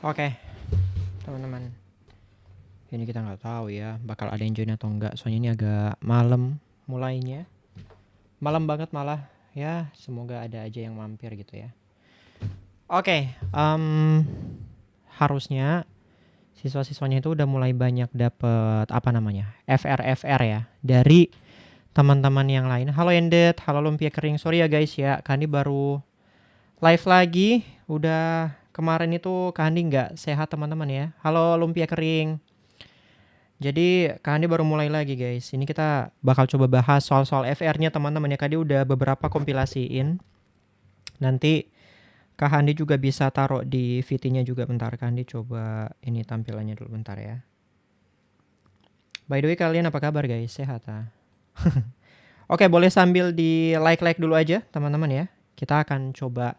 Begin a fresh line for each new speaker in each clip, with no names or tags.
Oke, teman-teman. Ini kita nggak tahu ya bakal ada yang join atau enggak. Soalnya ini agak malam mulainya. Malam banget malah. Ya, semoga ada aja yang mampir gitu ya. Oke, harusnya siswa-siswanya itu udah mulai banyak dapet apa namanya? FR ya dari teman-teman yang lain. Halo Endet, halo Lumpia Kering. Sorry ya guys ya, Kandi baru live lagi. Udah kemarin itu Kandi nggak sehat teman-teman ya. Halo Lumpia Kering. Jadi Kandi baru mulai lagi guys. Ini kita bakal coba bahas soal-soal FR-nya teman-teman ya. Kandi udah beberapa kompilasiin. Nanti Kak Handi juga bisa taruh di VT-nya juga bentar. Kandi coba ini tampilannya dulu bentar ya. By the way kalian apa kabar guys? Sehat ah? Oke, boleh sambil di like dulu aja teman-teman ya. Kita akan coba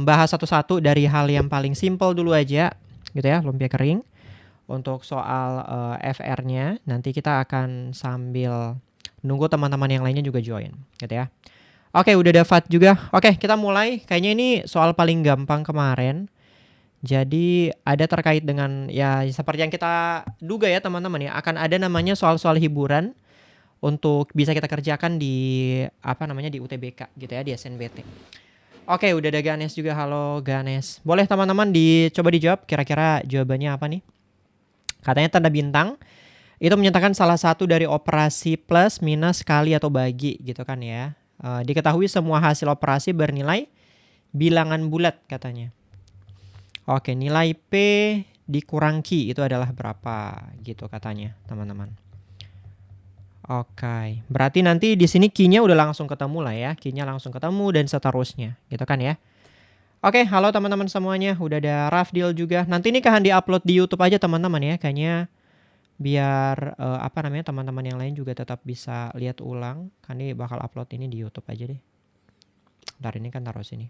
bahas satu-satu dari hal yang paling simple dulu aja gitu ya, lumpia kering. Untuk soal FR-nya nanti kita akan sambil nunggu teman-teman yang lainnya juga join gitu ya. Oke, udah dapat juga. Oke, kita mulai. Kayaknya ini soal paling gampang kemarin. Jadi ada terkait dengan ya seperti yang kita duga ya teman-teman ya, akan ada namanya soal-soal hiburan untuk bisa kita kerjakan di apa namanya di UTBK gitu ya, di SNBT. Oke, udah ada Ganes juga. Halo Ganes. Boleh teman-teman coba dijawab kira-kira jawabannya apa nih? Katanya tanda bintang itu menyatakan salah satu dari operasi plus, minus, kali atau bagi gitu kan ya. Diketahui semua hasil operasi bernilai bilangan bulat katanya. Oke, nilai P dikurang Q itu adalah berapa gitu katanya teman-teman. Oke, berarti nanti di sini Q-nya udah langsung ketemu lah ya. Q-nya langsung ketemu dan seterusnya gitu kan ya. Oke, halo teman-teman semuanya. Udah ada Rafdil juga. Nanti ini kan di-upload di YouTube aja teman-teman ya. Kayaknya biar apa namanya teman-teman yang lain juga tetap bisa lihat ulang. Kan ini bakal upload ini di YouTube aja deh. Ntar ini kan taruh sini.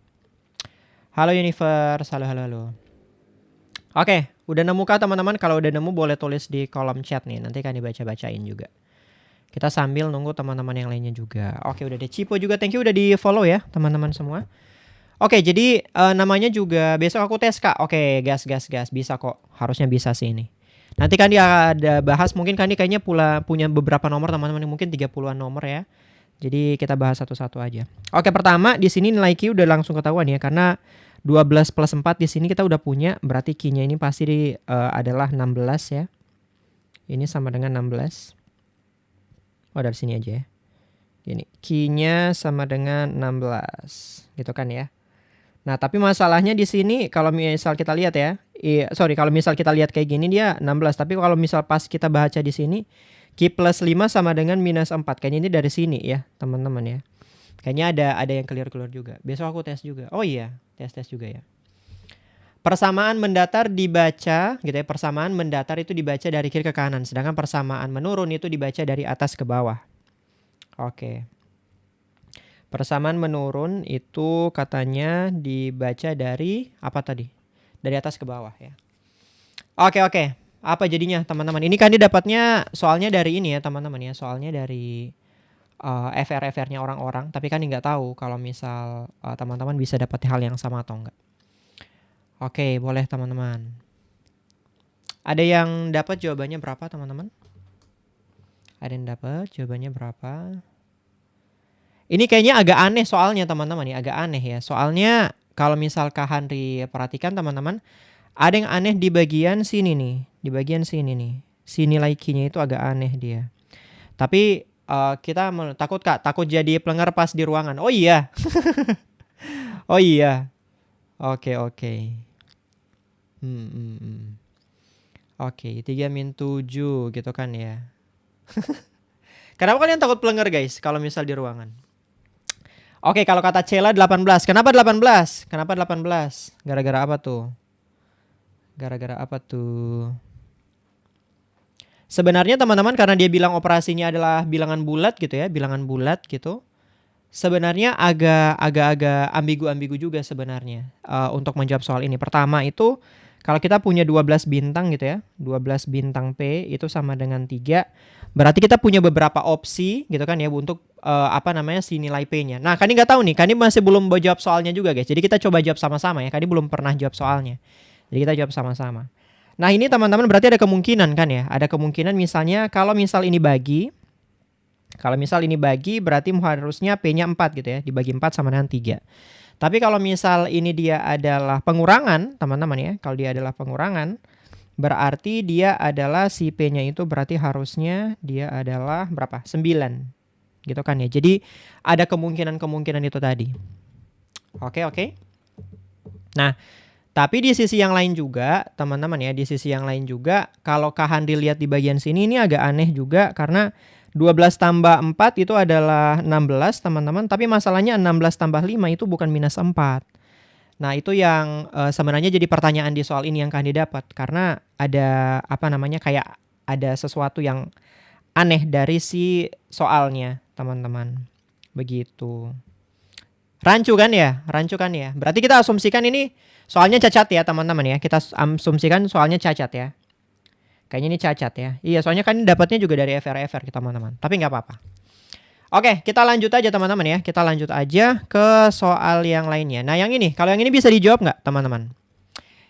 Halo Universe, halo. Oke, udah nemu kah teman-teman? Kalau udah nemu boleh tulis di kolom chat nih. Nanti kan dibaca-bacain juga. Kita sambil nunggu teman-teman yang lainnya juga. Oke, udah ada Cipo juga. Thank you udah di follow ya teman-teman semua. Oke, jadi namanya juga besok aku tes Kak. Oke, gas. Bisa kok. Harusnya bisa sih ini. Nanti kan dia ada bahas, mungkin kan dia kayaknya punya beberapa nomor teman-teman, mungkin 30-an nomor ya. Jadi kita bahas satu-satu aja. Oke, pertama di sini nilai Q udah langsung ketahuan ya, karena 12 plus 4 di sini kita udah punya, berarti Q-nya ini pasti adalah 16 ya. Ini sama dengan 16. Oh, dari sini aja ya. Gini, Q-nya sama dengan 16. Gitu kan ya. Nah, tapi masalahnya di sini kalau misal kita lihat ya. Kalau misal kita lihat kayak gini dia 16, tapi kalau misal pas kita baca di sini Q plus 5 sama dengan minus 4. Kayaknya ini dari sini ya, teman-teman ya. Kayaknya ada yang clear juga. Besok aku tes juga. Oh iya, tes juga ya. Persamaan mendatar dibaca gitu ya. Persamaan mendatar itu dibaca dari kiri ke kanan, sedangkan persamaan menurun itu dibaca dari atas ke bawah. Oke. Persamaan menurun itu katanya dibaca dari apa tadi? Dari atas ke bawah ya. Oke. Apa jadinya teman-teman? Ini kan didapatnya soalnya dari ini ya teman-teman ya. Soalnya dari FR-nya orang-orang. Tapi kan nggak tahu kalau misal teman-teman bisa dapat hal yang sama atau enggak. Oke, boleh teman-teman. Ada yang dapat jawabannya berapa teman-teman? Ada yang dapat jawabannya berapa? Ini kayaknya agak aneh soalnya teman-teman ya, agak aneh ya. Soalnya kalau misal Kak Henry perhatikan teman-teman, ada yang aneh di bagian sini nih, di bagian sini nih. Si nilai Q-nya itu agak aneh dia. Tapi kita takut jadi pelenggar pas di ruangan. Oh iya. Oh iya. Oke. Oke, 3-7 gitu kan ya. Kenapa kalian takut pelenggar guys kalau misal di ruangan? Oke, kalau kata Cela 18. Kenapa 18? Gara-gara apa tuh? Sebenarnya teman-teman karena dia bilang operasinya adalah bilangan bulat gitu ya, bilangan bulat gitu. Sebenarnya agak ambigu juga sebenarnya untuk menjawab soal ini. Pertama itu kalau kita punya 12 bintang gitu ya, 12 bintang P itu sama dengan 3. Berarti kita punya beberapa opsi gitu kan ya untuk si nilai P-nya. Nah, Kani nggak tahu nih, Kani masih belum jawab soalnya juga guys. Jadi kita coba jawab sama-sama ya. Kani belum pernah jawab soalnya. Jadi kita jawab sama-sama. Nah ini teman-teman berarti ada kemungkinan kan ya. Ada kemungkinan misalnya kalau misal ini bagi. Kalau misal ini bagi berarti harusnya P-nya 4 gitu ya. Dibagi 4 sama dengan 3. Tapi kalau misal ini dia adalah pengurangan teman-teman ya. Kalau dia adalah pengurangan. Berarti dia adalah si P-nya itu berarti harusnya dia adalah berapa? 9. Gitu kan ya. Jadi ada kemungkinan-kemungkinan itu tadi. Oke. Nah, tapi di sisi yang lain juga, teman-teman ya, di sisi yang lain juga, kalau Kak Handi lihat di bagian sini ini agak aneh juga karena 12 tambah 4 itu adalah 16, teman-teman. Tapi masalahnya 16 tambah 5 itu bukan minus 4. Nah, itu yang sebenarnya jadi pertanyaan di soal ini yang Kak Handi dapat. Karena ada, apa namanya, kayak ada sesuatu yang aneh dari si soalnya, teman-teman. Begitu. Rancu kan ya? Rancu kan ya? Berarti kita asumsikan ini soalnya cacat ya teman-teman ya. Kita asumsikan soalnya cacat ya. Kayaknya ini cacat ya. Iya soalnya kan dapatnya juga dari FR kita teman-teman. Tapi nggak apa-apa. Oke kita lanjut aja teman-teman ya. Kita lanjut aja ke soal yang lainnya. Nah yang ini. Kalau yang ini bisa dijawab nggak teman-teman?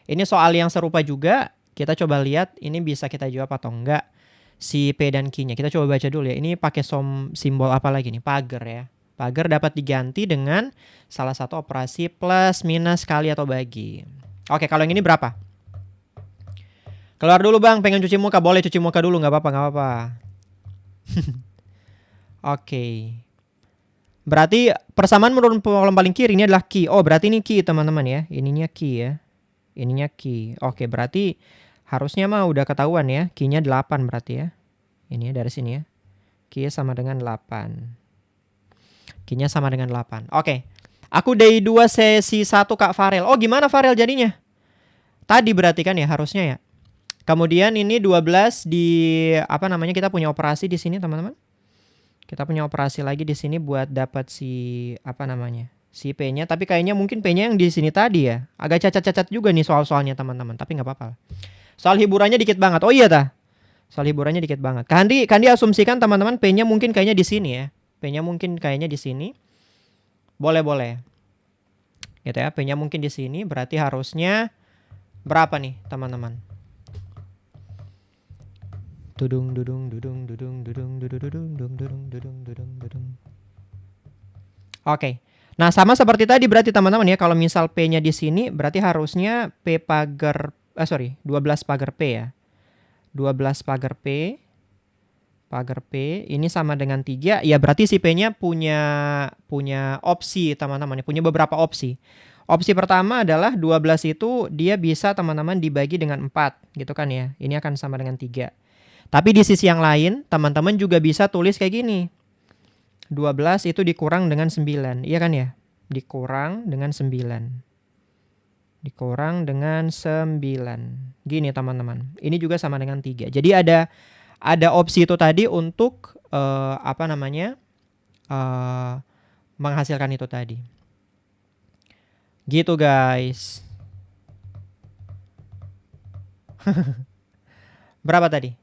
Ini soal yang serupa juga. Kita coba lihat ini bisa kita jawab atau enggak. Si P dan Q-nya. Kita coba baca dulu ya. Ini pakai simbol apa lagi nih? Pagar ya. Pagar dapat diganti dengan salah satu operasi plus, minus, kali, atau bagi. Oke, kalau yang ini berapa? Keluar dulu bang, pengen cuci muka. Boleh cuci muka dulu, nggak apa-apa. Oke. Berarti persamaan menurut kolom paling kiri ini adalah Q. Oh, berarti ini Q teman-teman ya. Ininya Q ya. Ininya Q. Oke, berarti harusnya mah udah ketahuan ya. Q-nya 8 berarti ya. Ini ya, dari sini ya. Q sama dengan 8. Q-nya sama dengan 8. Oke. Aku day 2 sesi 1 Kak Farel. Oh gimana Farel jadinya? Tadi berarti kan ya harusnya ya. Kemudian ini 12 di apa namanya kita punya operasi di sini teman-teman. Kita punya operasi lagi di sini buat dapat si apa namanya? Si P-nya. Tapi kayaknya mungkin P-nya yang di sini tadi ya. Agak cacat-cacat juga nih soal-soalnya teman-teman. Tapi nggak apa-apa. Soal hiburannya dikit banget. Oh iya tah. Soal hiburannya dikit banget. Kandi asumsikan teman-teman P-nya mungkin kayaknya di sini ya. P-nya mungkin kayaknya di sini. Boleh. Gitu ya. P-nya mungkin di sini. Berarti harusnya berapa nih teman-teman? Oke. Nah, sama seperti tadi berarti teman-teman ya. Kalau misal P-nya di sini berarti harusnya P pagar 12 pagar P ya. 12 pagar P ini sama dengan 3. Ya berarti si P-nya punya opsi teman-teman, punya beberapa opsi. Opsi pertama adalah 12 itu dia bisa teman-teman dibagi dengan 4 gitu kan ya. Ini akan sama dengan 3. Tapi di sisi yang lain teman-teman juga bisa tulis kayak gini. 12 itu dikurang dengan 9. Iya kan ya? Dikurang dengan 9. Dikurang dengan 9. Gini teman-teman. Ini juga sama dengan 3. Jadi ada opsi itu tadi untuk apa namanya? Menghasilkan itu tadi. Gitu guys. Berapa tadi?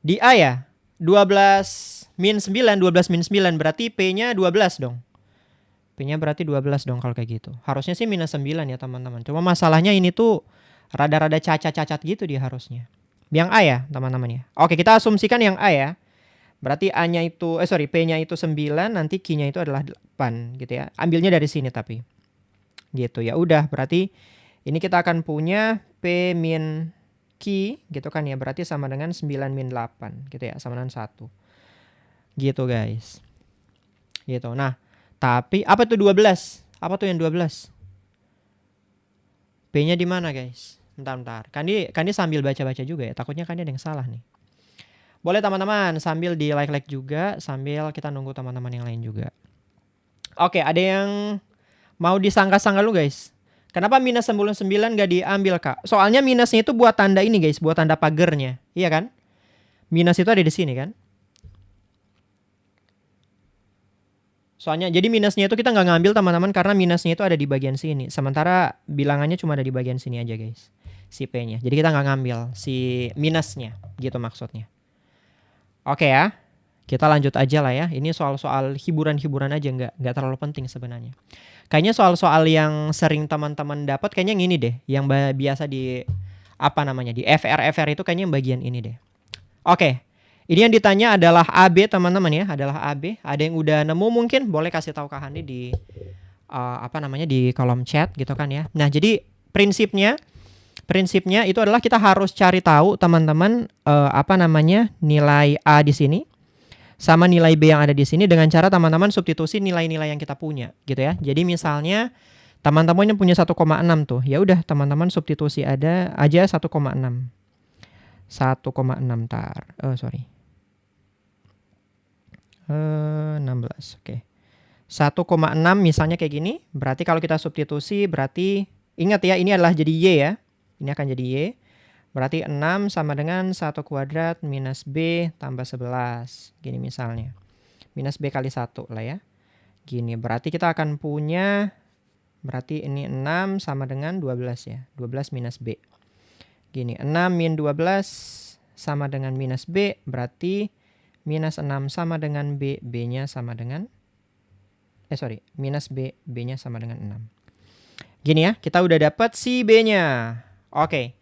Di A ya? 12 min 9 berarti P-nya 12 dong. P-nya berarti 12 dong kalau kayak gitu. Harusnya sih minus 9 ya teman-teman. Cuma masalahnya ini tuh rada-rada cacat-cacat gitu dia harusnya. Yang A ya teman-teman ya. Oke kita asumsikan yang A ya. Berarti A-nya itu P-nya itu 9, nanti Q-nya itu adalah 8 gitu ya. Ambilnya dari sini tapi. Gitu ya. Udah berarti ini kita akan punya P min Q gitu kan ya. Berarti sama dengan 9 min 8 gitu ya. Sama dengan 1. Gitu guys. Gitu. Nah, tapi apa tuh 12? Apa tuh yang 12? P-nya di mana guys? Bentar. Kandi sambil baca-baca juga ya. Takutnya kan ada yang salah nih. Boleh teman-teman sambil di like juga. Sambil kita nunggu teman-teman yang lain juga. Oke, ada yang mau disangka-sangka lu guys. Kenapa minus 99 gak diambil kak? Soalnya minusnya itu buat tanda ini guys. Buat tanda pagernya. Iya kan? Minus itu ada di sini kan? Soalnya jadi minusnya itu kita nggak ngambil teman-teman. Karena minusnya itu ada di bagian sini. Sementara bilangannya cuma ada di bagian sini aja guys. Si P-nya. Jadi kita nggak ngambil si minusnya. Gitu maksudnya. Oke ya. Kita lanjut aja lah ya. Ini soal-soal hiburan-hiburan aja. Nggak terlalu penting sebenarnya. Kayaknya soal-soal yang sering teman-teman dapat kayaknya yang ini deh, yang biasa di apa namanya, di FR itu kayaknya yang bagian ini deh. Oke. Ini yang ditanya adalah AB teman-teman ya, adalah AB. Ada yang udah nemu mungkin boleh kasih tahu Kak Handi di apa namanya, di kolom chat gitu kan ya. Nah, jadi prinsipnya itu adalah kita harus cari tahu teman-teman apa namanya, nilai A di sini sama nilai B yang ada di sini dengan cara teman-teman substitusi nilai-nilai yang kita punya gitu ya. Jadi misalnya teman-teman yang punya 1,6 tuh, ya udah teman-teman substitusi ada aja 1,6. 1,6 tar. Sorry. 16. Oke. 1,6 misalnya kayak gini, berarti kalau kita substitusi berarti ingat ya, ini adalah jadi Y ya. Ini akan jadi Y. Berarti 6 sama dengan 1 kuadrat minus B tambah 11. Gini misalnya. Minus B kali 1 lah ya. Gini, berarti kita akan punya, berarti ini 6 sama dengan 12 ya. 12 minus B. Gini, 6 min 12 sama dengan minus B, berarti minus 6 sama dengan B, B-nya sama dengan, minus B, B-nya sama dengan 6. Gini ya, kita udah dapat si B-nya. Oke.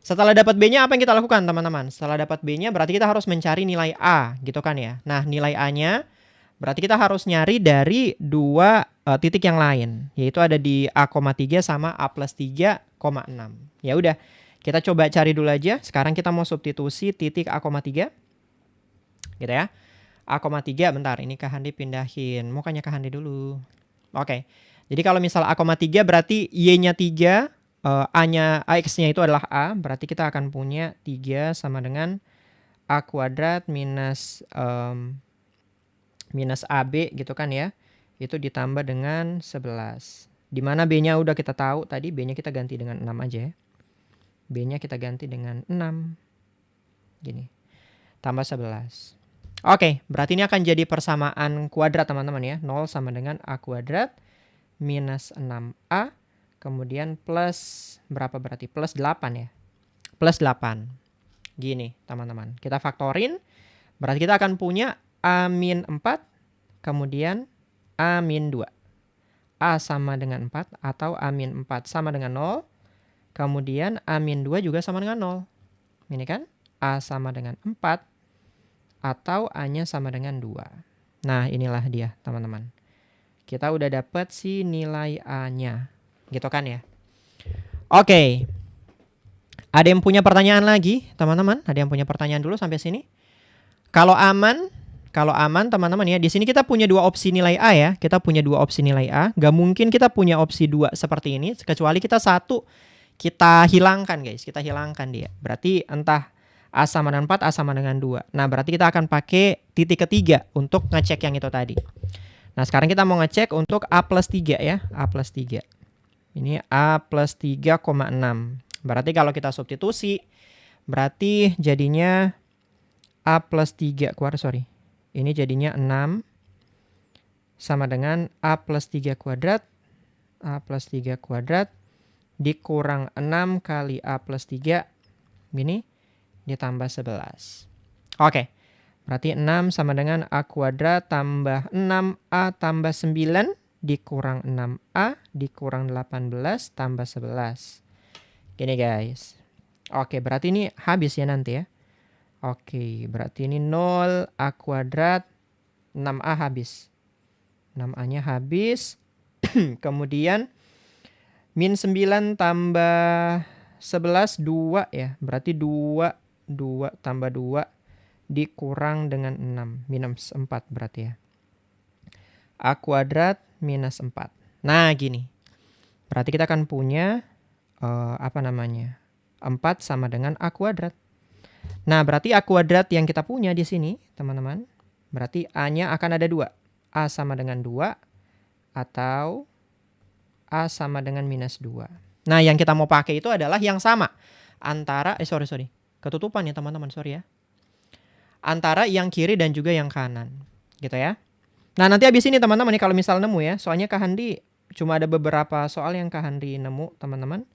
Setelah dapat B-nya apa yang kita lakukan teman-teman? Setelah dapat B-nya berarti kita harus mencari nilai A gitu kan ya. Nah, nilai A-nya berarti kita harus nyari dari dua titik yang lain. Yaitu ada di A,3 sama A plus 3,6. Ya udah, kita coba cari dulu aja. Sekarang kita mau substitusi titik A,3. Gitu ya. A,3 bentar, ini Kak Handi pindahin. Mukanya Kak Handi dulu. Oke. Jadi kalau misal A,3 berarti Y-nya 3, A-nya X-nya itu adalah A, berarti kita akan punya 3 sama dengan A kuadrat minus minus AB gitu kan ya. Itu ditambah dengan 11. Dimana B-nya udah kita tahu tadi, B-nya kita ganti dengan 6 aja ya. B-nya kita ganti dengan 6. Gini. Tambah 11. Oke, berarti ini akan jadi persamaan kuadrat teman-teman ya. 0 sama dengan A kuadrat minus 6A. Kemudian plus berapa berarti? Plus 8 ya. Plus 8. Gini teman-teman. Kita faktorin. Berarti kita akan punya A min 4. Kemudian A min 2. A sama dengan 4 atau A min 4 sama dengan 0. Kemudian A min 2 juga sama dengan 0. Ini kan A sama dengan 4. Atau A-nya sama dengan 2. Nah, inilah dia teman-teman. Kita udah dapat si nilai A-nya. Gitu kan ya. Oke. Ada yang punya pertanyaan lagi teman-teman? Ada yang punya pertanyaan dulu sampai sini? Kalau aman teman-teman ya. Di sini kita punya dua opsi nilai A ya. Kita punya dua opsi nilai A. Gak mungkin kita punya opsi 2 seperti ini. Kecuali kita satu kita hilangkan guys. Kita hilangkan dia. Berarti entah A sama dengan 4, A sama dengan 2. Nah, berarti kita akan pakai titik ketiga untuk ngecek yang itu tadi. Nah, sekarang kita mau ngecek untuk A plus 3 ya. A plus 3. Ini A plus 3,6. Berarti kalau kita substitusi, berarti jadinya A plus 3 kuadrat, Ini jadinya 6 sama dengan A plus 3 kuadrat. A plus 3 kuadrat dikurang 6 kali A plus 3. Gini. Ditambah 11. Oke. Berarti 6 sama dengan A kuadrat tambah 6A tambah 9 dikurang 6A dikurang 18 tambah 11. Gini guys. Oke, berarti ini habis ya nanti ya. Oke, berarti ini 0 A kuadrat 6A habis. 6A-nya habis. Kemudian min 9 tambah 11 2 ya. Berarti 2 tambah 2 dikurang dengan 6. Minus 4 berarti ya. A kuadrat minus 4. Nah gini. Berarti kita akan punya 4 sama dengan A kuadrat. Nah berarti A kuadrat yang kita punya di sini teman-teman. Berarti A-nya akan ada 2. A sama dengan 2 atau A sama dengan minus 2. Nah yang kita mau pakai itu adalah yang sama. Antara, ketutupan ya teman-teman, sorry ya. Antara yang kiri dan juga yang kanan. Gitu ya. Nah nanti habis ini teman-teman nih kalau misal nemu ya. Soalnya Kak Handi cuma ada beberapa soal yang Kak Handi nemu teman-teman.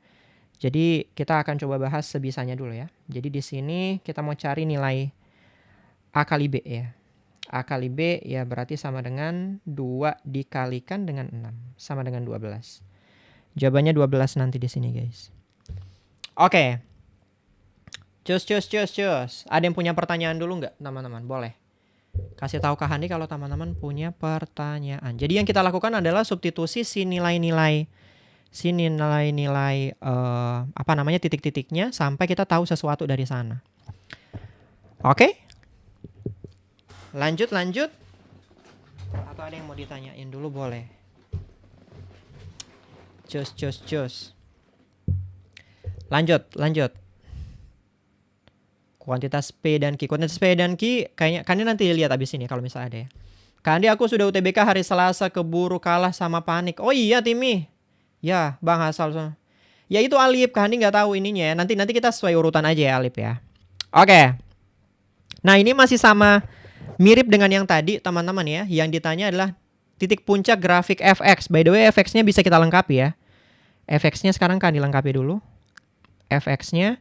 Jadi kita akan coba bahas sebisanya dulu ya. Jadi di sini kita mau cari nilai A kali B ya. A kali B ya berarti sama dengan 2 dikalikan dengan 6. Sama dengan 12. Jawabannya 12 nanti di sini guys. Oke. Cus. Ada yang punya pertanyaan dulu nggak teman-teman? Boleh. Kasih tahu Kak Handi kalau teman-teman punya pertanyaan. Jadi yang kita lakukan adalah substitusi si nilai-nilai titik-titiknya sampai kita tahu sesuatu dari sana. Oke? Lanjut. Atau ada yang mau ditanyain dulu boleh. Cus. Lanjut. Kuantitas P dan Q. Kuantitas P dan Q kayaknya kan nanti lihat abis ini kalau misalnya ada ya. Kandi aku sudah UTBK hari Selasa keburu kalah sama panik. Oh iya Timi. Ya Bang Hasal. Ya itu Alip. Kandi nggak tahu ininya ya. Nanti kita sesuai urutan aja ya Alip ya. Oke. Nah ini masih sama mirip dengan yang tadi teman-teman ya. Yang ditanya adalah titik puncak grafik fx. By the way fx-nya bisa kita lengkapi ya. Fx-nya sekarang Kandi lengkapi dulu. Fx-nya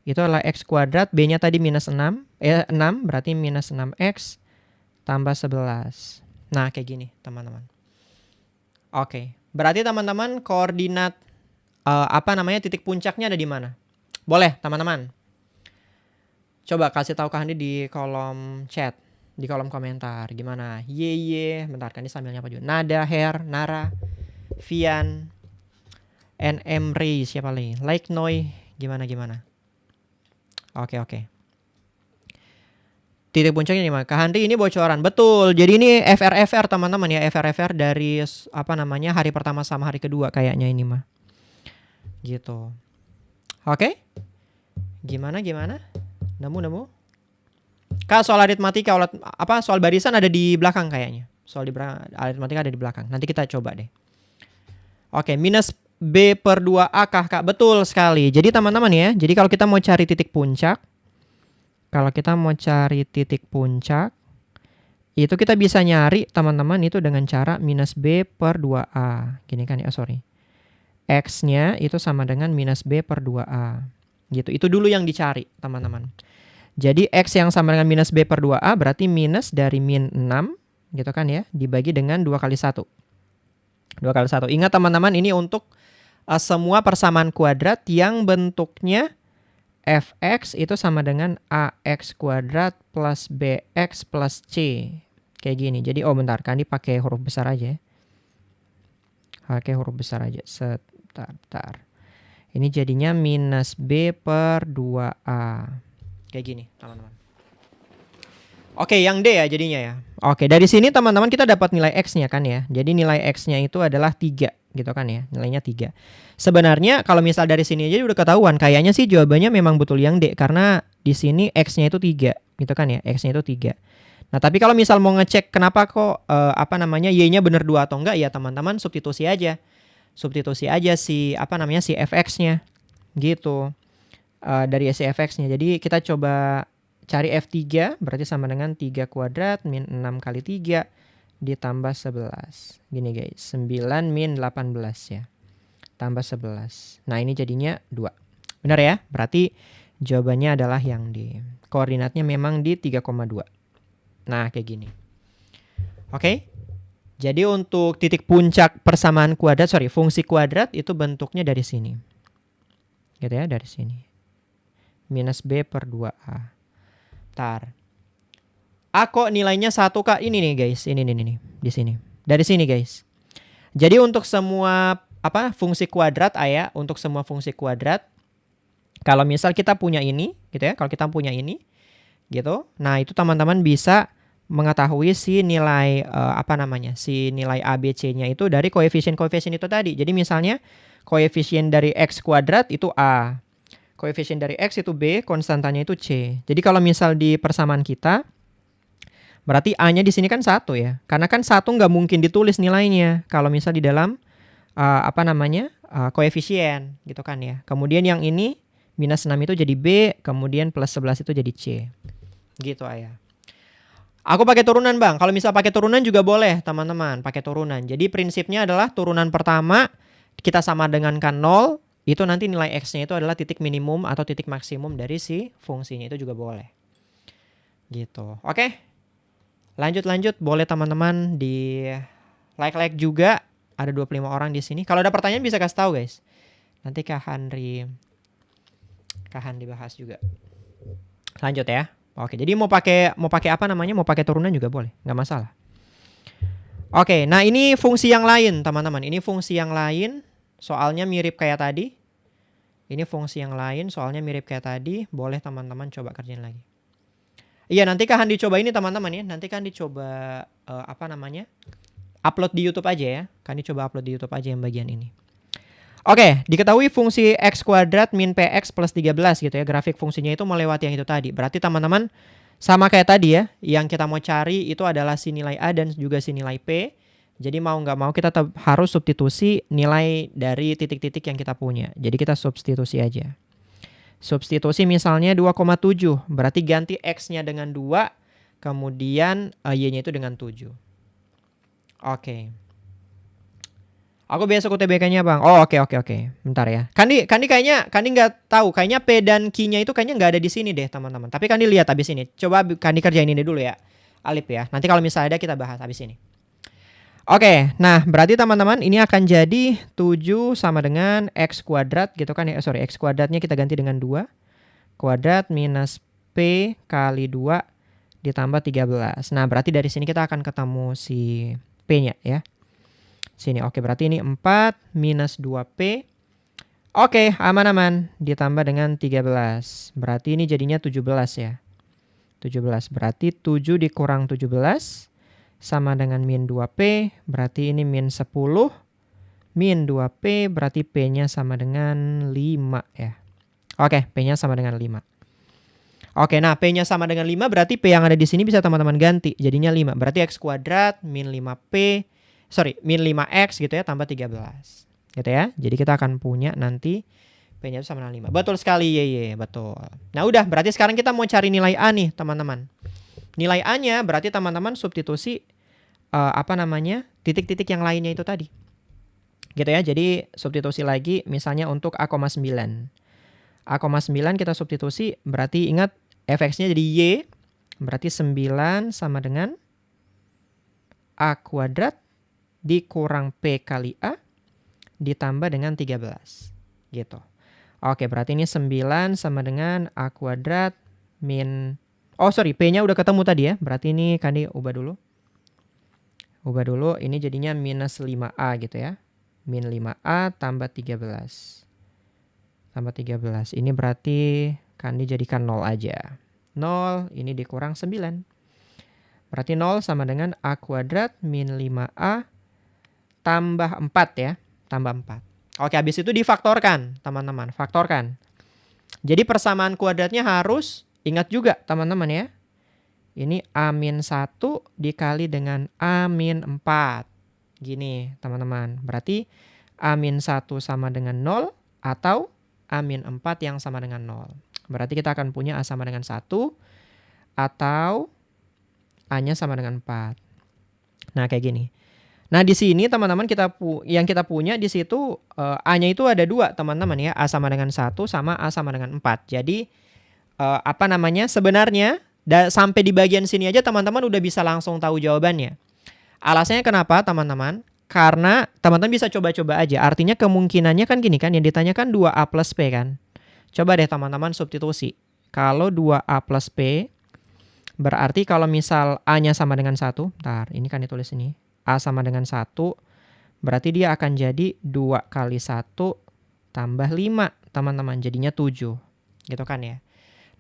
itu adalah x kuadrat, B-nya tadi minus 6, 6 berarti minus 6x tambah 11. Nah kayak gini teman-teman. Oke, berarti teman-teman koordinat titik puncaknya ada di mana? Boleh teman-teman. Coba kasih tahu Kak Handi di kolom chat, di kolom komentar. Gimana? Bentar kan ini sambil nyapa juga. Nada, Her, Nara, Vian, NM Ray, siapa lagi? Like Noi, gimana? Oke. Titik puncaknya di mana? Kak Handi ini bocoran. Betul. Jadi ini FR teman-teman ya. FR dari hari pertama sama hari kedua kayaknya ini mah. Gitu. Oke. Gimana? Nemu? Kak soal aritmatika soal barisan ada di belakang kayaknya. Aritmatika ada di belakang. Nanti kita coba deh. Oke, minus B per 2A Kak. Betul sekali. Jadi teman-teman ya, jadi kalau kita mau cari titik puncak, itu kita bisa nyari teman-teman itu dengan cara minus B per 2A. Gini kan ya, sorry. X-nya itu sama dengan minus B per 2A. Gitu. Itu dulu yang dicari teman-teman. Jadi X yang sama dengan minus B per 2A berarti minus dari min 6. Gitu kan ya, dibagi dengan 2 kali 1. 2 kali 1. Ingat teman-teman ini untuk semua persamaan kuadrat yang bentuknya fx itu sama dengan ax kuadrat plus bx plus c. Kayak gini. Jadi bentar, kan dipakai huruf besar aja ya. Pakai huruf besar aja. Bentar. Ini jadinya minus b per 2a. Kayak gini teman-teman. Oke, yang D ya jadinya ya. Oke, dari sini teman-teman kita dapat nilai X-nya kan ya. Jadi nilai X-nya itu adalah 3 gitu kan ya. Nilainya 3. Sebenarnya kalau misal dari sini aja udah ketahuan. Kayaknya sih jawabannya memang betul yang D. Karena di sini X-nya itu 3 gitu kan ya. X-nya itu 3. Nah tapi kalau misal mau ngecek kenapa kok Y-nya bener 2 atau enggak ya teman-teman substitusi aja. Substitusi aja si fx-nya gitu. Dari si fx-nya. Jadi kita coba cari F3 berarti sama dengan 3 kuadrat min 6 kali 3 ditambah 11. Gini guys, 9 min 18 ya. Tambah 11. Nah ini jadinya 2. Benar ya? Berarti jawabannya adalah yang D. Koordinatnya memang di 3,2. Nah kayak gini. Oke. Jadi untuk titik puncak persamaan kuadrat, fungsi kuadrat itu bentuknya dari sini. Gitu ya, dari sini. Minus B per 2A. A kok nilainya 1 Kak? Ini nih guys, ini nih di sini. Dari sini guys. Jadi untuk semua fungsi kuadrat untuk semua fungsi kuadrat kalau misal kita punya ini gitu ya, kalau kita punya ini gitu. Nah, itu teman-teman bisa mengetahui si nilai si nilai A B C-nya itu dari koefisien-koefisien itu tadi. Jadi misalnya koefisien dari X kuadrat itu A. Koefisien dari X itu B, konstantanya itu C. Jadi kalau misal di persamaan kita, berarti A-nya di sini kan 1 ya. Karena kan 1 nggak mungkin ditulis nilainya. Kalau misal di dalam koefisien gitu kan ya. Kemudian yang ini minus 6 itu jadi B, kemudian plus 11 itu jadi C. Gitu ayah. Aku pakai turunan Bang. Kalau misal pakai turunan juga boleh teman-teman. Pakai turunan. Jadi prinsipnya adalah turunan pertama kita sama dengankan 0. Itu nanti nilai X-nya itu adalah titik minimum atau titik maksimum dari si fungsinya itu juga boleh. Gitu. Oke. Lanjut, boleh teman-teman di like juga. Ada 25 orang di sini. Kalau ada pertanyaan bisa kasih tahu guys. Nanti Kak Handri bahas juga. Lanjut ya. Oke, jadi mau pakai apa namanya? Mau pakai turunan juga boleh, nggak masalah. Oke, nah ini fungsi yang lain teman-teman. Ini fungsi yang lain. Soalnya mirip kayak tadi. Ini fungsi yang lain. Soalnya mirip kayak tadi. Boleh teman-teman coba kerjain lagi. Iya, nanti Kak Handi coba ini teman-teman ya. Nanti kan dicoba apa namanya? Upload di YouTube aja ya. Kan dicoba upload di YouTube aja yang bagian ini. Oke, diketahui fungsi x kuadrat min px plus 13 gitu ya. Grafik fungsinya itu melewati yang itu tadi. Berarti teman-teman sama kayak tadi ya. Yang kita mau cari itu adalah si nilai A dan juga si nilai P. Jadi mau nggak mau kita harus substitusi nilai dari titik-titik yang kita punya. Jadi kita substitusi aja. Substitusi misalnya 2,7. Berarti ganti x-nya dengan 2. Kemudian y-nya itu dengan 7. Oke. Aku besok UTBK-nya bang. Oh oke. Bentar ya. Kandi nggak tahu. Kayaknya P dan Q-nya itu kayaknya nggak ada di sini deh teman-teman. Tapi Kandi lihat abis ini. Coba Kandi kerjain ini dulu ya. Alip ya. Nanti kalau misalnya ada kita bahas abis ini. Oke. Nah berarti teman-teman ini akan jadi 7 sama dengan x kuadrat gitu kan ya. Sorry, x kuadratnya kita ganti dengan 2. Kuadrat minus P kali 2 ditambah 13. Nah berarti dari sini kita akan ketemu si P-nya ya. Sini, oke berarti ini 4 minus 2P. Oke, aman-aman. Ditambah dengan 13. Berarti ini jadinya 17 ya. 17, berarti 7 dikurang 17 sama dengan min 2P. Berarti ini min 10. Min 2P berarti P-nya sama dengan 5 ya. Oke, P-nya sama dengan 5. Oke, nah P-nya sama dengan 5 berarti P yang ada di sini bisa teman-teman ganti. Jadinya 5. Berarti X kuadrat min 5P. Min 5x gitu ya, tambah 13. Gitu ya. Jadi kita akan punya nanti P-nya itu sama dengan 5. Betul sekali, betul. Nah udah, berarti sekarang kita mau cari nilai A nih teman-teman. Nilai A-nya berarti teman-teman substitusi titik-titik yang lainnya itu tadi. Gitu ya, jadi substitusi lagi misalnya untuk A,9. A,9 kita substitusi, berarti ingat fx-nya jadi Y. Berarti 9 sama dengan A kuadrat dikurang P kali A ditambah dengan 13 gitu. Oke, berarti ini 9 sama dengan A kuadrat min P-nya udah ketemu tadi ya. Berarti ini Kandi ubah dulu. Ini jadinya minus 5A gitu ya. Min 5A tambah 13. Tambah 13. Ini berarti Kandi jadikan 0 aja. 0 ini dikurang 9. Berarti 0 sama dengan A kuadrat min 5A tambah 4 ya. Tambah 4. Oke, habis itu difaktorkan teman-teman. Faktorkan. Jadi persamaan kuadratnya harus ingat juga teman-teman ya. Ini A-1 dikali dengan A-4. Gini teman-teman. Berarti A-1 sama dengan 0 atau A-4 yang sama dengan 0. Berarti kita akan punya A sama dengan 1 atau A-nya sama dengan 4. Nah kayak gini. Nah di sini teman-teman yang kita punya di situ A-nya itu ada 2 teman-teman ya. A sama dengan 1 sama A sama dengan 4. Jadi sebenarnya sampai di bagian sini aja teman-teman udah bisa langsung tahu jawabannya. Alasannya kenapa teman-teman? Karena teman-teman bisa coba-coba aja. Artinya kemungkinannya kan gini kan, yang ditanyakan 2A plus P kan. Coba deh teman-teman substitusi. Kalau 2A plus P berarti kalau misal A-nya sama dengan 1. Bentar, ini kan ditulis ini. A sama dengan 1, berarti dia akan jadi 2 kali 1 tambah 5, teman-teman. Jadinya 7, gitu kan ya.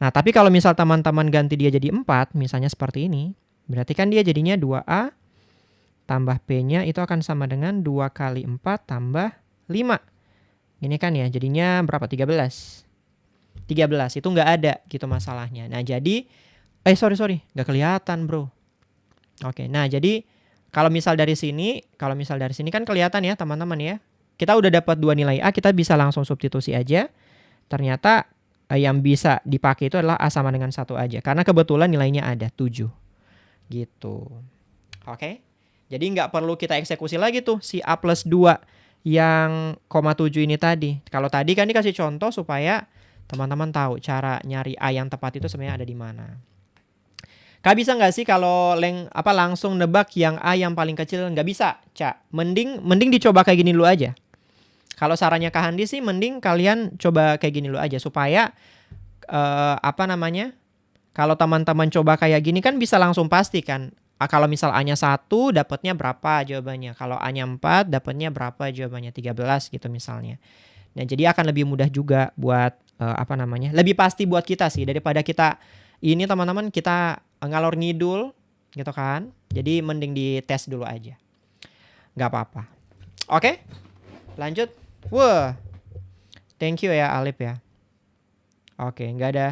Nah, tapi kalau misal teman-teman ganti dia jadi 4, misalnya seperti ini, berarti kan dia jadinya 2A tambah P-nya itu akan sama dengan 2 kali 4 tambah 5. Ini kan ya, jadinya berapa? 13. 13, itu nggak ada gitu masalahnya. Nah, jadi, sorry, nggak kelihatan bro. Oke, nah jadi kalau misal dari sini kan kelihatan ya teman-teman ya. Kita udah dapat 2 nilai A, kita bisa langsung substitusi aja. Ternyata yang bisa dipakai itu adalah A sama dengan 1 aja. Karena kebetulan nilainya ada 7. Gitu. Oke. Jadi nggak perlu kita eksekusi lagi tuh si A plus 2 yang 0,7 ini tadi. Kalau tadi kan dikasih contoh supaya teman-teman tahu cara nyari A yang tepat itu sebenarnya ada di mana. Kak bisa nggak sih kalau langsung nebak yang A yang paling kecil? Nggak bisa, Cak. Mending dicoba kayak gini dulu aja. Kalau sarannya Kak Handi sih mending kalian coba kayak gini dulu aja supaya kalau teman-teman coba kayak gini kan bisa langsung pasti kan. Kalau misal A-nya 1 dapatnya berapa jawabannya. Kalau A-nya 4 dapatnya berapa jawabannya, 13 gitu misalnya. Nah, jadi akan lebih mudah juga buat lebih pasti buat kita sih daripada kita ini teman-teman kita ngalor ngidul gitu kan. Jadi mending dites dulu aja. Nggak apa-apa. Oke? Lanjut. Wah. Thank you ya Alip ya. Oke, nggak ada.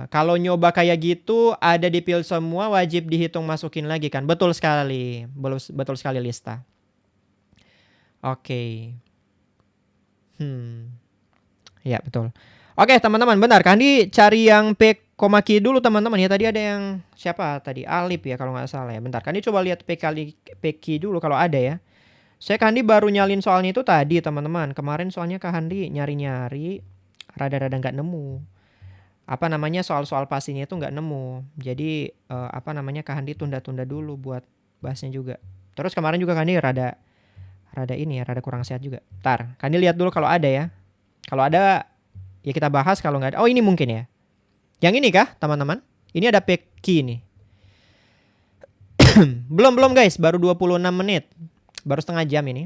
Kalau nyoba kayak gitu ada di pil semua wajib dihitung masukin lagi kan. Betul sekali. Betul sekali Lista. Oke. Ya betul. Oke teman-teman, benar kan cari yang P, Q dulu teman-teman ya. Tadi ada yang siapa tadi? Alip ya kalau nggak salah ya. Bentar, Kandi coba lihat P Q dulu kalau ada ya. Saya Kandi baru nyalin soalnya itu tadi teman-teman. Kemarin soalnya Kak Handi nyari-nyari rada-rada nggak nemu. Soal-soal pastinya itu nggak nemu. Jadi Kak Handi tunda-tunda dulu buat bahasnya juga. Terus kemarin juga Kandi rada kurang sehat juga. Ntar, Kandi lihat dulu kalau ada ya. Kalau ada ya kita bahas, kalau nggak ada. Oh ini mungkin ya. Yang ini kah teman-teman? Ini ada Peki nih. belum guys, baru 26 menit. Baru setengah jam ini.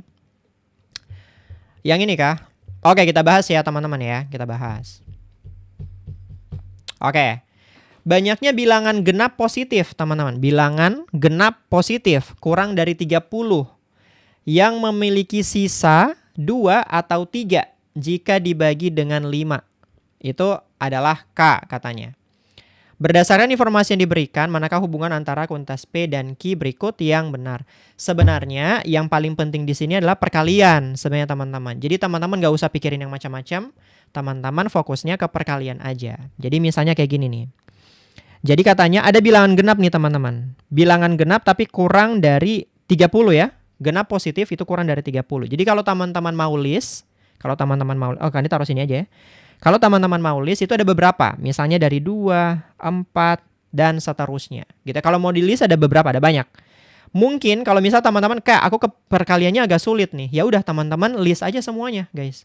Yang ini kah? Oke kita bahas ya teman-teman ya. Kita bahas. Oke. Banyaknya bilangan genap positif teman-teman. Bilangan genap positif kurang dari 30. Yang memiliki sisa 2 atau 3. Jika dibagi dengan 5. Itu adalah K katanya. Berdasarkan informasi yang diberikan, manakah hubungan antara kuantitas P dan Q berikut yang benar? Sebenarnya yang paling penting di sini adalah perkalian sebenarnya teman-teman. Jadi teman-teman gak usah pikirin yang macam-macam. Teman-teman fokusnya ke perkalian aja. Jadi misalnya kayak gini nih. Jadi katanya ada bilangan genap nih teman-teman. Bilangan genap tapi kurang dari 30 ya. Genap positif itu kurang dari 30. Jadi kalau teman-teman mau list, kan ini taruh sini aja ya. Kalau teman-teman mau list itu ada beberapa. Misalnya dari 2, 4, dan seterusnya. Gitu. Kalau mau di list ada beberapa, ada banyak. Mungkin kalau misal teman-teman kayak aku ke perkaliannya agak sulit nih. Ya udah teman-teman list aja semuanya guys.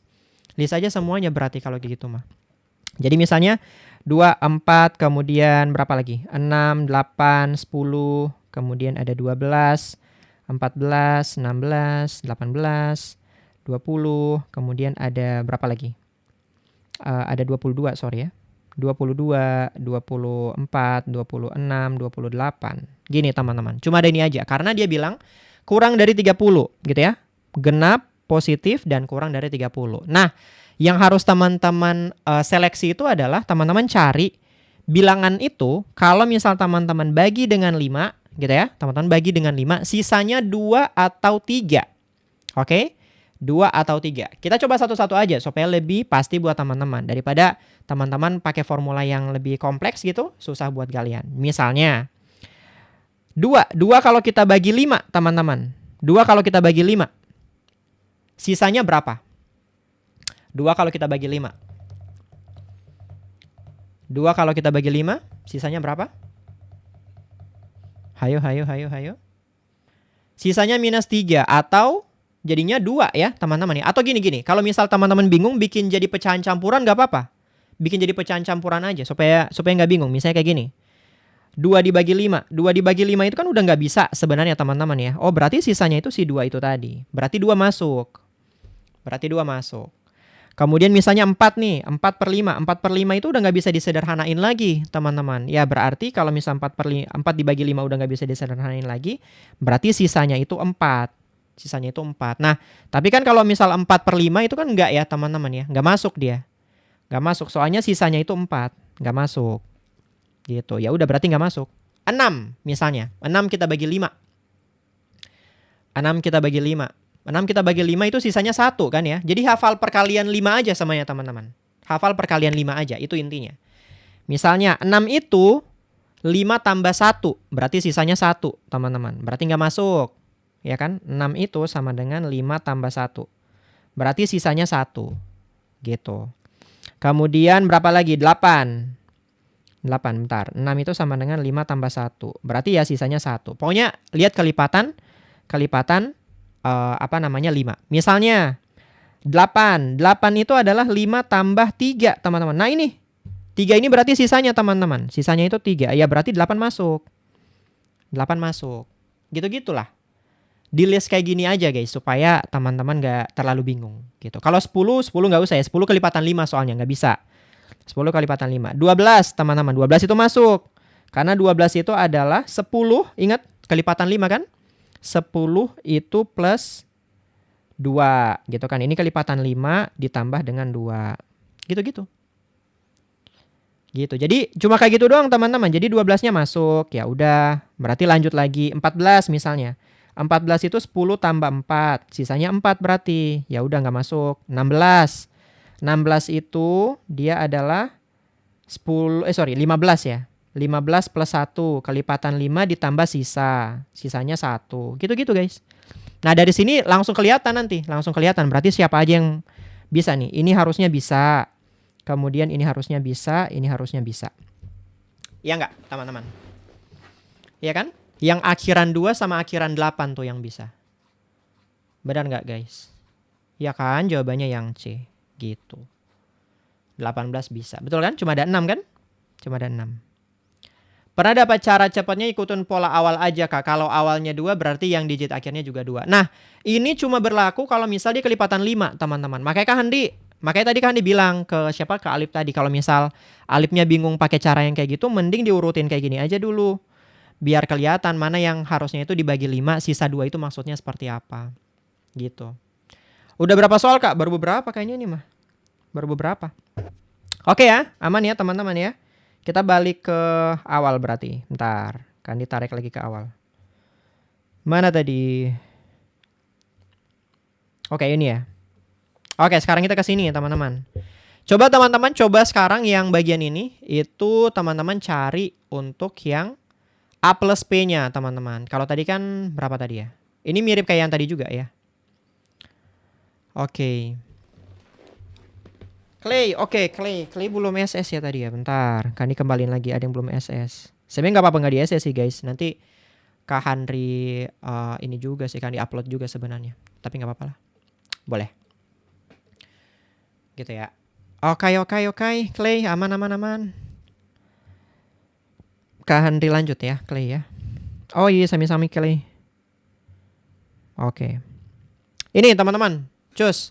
List aja semuanya berarti kalau gitu mah. Jadi misalnya 2, 4, kemudian berapa lagi? 6, 8, 10, kemudian ada 12, 14, 16, 18, 20, kemudian ada berapa lagi? Ada 22, sorry ya. 22, 24, 26, 28. Gini teman-teman. Cuma ada ini aja. Karena dia bilang kurang dari 30 gitu ya. Genap, positif, dan kurang dari 30. Nah, yang harus teman-teman seleksi itu adalah teman-teman cari bilangan itu. Kalau misal teman-teman bagi dengan 5 gitu ya. Teman-teman bagi dengan 5. Sisanya 2 atau 3. Oke? 2 atau 3. Kita coba satu-satu aja supaya lebih pasti buat teman-teman. Daripada teman-teman pakai formula yang lebih kompleks gitu, susah buat kalian. Misalnya 2 kalau kita bagi 5 teman-teman. 2 kalau kita bagi 5. Sisanya berapa? 2 kalau kita bagi 5. 2 kalau kita bagi 5, sisanya berapa? Hayo. Sisanya minus 3 atau jadinya 2 ya teman-teman ya. Atau gini, kalau misal teman-teman bingung bikin jadi pecahan campuran gak apa-apa. Bikin jadi pecahan campuran aja supaya gak bingung. Misalnya kayak gini. 2 dibagi 5. 2 dibagi 5 itu kan udah gak bisa sebenarnya teman-teman ya. Oh berarti sisanya itu si 2 itu tadi. Berarti 2 masuk. Kemudian misalnya 4 nih. 4 per 5. 4 per 5 itu udah gak bisa disederhanain lagi teman-teman. Ya berarti kalau misal 4 dibagi 5 udah gak bisa disederhanain lagi. Berarti sisanya itu 4. Nah, tapi kan kalau misal 4 per 5 itu kan enggak ya teman-teman ya. Enggak masuk dia. Enggak masuk. Soalnya sisanya itu 4. Enggak masuk. Gitu. Ya udah berarti enggak masuk. 6 misalnya. 6 kita bagi 5. 6 kita bagi 5. 6 kita bagi 5 itu sisanya 1 kan ya. Jadi hafal perkalian 5 aja samanya teman-teman. Hafal perkalian 5 aja. Itu intinya. Misalnya 6 itu 5 tambah 1. Berarti sisanya 1 teman-teman. Berarti enggak masuk. Ya kan? 6 itu sama dengan 5 tambah 1. Berarti sisanya 1. Gitu. Kemudian berapa lagi? 8. 8, bentar. 6 itu sama dengan 5 tambah 1. Berarti ya sisanya 1. Pokoknya lihat kelipatan apa namanya 5. Misalnya 8. 8 itu adalah 5 tambah 3, teman-teman. Nah ini 3 ini berarti sisanya, teman-teman. Sisanya itu 3. Ya berarti 8 masuk. 8 masuk. Gitu-gitulah. Di list kayak gini aja guys, supaya teman-teman gak terlalu bingung gitu. Kalau 10 gak usah ya. 10 kelipatan 5 soalnya gak bisa. 10 kelipatan 5. 12 teman-teman. 12 itu masuk. Karena 12 itu adalah 10. Ingat kelipatan 5 kan? 10 itu plus 2 gitu kan. Ini kelipatan 5 ditambah dengan 2. Gitu-gitu. Gitu. Jadi cuma kayak gitu doang teman-teman. Jadi 12-nya masuk. Ya udah, berarti lanjut lagi 14 misalnya. 14 itu 10 tambah 4. Sisanya 4 berarti. Ya udah nggak masuk. 16. 16 itu dia adalah 15 ya. 15 plus 1 kelipatan 5 ditambah sisa. Sisanya 1. Gitu-gitu guys. Nah dari sini langsung kelihatan nanti. Langsung kelihatan. Berarti siapa aja yang bisa nih. Ini harusnya bisa. Kemudian ini harusnya bisa. Ini harusnya bisa. Iya nggak teman-teman? Iya kan? Yang akhiran 2 sama akhiran 8 tuh yang bisa. Benar nggak guys? Ya kan? Jawabannya yang C. Gitu. 18 bisa. Betul kan? Cuma ada 6 kan? Cuma ada 6. Pernah dapat cara cepatnya ikutin pola awal aja Kak. Kalau awalnya 2 berarti yang digit akhirnya juga 2. Nah ini cuma berlaku kalau misal dia kelipatan 5 teman-teman. Makanya tadi Kak Handi bilang ke siapa? Ke Alif tadi. Kalau misal Alifnya bingung pakai cara yang kayak gitu, mending diurutin kayak gini aja dulu. Biar kelihatan mana yang harusnya itu dibagi 5, sisa 2 itu maksudnya seperti apa. Gitu. Udah berapa soal Kak? Baru beberapa kayaknya ini mah. Baru beberapa. Oke ya, aman ya teman-teman ya. Kita balik ke awal berarti. Bentar, kan ditarik lagi ke awal. Mana tadi? Oke ini ya. Oke sekarang kita ke sini ya teman-teman. Coba teman-teman coba sekarang yang bagian ini. Itu teman-teman cari untuk yang A plus P-nya teman-teman. Kalau tadi kan berapa tadi ya? Ini mirip kayak yang tadi juga ya. Oke. Clay, oke Clay belum SS ya tadi ya. Bentar, kan dikembalin lagi ada yang belum SS. Sebenarnya nggak apa-apa nggak di SS sih guys. Nanti Kak Handri ini juga sih kan di-upload juga sebenarnya. Tapi nggak apa-apa lah. Boleh. Gitu ya. Oke. Clay aman. Kak Handri lanjut ya, Clay ya. Oh iya, sami-sami Clay. Oke. Ini teman-teman, cus.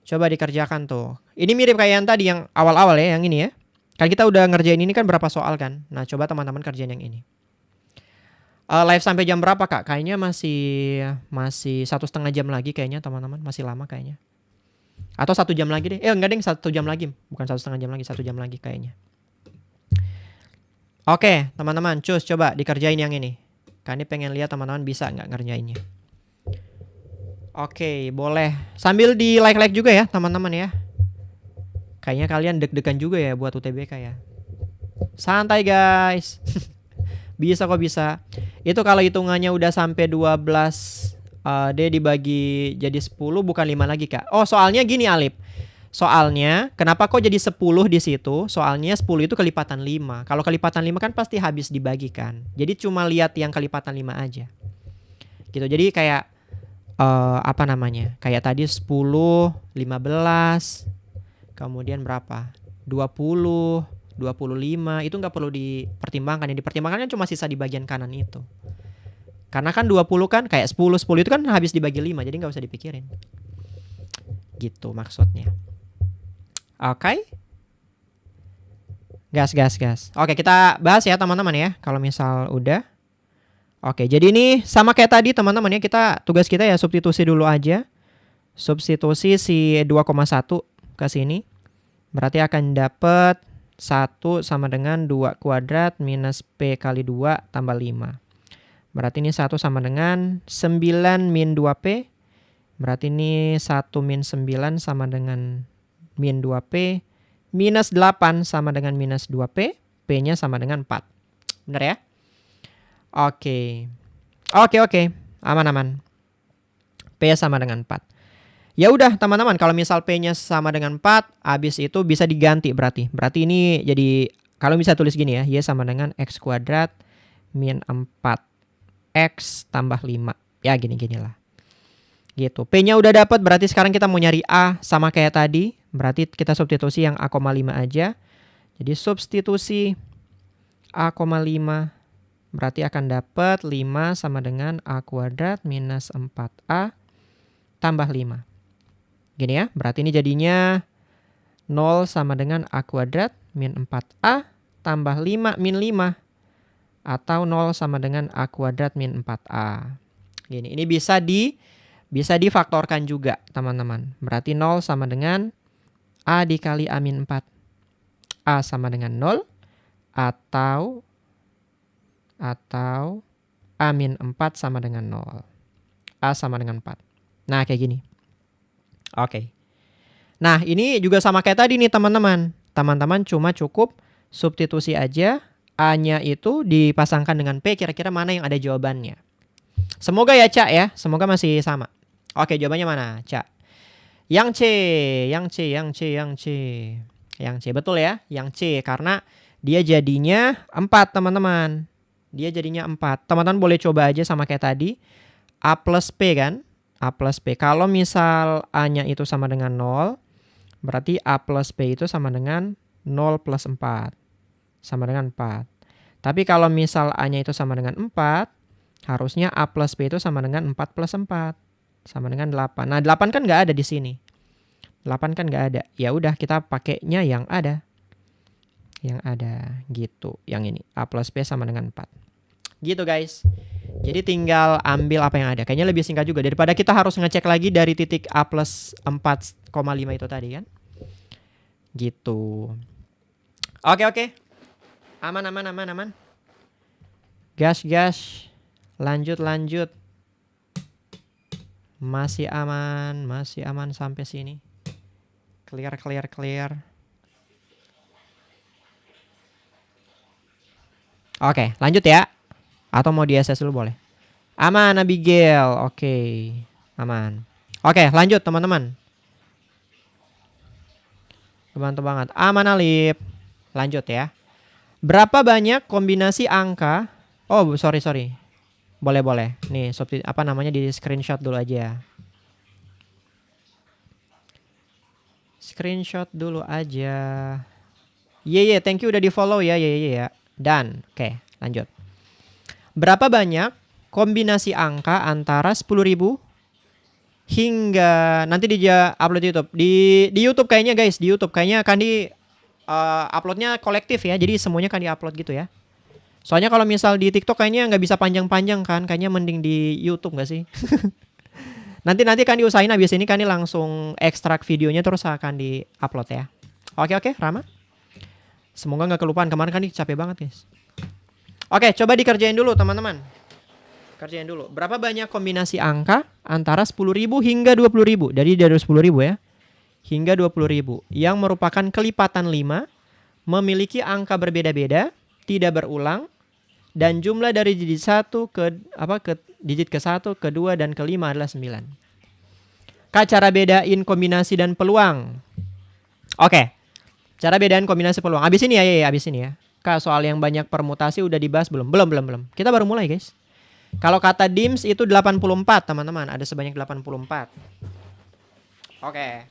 Coba dikerjakan tuh. Ini mirip kayak yang tadi, yang awal-awal ya, yang ini ya. Kan kita udah ngerjain ini kan berapa soal kan. Nah coba teman-teman kerjain yang ini. Live sampai jam berapa Kak? Kayaknya masih 1,5 jam lagi kayaknya teman-teman. Masih lama kayaknya. Atau 1 jam lagi deh. Enggak deh, 1 jam lagi. Bukan 1,5 jam lagi, 1 jam lagi kayaknya. Oke, teman-teman, cus coba dikerjain yang ini. Kan ini pengen lihat teman-teman bisa nggak ngerjainnya. Oke, boleh. Sambil di like juga ya, teman-teman ya. Kayaknya kalian deg-degan juga ya buat UTBK ya. Santai guys. Bisa kok bisa. Itu kalau hitungannya udah sampai 12 D dibagi jadi 10 bukan 5 lagi Kak. Oh, soalnya gini Alif. Soalnya kenapa kok jadi 10 di situ? Soalnya 10 itu kelipatan 5. Kalau kelipatan 5 kan pasti habis dibagikan. Jadi cuma lihat yang kelipatan 5 aja. Gitu. Jadi kayak apa namanya? Kayak tadi 10, 15, kemudian berapa? 20, 25. Itu nggak perlu dipertimbangkan. Yang dipertimbangkan kan cuma sisa di bagian kanan itu. Karena kan 20 kan kayak 10 itu kan habis dibagi 5. Jadi nggak usah dipikirin. Gitu maksudnya. Oke. Gas. Oke, kita bahas ya teman-teman ya. Kalau misal udah. Oke, jadi ini sama kayak tadi teman-teman ya. Tugas kita ya substitusi dulu aja. Substitusi si 2,1 ke sini. Berarti akan dapat 1 sama dengan 2 kuadrat minus P kali 2 tambah 5. Berarti ini 1 sama dengan 9 min 2P. Berarti ini 1 min 9 sama dengan min 2P. Minus 8 sama dengan minus 2P. P-nya sama dengan 4. Benar ya? Oke. Aman. P sama dengan 4. Ya udah teman-teman, kalau misal P-nya sama dengan 4, habis itu bisa diganti berarti. Berarti ini jadi Kalau bisa tulis gini ya, Y sama dengan X kuadrat min 4X tambah 5. Ya gini-ginilah. Gitu. P-nya udah dapat, berarti sekarang kita mau nyari A sama kayak tadi. Berarti kita substitusi yang A,5 aja. Jadi substitusi A,5 berarti akan dapat 5 sama dengan A kuadrat minus 4A tambah 5. Gini ya, berarti ini jadinya 0 sama dengan A kuadrat min 4A tambah 5 min 5. Atau 0 sama dengan A kuadrat min 4A. Gini, ini bisa difaktorkan juga teman-teman. Berarti 0 sama dengan A dikali A min 4. A sama dengan 0. Atau A min 4 sama dengan 0. A sama dengan 4. Nah kayak gini. Oke. Nah ini juga sama kayak tadi nih teman-teman. Teman-teman cuma cukup substitusi aja. A-nya itu dipasangkan dengan P, kira-kira mana yang ada jawabannya. Semoga ya Cak ya. Semoga masih sama. Oke, jawabannya mana Cak? Yang C. Yang C betul ya. Yang C karena dia jadinya 4 teman-teman. Dia jadinya 4. Teman-teman boleh coba aja sama kayak tadi. A plus P kan. A plus P. Kalau misal A-nya itu sama dengan 0. Berarti A plus P itu sama dengan 0 plus 4. Sama dengan 4. Tapi kalau misal A-nya itu sama dengan 4. Harusnya A plus P itu sama dengan 4 plus 4. Sama dengan 8. Nah 8 kan nggak ada di sini. 8 kan nggak ada. Ya udah kita pakainya yang ada. Yang ada gitu. Yang ini. A plus P sama dengan 4. Gitu guys. Jadi tinggal ambil apa yang ada. Kayaknya lebih singkat juga. Daripada kita harus ngecek lagi dari titik A plus 4,5 itu tadi kan. Gitu. Oke. Aman. Gas. Lanjut. Masih aman sampai sini. Clear. Oke, lanjut ya. Atau mau di SS dulu boleh. Aman Abigail. Oke, aman. Oke, lanjut teman-teman. Bantu banget. Aman Alif. Lanjut ya. Berapa banyak kombinasi angka? Oh, sorry. Boleh. Nih, di screenshot dulu aja. Screenshot dulu aja. Thank you udah di follow ya. Dan, oke, lanjut. Berapa banyak kombinasi angka antara 10.000 hingga nanti upload di YouTube. Di YouTube kayaknya guys, di YouTube kayaknya akan uploadnya kolektif ya. Jadi semuanya kan di-upload gitu ya. Soalnya kalau misal di TikTok kayaknya nggak bisa panjang-panjang kan. Kayaknya mending di YouTube nggak sih? Nanti kan diusahain abis ini kan langsung ekstrak videonya terus akan di-upload ya. Oke, Rama. Semoga nggak kelupaan. Kemarin kan capek banget guys. Oke, coba dikerjain dulu teman-teman. Kerjain dulu. Berapa banyak kombinasi angka antara 10.000 hingga 20.000? Dari 10.000 ya. Hingga 20.000. Yang merupakan kelipatan 5. Memiliki angka berbeda-beda. Tidak berulang. Dan jumlah dari digit 1 digit ke-1, ke-2, dan ke-5 adalah 9. Kak, cara bedain kombinasi dan peluang. Oke. Cara bedain kombinasi peluang. Abis ini ya. Kak, soal yang banyak permutasi udah dibahas belum? Belum. Kita baru mulai guys. Kalau kata DIMS itu 84 teman-teman. Ada sebanyak 84. Oke.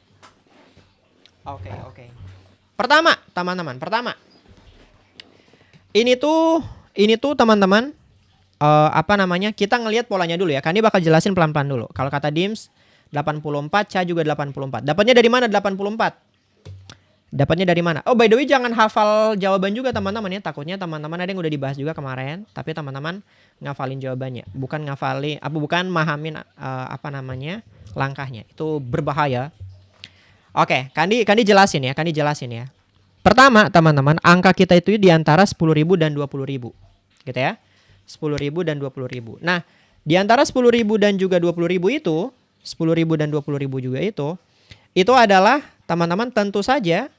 Pertama teman-teman. Ini tuh teman-teman. Kita ngelihat polanya dulu ya. Kan dia bakal jelasin pelan-pelan dulu. Kalau kata DIMS 84, Ca juga 84. Dapatnya dari mana 84? Dapatnya dari mana? Oh, by the way jangan hafal jawaban juga teman-teman ya. Takutnya teman-teman ada yang udah dibahas juga kemarin, tapi teman-teman ngafalin jawabannya, bukan mahamin langkahnya. Itu berbahaya. Oke, kan dijelasin ya. Pertama, teman-teman, angka kita itu di antara 10.000 dan 20.000. Gitu ya. 10.000 dan 20.000. Nah, di antara 10.000 dan juga 20.000 itu, 10.000 dan 20.000 juga itu adalah teman-teman tentu saja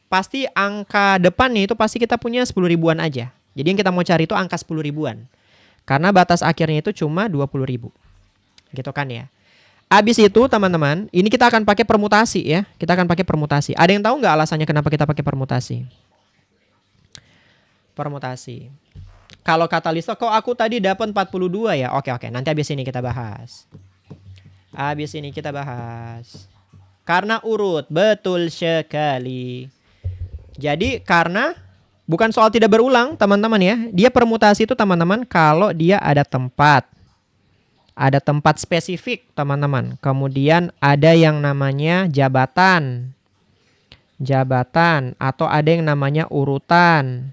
pasti angka depannya itu pasti kita punya 10 ribuan aja. Jadi yang kita mau cari itu angka 10 ribuan. Karena batas akhirnya itu cuma 20.000. Gitu kan ya. Abis itu teman-teman, ini kita akan pakai permutasi ya. Ada yang tahu nggak alasannya kenapa kita pakai permutasi? Permutasi. Kalau kata Lisa, kok aku tadi dapat 42 ya? Oke, nanti habis ini kita bahas. Karena urut, betul sekali. Jadi karena bukan soal tidak berulang, teman-teman ya. Dia permutasi itu teman-teman kalau dia ada tempat. Ada tempat spesifik, teman-teman. Kemudian ada yang namanya jabatan. Atau ada yang namanya urutan.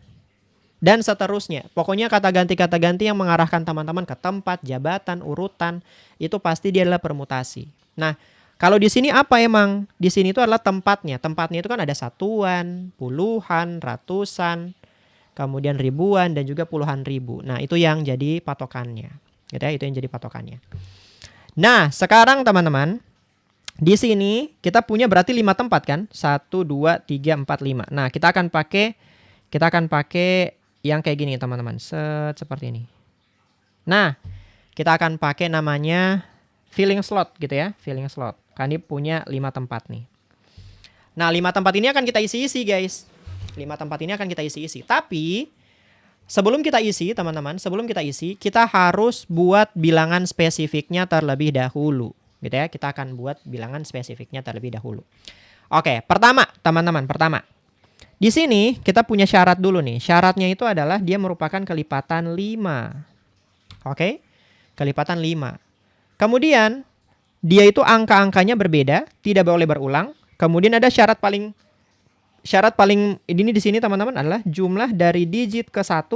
Dan seterusnya. Pokoknya kata ganti yang mengarahkan teman-teman ke tempat, jabatan, urutan. Itu pasti dia adalah permutasi. Nah, kalau di sini apa emang? Di sini itu adalah tempatnya. Tempatnya itu kan ada satuan, puluhan, ratusan, kemudian ribuan, dan juga puluhan ribu. Nah, itu yang jadi patokannya. Gitu ya, itu yang jadi patokannya. Nah, sekarang teman-teman, di sini kita punya berarti 5 tempat kan? 1, 2, 3, 4, 5. Nah, kita akan pakai yang kayak gini teman-teman. Seperti ini. Nah, kita akan pakai namanya filling slot gitu ya. Filling slot. Kan ini punya 5 tempat nih. Nah, 5 tempat ini akan kita isi-isi guys. 5 tempat ini akan kita isi-isi. Tapi sebelum kita isi teman-teman, kita harus buat bilangan spesifiknya terlebih dahulu. Gitu ya. Kita akan buat bilangan spesifiknya terlebih dahulu. Oke, pertama teman-teman, di sini kita punya syarat dulu nih. Syaratnya itu adalah dia merupakan kelipatan 5. Oke? Kelipatan 5. Kemudian dia itu angka-angkanya berbeda, tidak boleh berulang. Kemudian ada syarat paling ini di sini teman-teman adalah jumlah dari digit ke-1,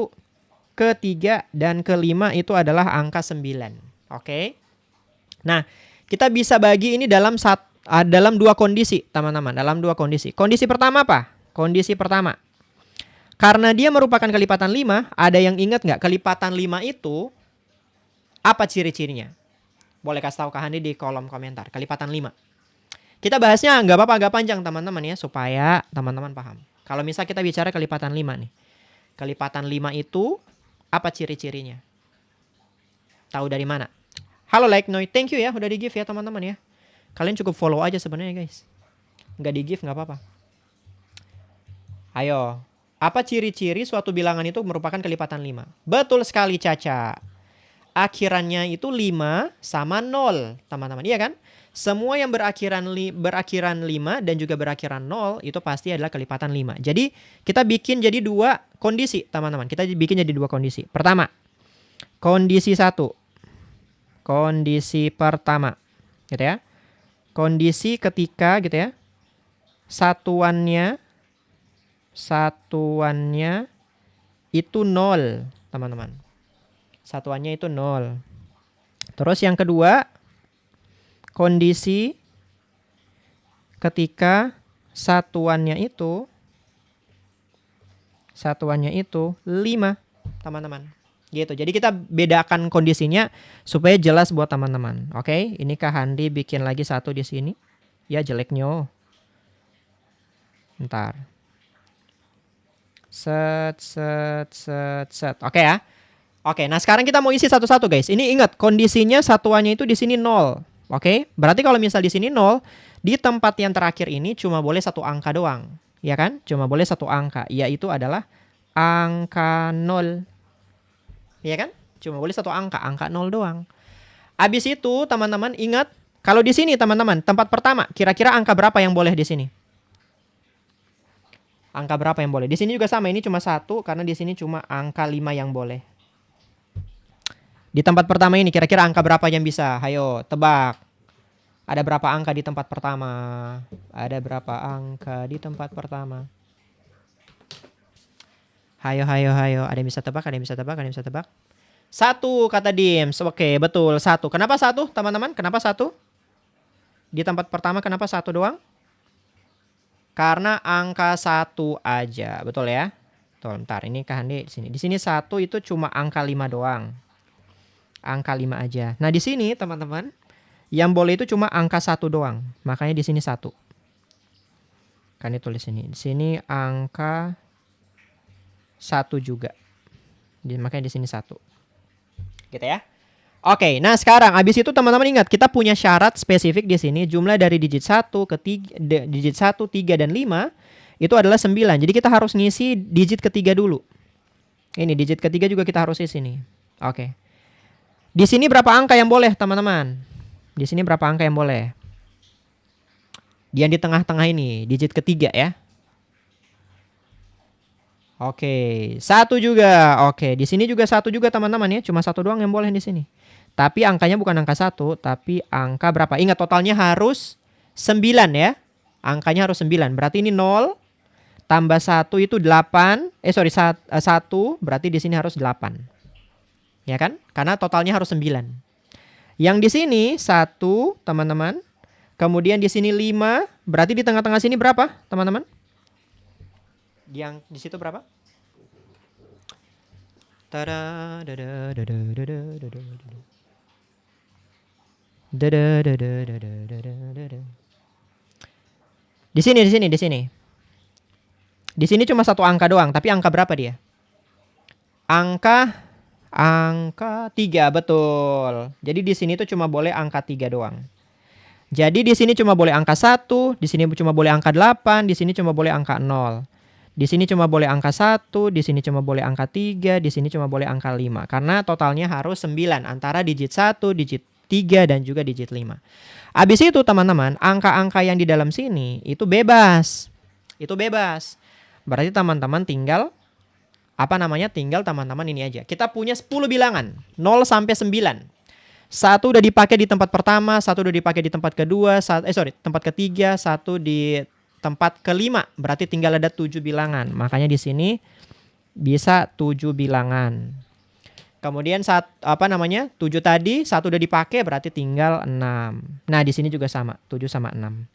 ke-3 dan ke-5 itu adalah angka 9. Oke? Nah, kita bisa bagi ini dalam 2 kondisi, teman-teman, dalam 2 kondisi. Kondisi pertama apa? Kondisi pertama, karena dia merupakan kelipatan 5, ada yang ingat nggak kelipatan 5 itu apa ciri-cirinya? Boleh kasih tahu Kak Handi di kolom komentar. Kelipatan 5. Kita bahasnya nggak apa-apa agak panjang teman-teman ya, supaya teman-teman paham. Kalau misal kita bicara kelipatan 5 nih. Kelipatan 5 itu apa ciri-cirinya? Tahu dari mana? Halo Like Noi, thank you ya udah di give ya teman-teman ya. Kalian cukup follow aja sebenarnya guys. Nggak di give nggak apa-apa. Ayo, apa ciri-ciri suatu bilangan itu merupakan kelipatan 5? Betul sekali Caca. Akhirannya itu 5 sama 0, teman-teman. Iya kan? Semua yang berakhiran 5 dan juga berakhiran 0 itu pasti adalah kelipatan 5. Jadi, kita bikin jadi 2 kondisi, teman-teman. Kita bikin jadi 2 kondisi. Pertama, kondisi 1. Kondisi pertama. Gitu ya. Kondisi ketika gitu ya. Satuannya itu 0, teman-teman. Satuannya itu 0. Terus yang kedua, kondisi ketika satuannya itu 5, teman-teman. Gitu. Jadi kita bedakan kondisinya supaya jelas buat teman-teman. Oke, ini Kak Handi bikin lagi 1 di sini. Ya jeleknya. Bentar. Set. Oke ya. Oke, nah sekarang kita mau isi satu-satu guys. Ini ingat kondisinya satuannya itu di sini 0. Oke? Berarti kalau misal di sini 0, di tempat yang terakhir ini cuma boleh 1 angka doang. Ya kan? Cuma boleh 1 angka, yaitu adalah angka 0. Ya kan? Cuma boleh 1 angka 0 doang. Habis itu teman-teman ingat, kalau di sini teman-teman, tempat pertama, kira-kira angka berapa yang boleh di sini? Angka berapa yang boleh? Di sini juga sama, ini cuma 1 karena di sini cuma angka 5 yang boleh. Di tempat pertama ini kira-kira angka berapa yang bisa? Hayo, tebak. Ada berapa angka di tempat pertama? Ada berapa angka di tempat pertama? Hayo. Ada yang bisa tebak? 1 kata Dims. Oke, betul 1. Kenapa 1, teman-teman? Kenapa 1? Di tempat pertama kenapa 1 doang? Karena angka 1 aja, betul ya? Betul, bentar, ini Kak Handi di sini. Di sini 1 itu cuma angka 5 doang. Angka 5 aja. Nah, di sini teman-teman, yang boleh itu cuma angka 1 doang. Makanya di sini 1. Kan ditulis sini. Di sini angka 1 juga. Makanya di sini 1. Gitu ya. Oke, nah sekarang habis itu teman-teman ingat kita punya syarat spesifik di sini, jumlah dari digit 1 ke 3, digit 1, 3 dan 5 itu adalah 9. Jadi kita harus ngisi digit ketiga dulu. Ini digit ketiga juga kita harus isi nih. Oke. Di sini berapa angka yang boleh, teman-teman? Di sini berapa angka yang boleh? Yang di tengah-tengah ini, digit ketiga ya. Oke, 1 juga. Oke, di sini juga 1 juga, teman-teman ya. Cuma 1 doang yang boleh di sini. Tapi angkanya bukan angka 1, tapi angka berapa? Ingat totalnya harus 9 ya. Angkanya harus 9. Berarti ini 0 tambah 1 itu 8. 1, berarti di sini harus 8. Ya kan? Karena totalnya harus 9. Yang di sini 1, teman-teman. Kemudian di sini 5. Berarti di tengah-tengah sini berapa, teman-teman? Yang di situ berapa? Tada, dada, dada, dada, dada, dada. Dada, dada, dada, dada, dada. Di sini. Di sini cuma 1 angka doang, tapi angka berapa dia? Angka 3, betul. Jadi di sini tuh cuma boleh angka 3 doang. Jadi di sini cuma boleh angka 1, di sini cuma boleh angka 8, di sini cuma boleh angka 0. Di sini cuma boleh angka 1, di sini cuma boleh angka 3, di sini cuma boleh angka 5. Karena totalnya harus 9 antara digit 1, digit 3, dan juga digit 5. Habis itu teman-teman, angka-angka yang di dalam sini itu bebas. Itu bebas. Berarti teman-teman tinggal tinggal teman-teman ini aja. Kita punya 10 bilangan, 0 sampai 9. 1 udah dipakai di tempat pertama, 1 udah dipakai di tempat kedua, tempat ketiga, 1 di tempat kelima. Berarti tinggal ada 7 bilangan. Makanya di sini bisa 7 bilangan. Kemudian 7 tadi 1 udah dipakai berarti tinggal 6. Nah, di sini juga sama, 7 sama 6.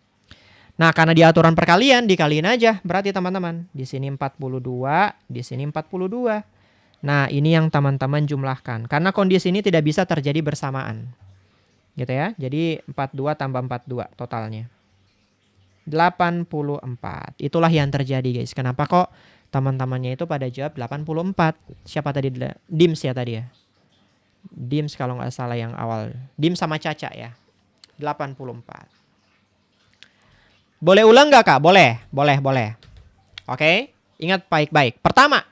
Nah, karena di aturan perkalian dikaliin aja berarti teman-teman. Di sini 42, di sini 42. Nah, ini yang teman-teman jumlahkan. Karena kondisi ini tidak bisa terjadi bersamaan. Gitu ya. Jadi 42 tambah 42 totalnya 84. Itulah yang terjadi, guys. Kenapa kok teman-temannya itu pada jawab 84? Siapa tadi? Dims ya tadi ya. Dims kalau nggak salah yang awal. Dims sama Caca ya. 84. Boleh ulang nggak, Kak? Boleh. Oke. Ingat baik-baik. Pertama,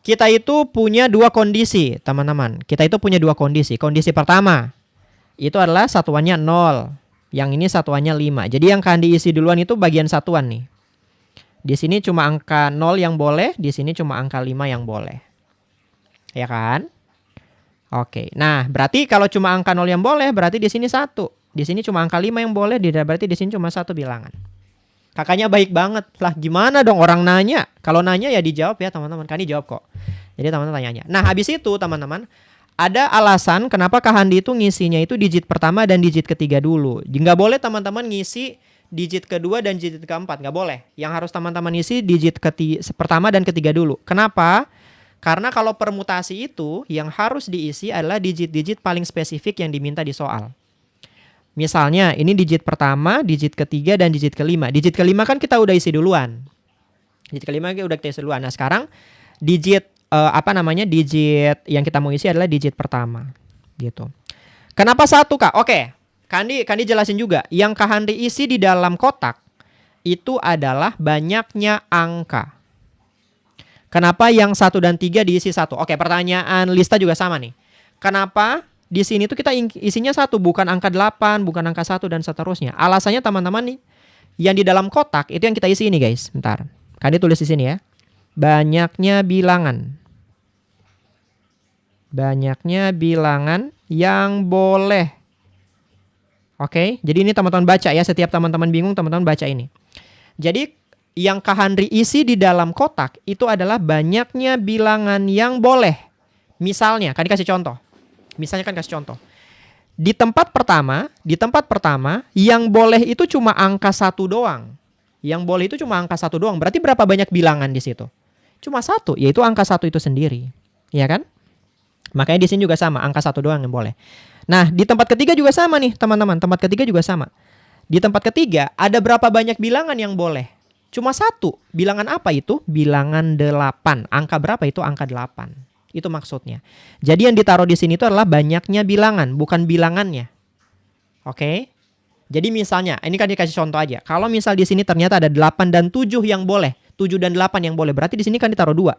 kita itu punya 2 kondisi, teman-teman. Kita itu punya 2 kondisi. Kondisi pertama, itu adalah satuannya 0. Yang ini satuannya 5. Jadi yang akan diisi duluan itu bagian satuan nih. Di sini cuma angka 0 yang boleh, di sini cuma angka 5 yang boleh. Ya kan? Oke. Nah, berarti kalau cuma angka 0 yang boleh, berarti di sini 1. Di sini cuma angka 5 yang boleh, berarti di sini cuma 1 bilangan. Kakaknya baik banget. Lah gimana dong orang nanya? Kalau nanya ya dijawab ya teman-teman. Kan dijawab kok. Jadi teman-teman tanya. Nah, habis itu teman-teman, ada alasan kenapa Kak Handi itu ngisinya itu digit pertama dan digit ketiga dulu. Nggak boleh teman-teman ngisi digit kedua dan digit keempat. Nggak boleh. Yang harus teman-teman isi digit pertama dan ketiga dulu. Kenapa? Karena kalau permutasi itu yang harus diisi adalah digit-digit paling spesifik yang diminta di soal. Misalnya ini digit pertama, digit ketiga, dan digit kelima. Digit kelima kan kita udah isi duluan. Digit kelima udah kita isi duluan. Nah sekarang digit digit yang kita mau isi adalah digit pertama. Gitu. Kenapa 1, Kak? Oke. Kandi jelasin juga. Yang Kak Handi isi di dalam kotak itu adalah banyaknya angka. Kenapa yang 1 dan 3 diisi 1? Oke, pertanyaan Lista juga sama nih. Kenapa di sini tuh kita isinya 1, bukan angka 8, bukan angka 1 dan seterusnya. Alasannya teman-teman nih, yang di dalam kotak itu yang kita isi ini, guys. Bentar. Kandi tulis di sini ya. Banyaknya bilangan. Banyaknya bilangan yang boleh. Oke, jadi ini teman-teman baca ya. Setiap teman-teman bingung, teman-teman baca ini. Jadi yang Kak Handri isi di dalam kotak itu adalah banyaknya bilangan yang boleh. Misalnya, kan dikasih contoh. Di tempat pertama yang boleh itu cuma angka 1 doang. Yang boleh itu cuma angka 1 doang. Berarti berapa banyak bilangan di situ? Cuma 1, yaitu angka 1 itu sendiri. Ya kan? Makanya di sini juga sama, angka 1 doang yang boleh. Nah, di tempat ketiga juga sama nih, teman-teman. Tempat ketiga juga sama. Di tempat ketiga ada berapa banyak bilangan yang boleh? Cuma 1. Bilangan apa itu? Bilangan 8. Angka berapa itu? Angka 8. Itu maksudnya. Jadi yang ditaruh di sini itu adalah banyaknya bilangan, bukan bilangannya. Oke? Jadi misalnya, ini kan dikasih contoh aja. Kalau misal di sini ternyata ada 8 dan 7 yang boleh, 7 dan 8 yang boleh, berarti di sini kan ditaruh 2.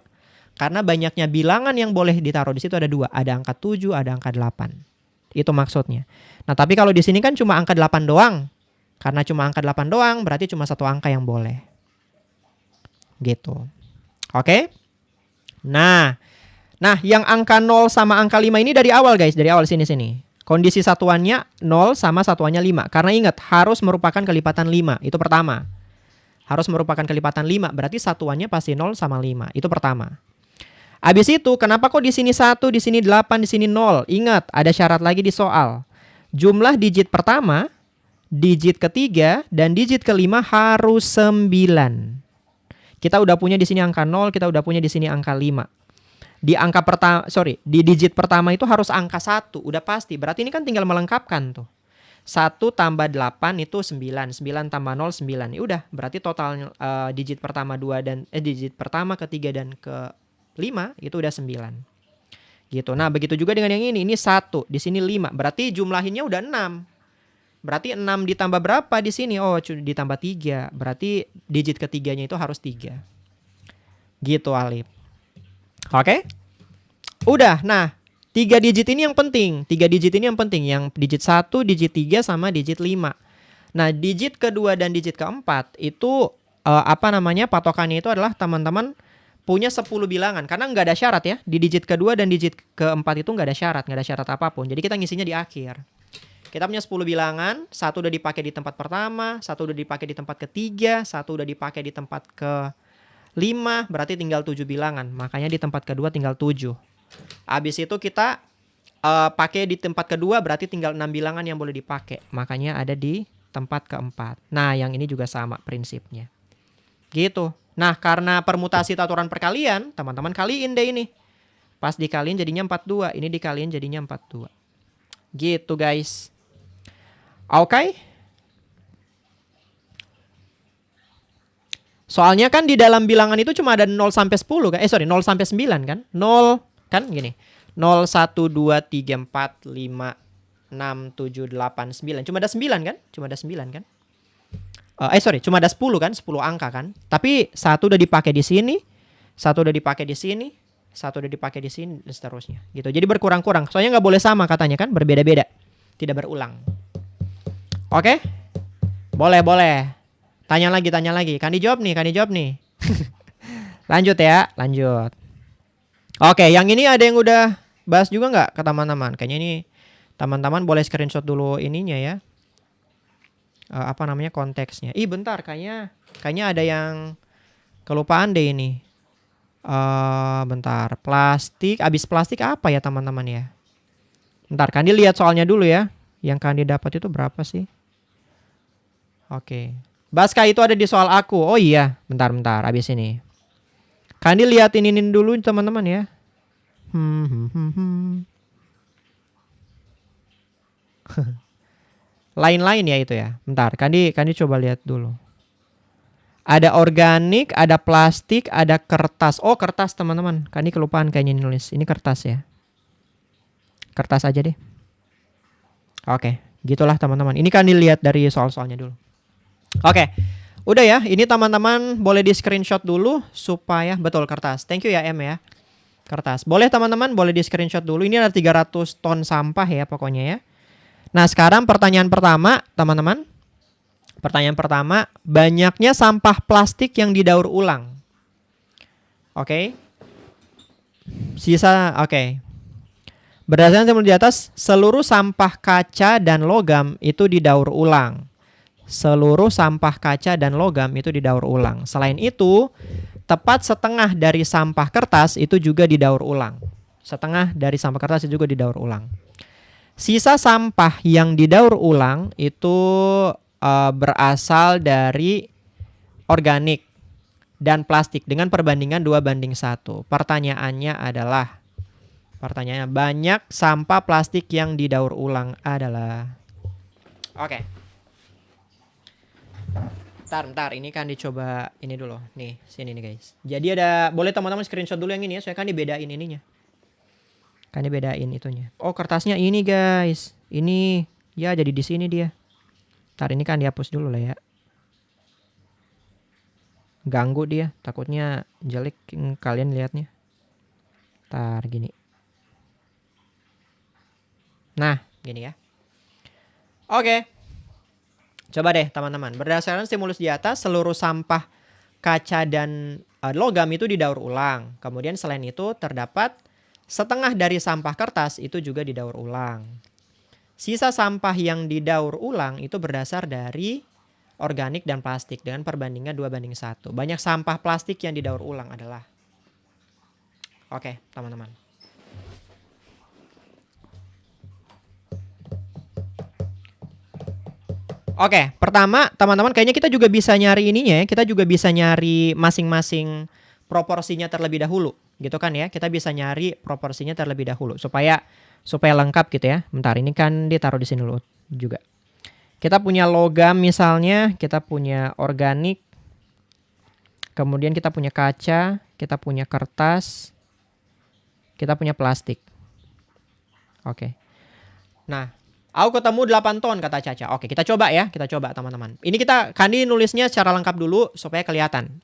Karena banyaknya bilangan yang boleh ditaruh di situ ada 2. Ada angka 7, ada angka 8. Itu maksudnya. Nah, tapi kalau di sini kan cuma angka 8 doang. Karena cuma angka 8 doang, berarti cuma 1 angka yang boleh. Gitu. Oke? Nah, yang angka 0 sama angka 5 ini dari awal guys, dari awal sini. Kondisi satuannya 0 sama satuannya 5. Karena ingat, harus merupakan kelipatan 5. Itu pertama. Harus merupakan kelipatan 5, berarti satuannya pasti 0 sama 5. Itu pertama. Habis itu, kenapa kok di sini 1, di sini 8, di sini 0? Ingat, ada syarat lagi di soal. Jumlah digit pertama, digit ketiga, dan digit kelima harus 9. Kita udah punya di sini angka 0, kita udah punya di sini angka 5. Di digit pertama itu harus angka 1, udah pasti. Berarti ini kan tinggal melengkapkan tuh. 1 tambah 8 itu 9. 9 tambah 0, 9. Ya udah, berarti total digit pertama digit pertama, ketiga, dan ke-5 itu udah 9. Gitu. Nah, begitu juga dengan yang ini. Ini 1, di sini 5. Berarti jumlahinnya udah 6. Berarti 6 ditambah berapa di sini? Oh, ditambah 3. Berarti digit ketiganya itu harus 3. Gitu, Alif. Oke? Udah. Nah, 3 digit ini yang penting. 3 digit ini yang penting. Yang digit 1, digit 3, sama digit 5. Nah, digit kedua dan digit keempat itu patokannya itu adalah teman-teman punya 10 bilangan. Karena nggak ada syarat ya. Di digit kedua dan digit keempat itu nggak ada syarat apapun. Jadi kita ngisinya di akhir. Kita punya 10 bilangan, 1 udah dipakai di tempat pertama, 1 udah dipakai di tempat ketiga, 1 udah dipakai di tempat ke-5, berarti tinggal 7 bilangan. Makanya di tempat kedua tinggal 7. Habis itu kita pakai di tempat kedua, berarti tinggal 6 bilangan yang boleh dipakai. Makanya ada di tempat keempat. Nah, yang ini juga sama prinsipnya. Gitu. Nah, karena permutasi aturan perkalian, teman-teman kaliin deh ini. Pas dikaliin jadinya 42, ini dikaliin jadinya 42. Gitu, guys. Oke. Soalnya kan di dalam bilangan itu cuma ada 0 sampai 10 kan? 0 sampai 9 kan? 0 kan gini. 0, 1, 2, 3, 4, 5, 6, 7, 8, 9. Cuma ada 9 kan? Cuma ada 9 kan? Cuma ada 10 kan? 10 angka kan? Tapi 1 udah dipakai di sini, 1 udah dipakai di sini, 1 udah dipakai di sini, dan seterusnya. Gitu. Jadi berkurang-kurang. Soalnya nggak boleh sama katanya kan? Berbeda-beda. Tidak berulang. Oke? Boleh. Tanya lagi. Kan dijawab nih. Lanjut ya, lanjut. Oke, yang ini ada yang udah bahas juga nggak ke teman-teman? Kayaknya ini teman-teman boleh screenshot dulu ininya ya. Konteksnya. Bentar, kayaknya ada yang kelupaan deh ini. Bentar, plastik. Abis plastik apa ya teman-teman ya? Bentar, kan dilihat soalnya dulu ya. Yang kan didapat itu berapa sih? Oke. Baska itu ada di soal aku. Oh iya, bentar. Abis ini. Kan dilihat ini dulu teman-teman ya. Lain-lain ya itu ya. Bentar, kan coba lihat dulu. Ada organik, ada plastik, ada kertas. Oh, kertas teman-teman. Kan kelupaan kayaknya nulis. Ini kertas ya. Kertas aja deh. Oke, gitulah teman-teman. Ini kan dilihat dari soal-soalnya dulu. Oke, udah ya. Ini teman-teman boleh di screenshot dulu supaya betul kertas. Thank you ya M ya. Kertas. Boleh teman-teman, boleh di screenshot dulu. Ini ada 300 ton sampah ya pokoknya ya. Nah, sekarang pertanyaan pertama, teman-teman. Pertanyaan pertama, banyaknya sampah plastik yang didaur ulang. Oke. Berdasarkan tabel di atas, seluruh sampah kaca dan logam itu didaur ulang. Seluruh sampah kaca dan logam itu didaur ulang. Selain itu, tepat setengah dari sampah kertas itu juga didaur ulang. Setengah dari sampah kertas itu juga didaur ulang. Sisa sampah yang didaur ulang itu berasal dari organik dan plastik dengan perbandingan 2:1. Pertanyaannya banyak sampah plastik yang didaur ulang adalah. Oke. Bentar, ini kan dicoba ini dulu. Nih, sini nih guys. Jadi boleh teman-teman screenshot dulu yang ini ya, soalnya kan dibedain ininya. Kan dibedain itunya. Oh, kertasnya ini guys. Ini ya jadi di sini dia. Ntar ini kan dihapus dulu lah ya. Ganggu dia, takutnya jelek kalian lihatnya. Ntar gini. Nah, gini ya. Oke. Coba deh teman-teman. Berdasarkan stimulus di atas, seluruh sampah kaca dan logam itu didaur ulang. Kemudian selain itu terdapat setengah dari sampah kertas itu juga didaur ulang. Sisa sampah yang didaur ulang itu berdasar dari organik dan plastik dengan perbandingan 2:1. Banyak sampah plastik yang didaur ulang adalah. Oke, teman-teman. Oke, pertama teman-teman kayaknya kita juga bisa nyari ininya ya. Kita juga bisa nyari masing-masing proporsinya terlebih dahulu, gitu kan ya. Kita bisa nyari proporsinya terlebih dahulu supaya lengkap gitu ya. Bentar, ini kan ditaruh di sini dulu juga. Kita punya logam misalnya, kita punya organik. Kemudian kita punya kaca, kita punya kertas, kita punya plastik. Oke. Nah, aku ketemu 8 ton kata Caca. Oke, kita coba ya. Kita coba teman-teman. Ini Kandi nulisnya secara lengkap dulu supaya kelihatan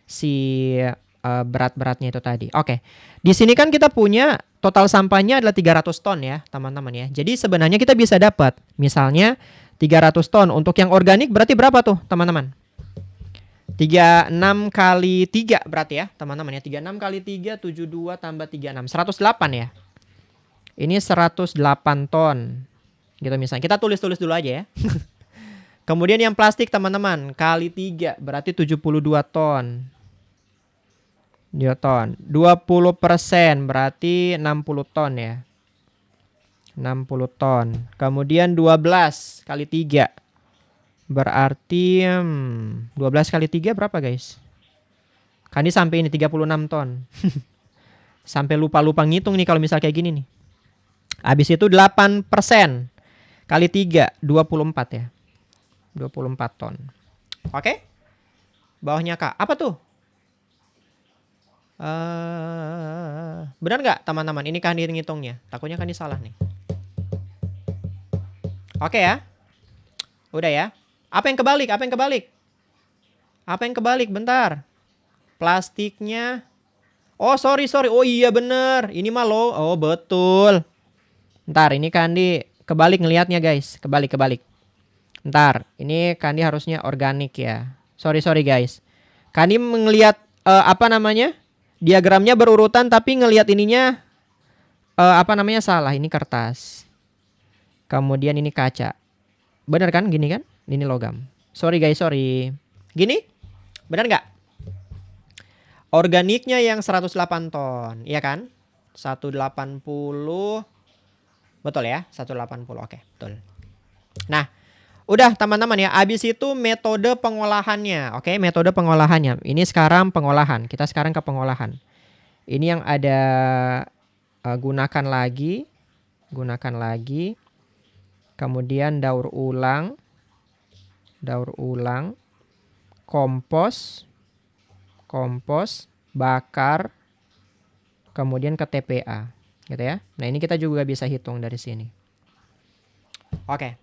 si berat-beratnya itu tadi. Oke. Di sini kan kita punya total sampahnya adalah 300 ton ya, teman-teman ya. Jadi sebenarnya kita bisa dapat misalnya 300 ton. Untuk yang organik berarti berapa tuh, teman-teman? 36 kali 3 berarti ya, teman-teman ya. 36 kali 3 72 tambah 36 108 ya. Ini 108 ton. Gitu misalnya. Kita tulis-tulis dulu aja ya. Kemudian yang plastik teman-teman kali 3 berarti 72 ton. 2 ton. 20% berarti 60 ton ya. 60 ton. Kemudian 12 kali 3 berarti 12 kali 3 berapa guys? Kan ini sampai ini 36 ton. Sampai lupa-lupa ngitung nih kalau misal kayak gini nih. Habis itu 8% kali 3 24 ya. 24 ton. Oke? Bawahnya Kak. Apa tuh? Benar nggak teman-teman? Ini kan ngitungnya. Takutnya kan salah nih. Oke ya. Udah ya. Apa yang kebalik? Apa yang kebalik? Apa yang kebalik? Bentar. Plastiknya. Oh sorry. Oh iya bener. Ini mah lo. Oh betul. Ntar ini Kandi kebalik ngelihatnya guys. Kebalik. Ntar ini Kandi harusnya organik ya. Sorry guys. Kandi ngelihat diagramnya berurutan tapi ngelihat ininya salah. Ini kertas. Kemudian ini kaca. Bener kan? Gini kan? Ini logam. Sorry guys, sorry. Gini? Bener nggak? Organiknya yang 108 ton. Iya kan? 180. Betul ya? 180. Oke, betul. Nah, udah teman-teman ya. Abis itu metode pengolahannya. Oke, metode pengolahannya. Ini sekarang pengolahan. Kita sekarang ke pengolahan. Ini yang ada gunakan lagi. Kemudian daur ulang. Kompos. Bakar. Kemudian ke TPA. Gitu ya. Nah ini kita juga bisa hitung dari sini. Oke.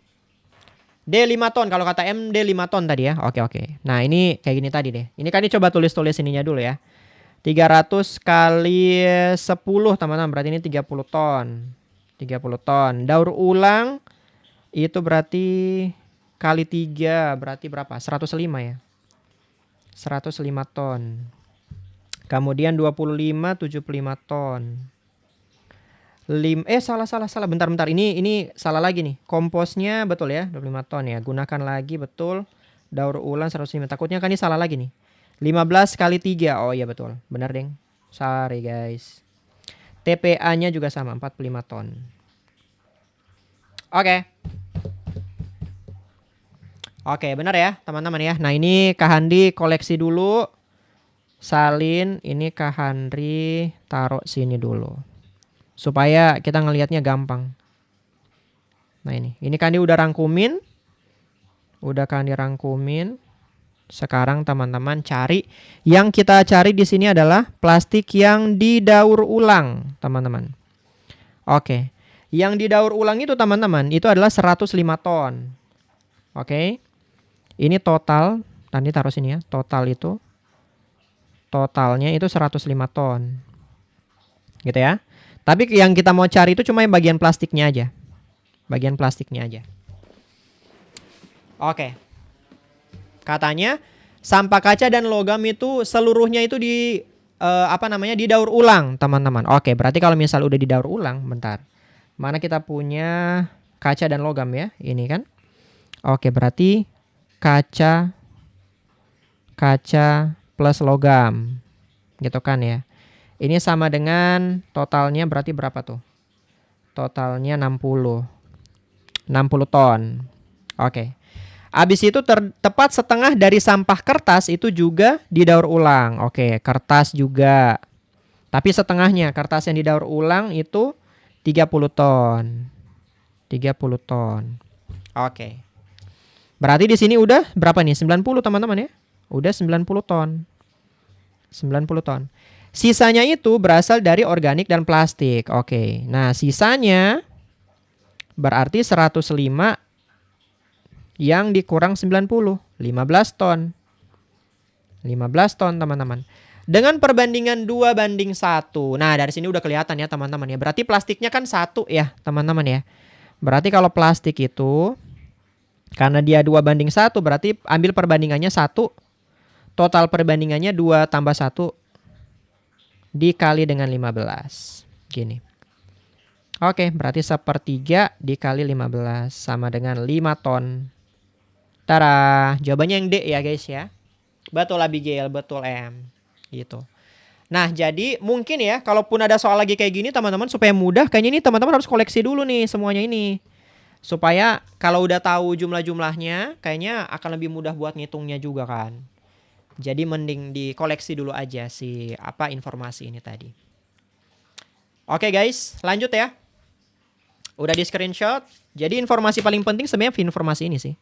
D5 ton. Kalau kata M D5 ton tadi ya. Oke. Nah ini kayak gini tadi deh. Ini kan coba tulis ininya dulu ya. 300 kali 10 teman-teman. Berarti ini 30 ton. 30 ton. Daur ulang. Itu berarti kali 3. Berarti berapa? 105 ya. 105 ton. Kemudian 25 75 ton. Salah. Bentar. Ini salah lagi nih. Komposnya betul ya, 25 ton ya. Gunakan lagi betul. Daur ulang 105. Takutnya kan ini salah lagi nih. 15 kali 3. Oh iya betul. Benar, Deng. Sorry, guys. TPA-nya juga sama, 45 ton. Oke, benar ya, teman-teman ya. Nah, ini Kak Handi koleksi dulu. Salin, ini Kak Handri taruh sini dulu. Supaya kita ngelihatnya gampang. Nah ini Kandi udah rangkumin. Sekarang teman-teman cari. Yang kita cari di sini adalah plastik yang didaur ulang, teman-teman. Oke. Yang didaur ulang itu teman-teman, itu adalah 105 ton. Oke. Ini total, nanti taruh sini ya. Totalnya itu 105 ton. gitu ya. Tapi yang kita mau cari itu cuma yang bagian plastiknya aja. Bagian plastiknya aja. Oke. Katanya sampah kaca dan logam itu seluruhnya itu didaur ulang, teman-teman. Oke, berarti kalau misal udah didaur ulang, bentar. Mana kita punya kaca dan logam ya? Ini kan. Oke, berarti kaca plus logam. Gitu kan ya. Ini sama dengan totalnya berarti berapa tuh? Totalnya 60 ton. Oke. Habis itu tepat setengah dari sampah kertas itu juga didaur ulang. Oke, kertas juga. Tapi setengahnya kertas yang didaur ulang itu 30 ton. 30 ton. Oke. Berarti di sini udah berapa nih? 90 teman-teman ya. Udah 90 ton. 90 ton. Sisanya itu berasal dari organik dan plastik. Oke. Nah, sisanya berarti 105 yang dikurang 90, 15 ton. 15 ton, teman-teman. Dengan perbandingan 2:1. Nah, dari sini udah kelihatan ya, teman-teman ya. Berarti plastiknya kan 1 ya, teman-teman ya. Berarti kalau plastik itu karena dia 2:1, berarti ambil perbandingannya 1. Total perbandingannya 2 tambah 1 dikali dengan 15. Gini. Oke, berarti 1/3 dikali 15 sama dengan 5 ton. Tara, jawabannya yang D ya guys ya. Betul Abigail, betul M. Gitu. Nah, jadi mungkin ya, kalaupun ada soal lagi kayak gini teman-teman, supaya mudah, kayaknya ini teman-teman harus koleksi dulu nih semuanya ini. Supaya kalau udah tahu jumlah-jumlahnya, kayaknya akan lebih mudah buat ngitungnya juga kan. Jadi mending dikoleksi dulu aja informasi ini tadi. Oke guys, lanjut ya. Udah di screenshot. Jadi informasi paling penting sebenarnya informasi ini sih.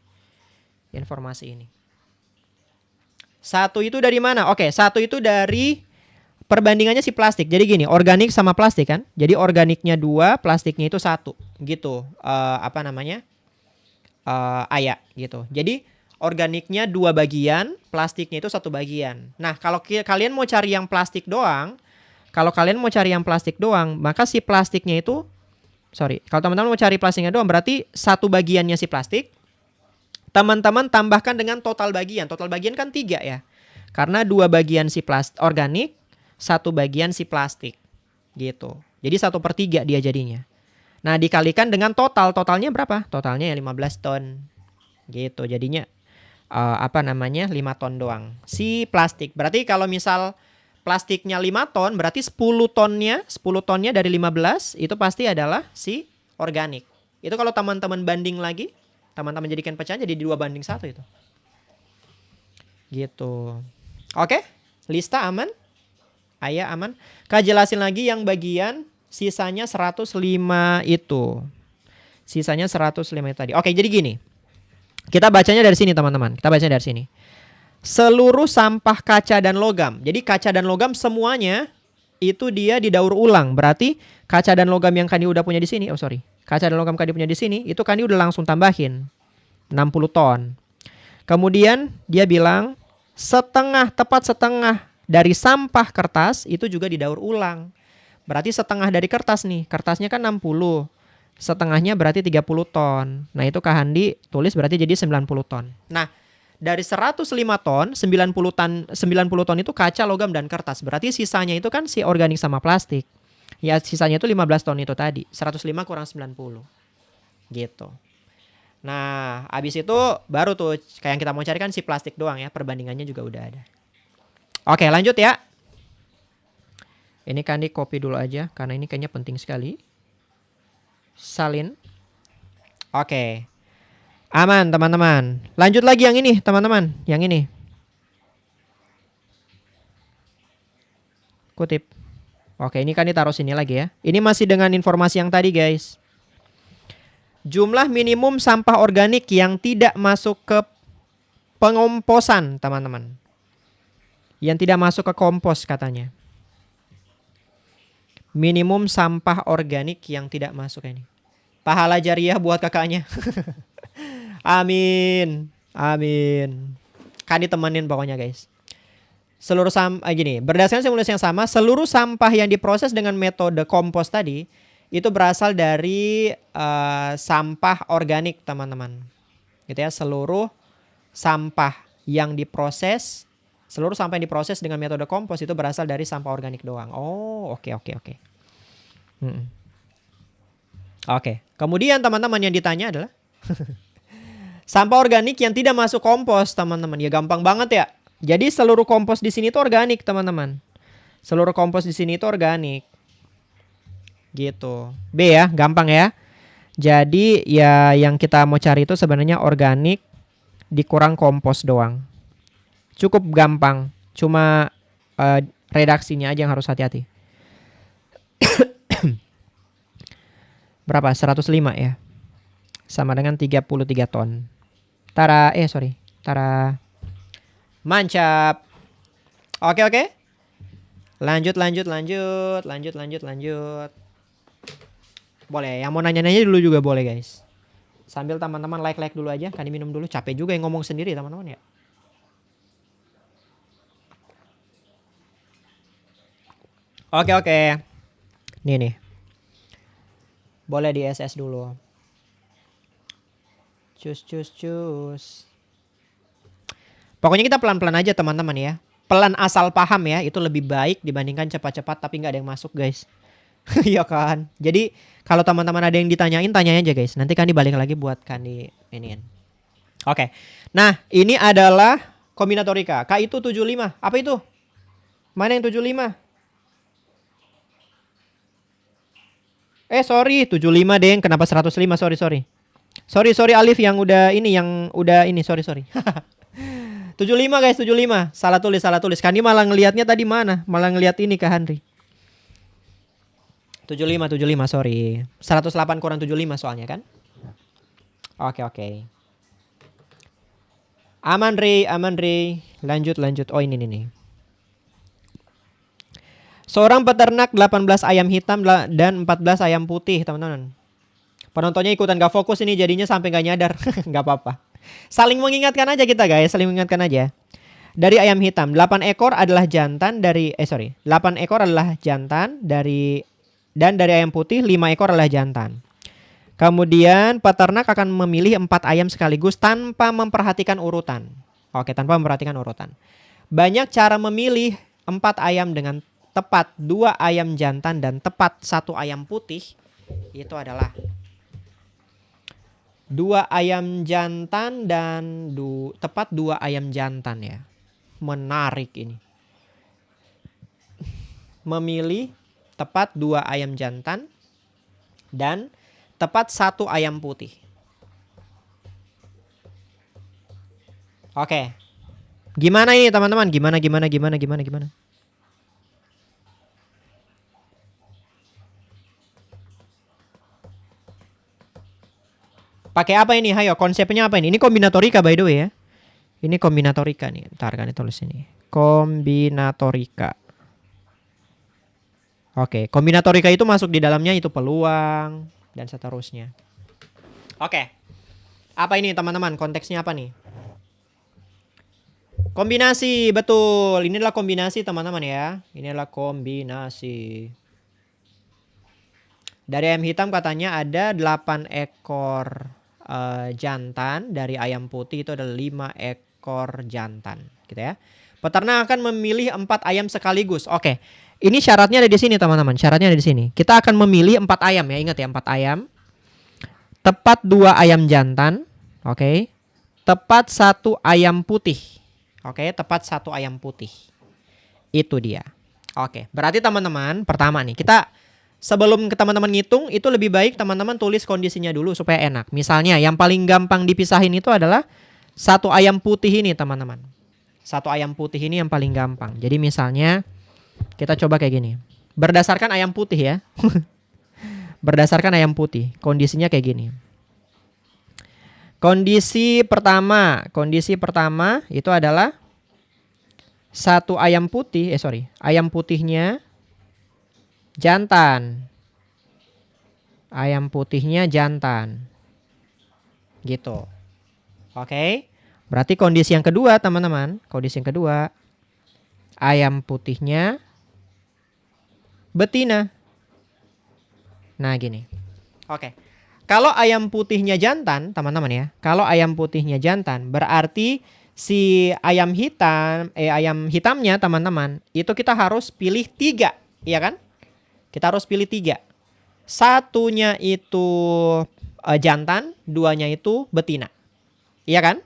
Informasi ini. 1 itu dari mana? Oke, 1 itu dari perbandingannya si plastik. Jadi gini, organik sama plastik kan. Jadi organiknya 2, plastiknya itu 1. Gitu. Aya gitu. Jadi organiknya 2 bagian, plastiknya itu 1 bagian. Nah, kalau kalian mau cari yang plastik doang, maka si plastiknya itu kalau teman-teman mau cari plastiknya doang, berarti 1 bagiannya si plastik. Teman-teman tambahkan dengan total bagian. Total bagian kan 3 ya. Karena 2 bagian si organik, 1 bagian si plastik. Gitu. Jadi 1/3 dia jadinya. Nah, dikalikan dengan total. Totalnya berapa? Totalnya ya 15 ton. Gitu. Jadinya 5 ton doang. Si plastik. Berarti kalau misal plastiknya 5 ton, berarti 10 tonnya dari 15 itu pasti adalah si organik. Itu kalau teman-teman banding lagi, teman-teman jadikan pecahan jadi 2:1 itu. Gitu. Oke, lista aman? Ayah aman? Kak jelasin lagi yang bagian sisanya 105 itu. Sisanya 105 itu tadi. Oke, jadi gini. Kita bacanya dari sini teman-teman. Kita bacanya dari sini. Seluruh sampah kaca dan logam. Jadi kaca dan logam semuanya itu dia didaur ulang. Berarti kaca dan logam yang Kandi udah punya di sini. Kaca dan logam Kandi punya di sini, itu Kandi udah langsung tambahin 60 ton. Kemudian dia bilang tepat setengah dari sampah kertas itu juga didaur ulang. Berarti setengah dari kertas nih. Kertasnya kan 60. Setengahnya berarti 30 ton. Nah, itu Kak Handi tulis berarti jadi 90 ton. Nah, dari 105 ton, 90 ton itu kaca, logam, dan kertas. Berarti sisanya itu kan si organik sama plastik. Ya, sisanya itu 15 ton itu tadi. 105 kurang 90. Gitu. Nah, habis itu baru tuh kayak yang kita mau cari kan si plastik doang ya. Perbandingannya juga udah ada. Oke, lanjut ya. Ini Kandi copy dulu aja karena ini kayaknya penting sekali. Salin. Oke. Aman, teman-teman. Lanjut lagi yang ini, teman-teman. Yang ini. Kutip. Oke, ini Kandi taruh sini lagi ya. Ini masih dengan informasi yang tadi, guys. Jumlah minimum sampah organik yang tidak masuk ke pengomposan, teman-teman. Yang tidak masuk ke kompos katanya. Minimum sampah organik yang tidak masuk ini. Pahala jariah buat kakaknya. Amin. Amin. Kandi temenin pokoknya, guys. Gini, berdasarkan simulasi yang sama, seluruh sampah yang diproses dengan metode kompos tadi itu berasal dari sampah organik, teman-teman. Gitu ya, seluruh sampah yang diproses dengan metode kompos itu berasal dari sampah organik doang. Oh, oke. Oke. Kemudian teman-teman yang ditanya adalah sampah organik yang tidak masuk kompos, teman-teman. Ya gampang banget ya. Jadi seluruh kompos di sini itu organik, teman-teman. Seluruh kompos di sini itu organik. Gitu. B ya, gampang ya. Jadi ya yang kita mau cari itu sebenarnya organik dikurang kompos doang. Cukup gampang. Cuma redaksinya aja yang harus hati-hati. Berapa? 105 ya. Sama dengan 33 ton. Tara. Mantap. Oke. Lanjut. Boleh, yang mau nanya-nanya dulu juga boleh guys. Sambil teman-teman like dulu aja. Kan minum dulu, capek juga yang ngomong sendiri teman-teman ya. Oke. Nih. Boleh di SS dulu. Cus. Pokoknya kita pelan-pelan aja teman-teman ya. Pelan asal paham ya. Itu lebih baik dibandingkan cepat-cepat tapi nggak ada yang masuk guys. Iya kan. Jadi kalau teman-teman ada yang ditanyain, tanyain aja guys. Nanti kan dibalik lagi buat kan di iniin. Oke. Nah ini adalah kombinatorika. K itu 75. Apa itu? Mana yang 75? Sorry 75 deng. Kenapa 105? Sorry. Sorry Alif yang udah ini sorry. 75 guys, 75. Salah tulis. Kandi malah ngelihatnya tadi mana? Malah ngelihat ini ke Henry. 75 sorry. 108 kurang 75 soalnya kan. Oke. Aman Ray. Lanjut. Oh ini nih. Seorang peternak 18 ayam hitam dan 14 ayam putih, teman-teman. Penontonnya ikutan gak fokus ini jadinya sampai gak nyadar. Gak apa-apa. Saling mengingatkan aja kita guys, Dari ayam hitam, 8 ekor adalah jantan dari 8 ekor adalah jantan dan dari ayam putih 5 ekor adalah jantan. Kemudian peternak akan memilih 4 ayam sekaligus tanpa memperhatikan urutan. Oke, tanpa memperhatikan urutan. Banyak cara memilih 4 ayam dengan tepat 2 ayam jantan dan tepat 1 ayam putih. Itu adalah 2 ayam jantan dan tepat 2 ayam jantan ya. Menarik ini. Memilih tepat 2 ayam jantan dan tepat 1 ayam putih. Oke. Gimana ini teman-teman? Gimana? Pakai apa ini? Hayo, konsepnya apa ini? Ini kombinatorika by the way ya. Ini kombinatorika nih. Ntar kan ditulis ini. Kombinatorika. Oke, kombinatorika itu masuk di dalamnya itu peluang dan seterusnya. Oke. Apa ini teman-teman? Konteksnya apa nih? Kombinasi, betul. Ini adalah kombinasi teman-teman ya. Ini adalah kombinasi. Dari ayam hitam katanya ada 8 ekor jantan. Dari ayam putih itu ada 5 ekor jantan. Gitu ya. Peternak akan memilih 4 ayam sekaligus. Oke. Ini syaratnya ada di sini teman-teman. Syaratnya ada di sini. Kita akan memilih 4 ayam ya. Ingat ya, 4 ayam. Tepat 2 ayam jantan. Oke. Tepat 1 ayam putih. Oke, tepat 1 ayam putih. Itu dia. Oke, berarti teman-teman, pertama nih, kita sebelum teman-teman ngitung, itu lebih baik teman-teman tulis kondisinya dulu supaya enak. Misalnya, yang paling gampang dipisahin itu adalah 1 ayam putih ini, teman-teman. 1 ayam putih ini yang paling gampang. Jadi misalnya, kita coba kayak gini. Berdasarkan ayam putih ya. Berdasarkan ayam putih, kondisinya kayak gini. Kondisi pertama itu adalah 1 ayam putih, ayam putihnya jantan. Ayam putihnya jantan. Gitu. Oke. Berarti kondisi yang kedua, teman-teman. Kondisi yang kedua ayam putihnya betina. Nah gini. Oke. Kalau ayam putihnya jantan, teman-teman ya. Kalau ayam putihnya jantan, berarti si ayam hitamnya teman-teman, itu kita harus pilih 3, iya kan? Kita harus pilih 3. Satunya itu jantan, 2-nya itu betina. Iya kan?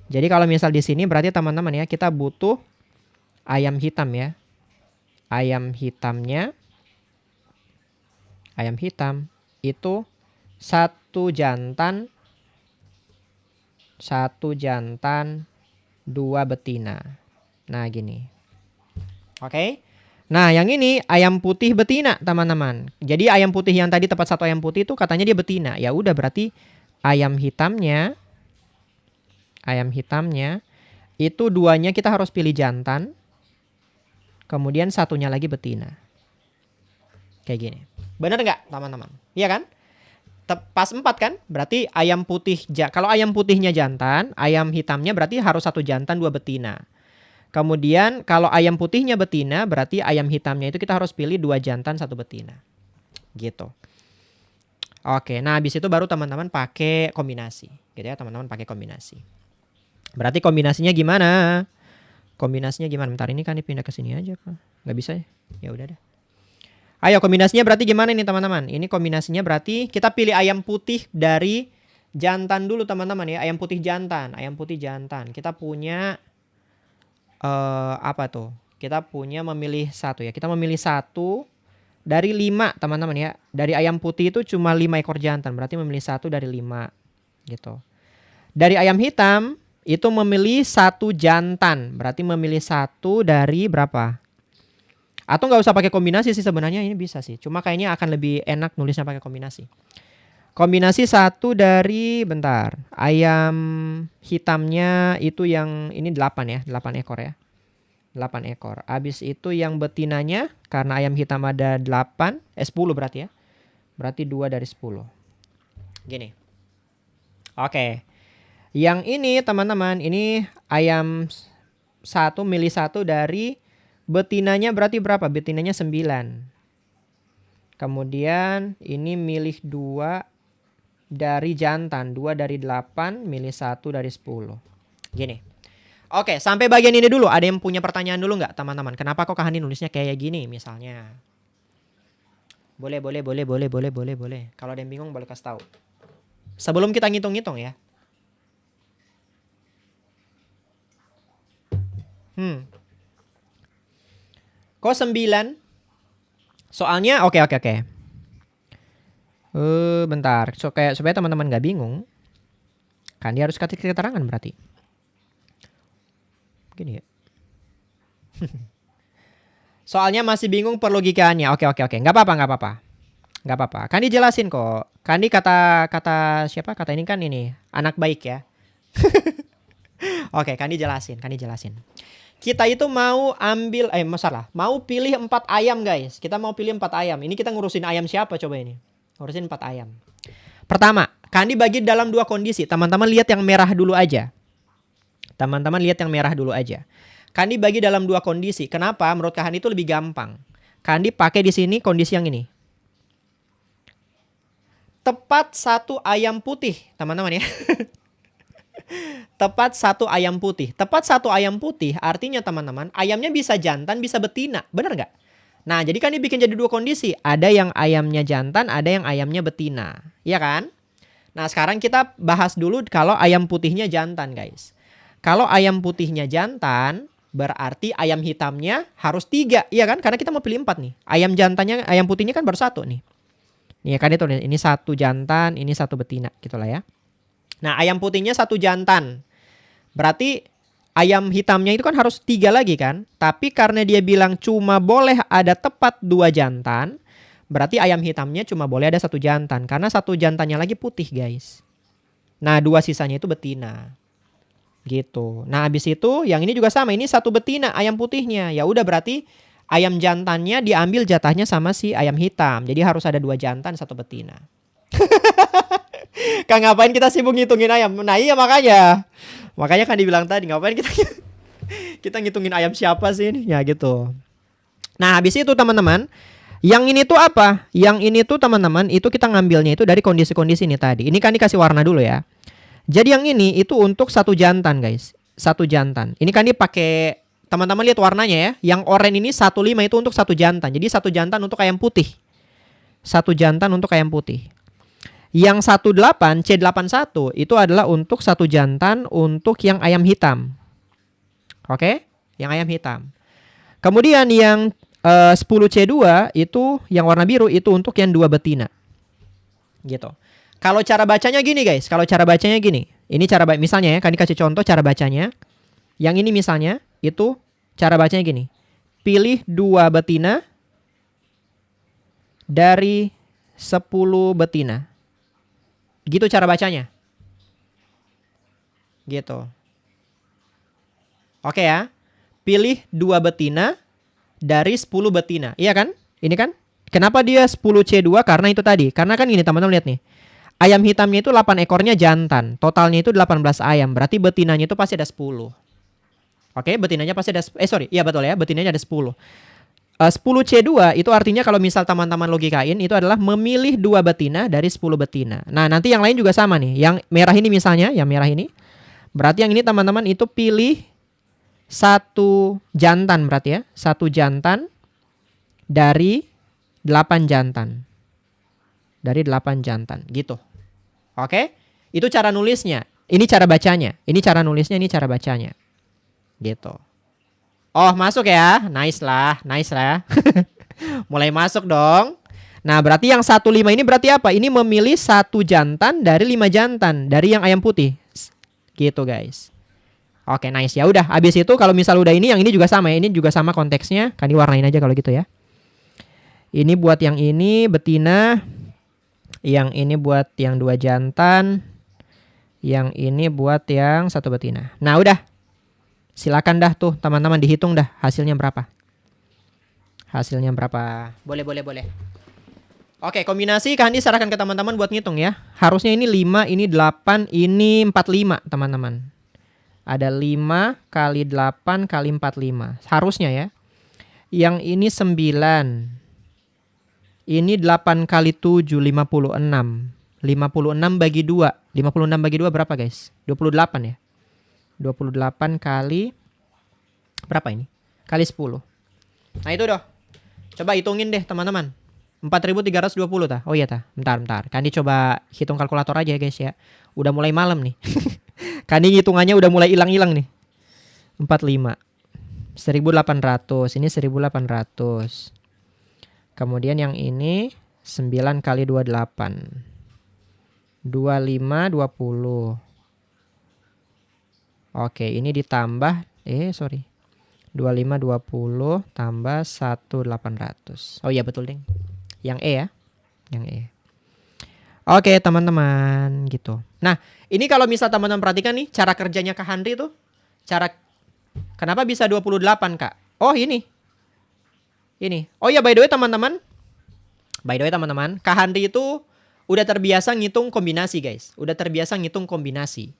Jadi kalau misal di sini berarti teman-teman ya, kita butuh ayam hitam ya. Ayam hitam itu 1 jantan, 2 betina. Nah gini. Oke. Nah yang ini ayam putih betina teman-teman. Jadi ayam putih yang tadi tepat 1 ayam putih itu katanya dia betina. Ya udah berarti ayam hitamnya itu 2-nya kita harus pilih jantan. Kemudian 1-nya lagi betina. Kayak gini. Bener nggak teman-teman? Iya kan? Pas 4 kan? Berarti ayam putih, kalau ayam putihnya jantan, ayam hitamnya berarti harus 1 jantan 2 betina. Kemudian kalau ayam putihnya betina, berarti ayam hitamnya itu kita harus pilih 2 jantan 1 betina. Gitu. Oke, nah habis itu baru teman-teman pakai kombinasi. Gitu ya, teman-teman pakai kombinasi. Berarti kombinasinya gimana? Bentar, ini kan dipindah ke sini aja, Pak. Nggak bisa ya? Ya udah deh. Ayo kombinasinya berarti gimana ini teman-teman? Ini kombinasinya berarti kita pilih ayam putih dari jantan dulu teman-teman ya. Ayam putih jantan. Kita punya apa tuh? Kita punya memilih 1 ya. Kita memilih 1 dari 5 teman-teman ya. Dari ayam putih itu cuma 5 ekor jantan. Berarti memilih 1 dari 5 gitu. Dari ayam hitam itu memilih 1 jantan. Berarti memilih 1 dari berapa? Atau nggak usah pakai kombinasi sih sebenarnya, ini bisa sih. Cuma kayaknya akan lebih enak nulisnya pakai kombinasi. Kombinasi 1 dari, bentar, ayam hitamnya itu yang ini 8 ya, 8 ekor ya. 8 ekor. Habis itu yang betinanya, karena ayam hitam ada 10 berarti ya. Berarti 2 dari 10. Gini. Oke. Yang ini teman-teman, ini ayam 1 milih 1 dari betinanya berarti berapa? Betinanya 9. Kemudian ini milih 2 dari jantan. 2 dari 8, milih 1 dari 10. Gini. Oke, sampai bagian ini dulu. Ada yang punya pertanyaan dulu nggak teman-teman? Kenapa kok Kak Hani nulisnya kayak gini misalnya? Boleh. Kalau ada yang bingung boleh kasih tahu. Sebelum kita ngitung-ngitung ya. Kok 9? Soalnya oke. Bentar. Supaya teman-teman gak bingung. Kan dia harus kasih keterangan berarti. Gini ya. Soalnya masih bingung per logikanya. Oke. Gak apa-apa. Kan dijelasin kok. Kan di kata siapa? Kata ini kan ini. Anak baik ya. Oke, kan dijelasin. Kita itu mau pilih 4 ayam guys. Kita mau pilih 4 ayam. Ini kita ngurusin ayam siapa coba ini? Ngurusin 4 ayam. Pertama, kan dibagi dalam 2 kondisi. Teman-teman lihat yang merah dulu aja. Kan dibagi dalam 2 kondisi. Kenapa? Menurut Kak Hani itu lebih gampang. Kan dipakai di sini kondisi yang ini. Tepat 1 ayam putih, teman-teman ya. Tepat 1 ayam putih. Tepat 1 ayam putih artinya teman-teman, ayamnya bisa jantan, bisa betina. Benar nggak? Nah, jadi kan dibikin jadi 2 kondisi. Ada yang ayamnya jantan, ada yang ayamnya betina. Iya kan? Nah, sekarang kita bahas dulu kalau ayam putihnya jantan, guys. Kalau ayam putihnya jantan, berarti ayam hitamnya harus 3. Iya kan? Karena kita mau pilih 4 nih. Ayam putihnya kan baru 1 nih. Nih kan itu, ini 1 jantan, ini 1 betina. Gitulah ya. Nah, ayam putihnya 1 jantan. Berarti ayam hitamnya itu kan harus 3 lagi kan. Tapi karena dia bilang cuma boleh ada tepat 2 jantan. Berarti ayam hitamnya cuma boleh ada 1 jantan. Karena 1 jantannya lagi putih guys. Nah 2 sisanya itu betina. Gitu. Nah habis itu yang ini juga sama. Ini 1 betina ayam putihnya. Ya udah berarti ayam jantannya diambil jatahnya sama si ayam hitam. Jadi harus ada 2 jantan 1 betina. Kang, ngapain kita sibuk ngitungin ayam? Nah iya makanya kan dibilang tadi ngapain kita Kita ngitungin ayam siapa sih ini? Ya gitu. Nah, habis itu teman-teman, yang ini tuh apa? Yang ini tuh teman-teman, itu kita ngambilnya itu dari kondisi-kondisi ini tadi. Ini kan dikasih warna dulu ya. Jadi yang ini itu untuk satu jantan, guys. Satu jantan. Ini kan dipakai, teman-teman lihat warnanya ya. Yang oranye ini 15 itu untuk satu jantan. Jadi satu jantan untuk ayam putih. Satu jantan untuk ayam putih. Yang 18 C81 itu adalah untuk satu jantan untuk yang ayam hitam. Oke? Yang ayam hitam. Kemudian yang 10C2 itu yang warna biru itu untuk yang 2 betina. Gitu. Kalau cara bacanya gini guys, kalau cara bacanya gini. Ini cara misalnya ya, kan dikasih contoh cara bacanya. Yang ini misalnya itu cara bacanya gini. Pilih 2 betina dari 10 betina. Gitu cara bacanya. Gitu. Oke ya. Pilih 2 betina dari 10 betina. Iya kan? Ini kan? Kenapa dia 10C2? Karena itu tadi. Karena kan gini teman-teman lihat nih. Ayam hitamnya itu 8 ekornya jantan. Totalnya itu 18 ayam. Berarti betinanya itu pasti ada 10. Oke, betinanya pasti ada iya betul ya, betinanya ada 10. 10C2 itu artinya kalau misal teman-teman logikain itu adalah memilih 2 betina dari 10 betina. Nah, nanti yang lain juga sama nih. Yang merah ini misalnya, yang merah ini. Berarti yang ini teman-teman itu pilih satu jantan berarti ya. Satu jantan dari 8 jantan. Dari 8 jantan gitu. Oke? Itu cara nulisnya. Ini cara bacanya. Ini cara nulisnya, ini cara bacanya. Gitu. Oh, masuk ya. Nice lah. Nice lah. Mulai masuk dong. Nah, berarti yang 15 ini berarti apa? Ini memilih satu jantan dari 5 jantan dari yang ayam putih. Gitu, guys. Oke, nice ya. Udah, habis itu kalau misal udah ini, yang ini juga sama ya. Ini juga sama konteksnya. Kan diwarnain aja kalau gitu ya. Ini buat yang ini betina. Yang ini buat yang 2 jantan. Yang ini buat yang 1 betina. Nah, udah. Silakan dah tuh teman-teman dihitung dah hasilnya berapa. Hasilnya berapa? Boleh. Oke, kombinasi Kandi serahkan ke teman-teman buat ngitung ya. Harusnya ini 5, ini 8, ini 45 teman-teman. Ada 5 kali 8 kali 45. Harusnya ya. Yang ini 9. Ini 8 kali 7, 56. 56 bagi 2. 56 bagi 2 berapa guys? 28 ya. 28 kali berapa ini? Kali 10. Nah itu doh. Coba hitungin deh teman-teman. 4.320 tah. Oh iya tah. Bentar. Kandi coba hitung kalkulator aja guys ya. Udah mulai malam nih. Kandi hitungannya udah mulai hilang-hilang nih. 45. 1.800. Ini 1.800. Kemudian yang ini 9 kali 28. 25, 20. Oke, ini ditambah 25 20 tambah 1.800. Oh iya betul, Ding. Yang E ya. Yang E. Oke, teman-teman, gitu. Nah, ini kalau misal teman-teman perhatikan nih cara kerjanya Kak Handri tuh. Kenapa bisa 28, Kak? Oh, ini. Oh iya, by the way teman-teman. Kak Handri itu udah terbiasa ngitung kombinasi, guys. Udah terbiasa ngitung kombinasi.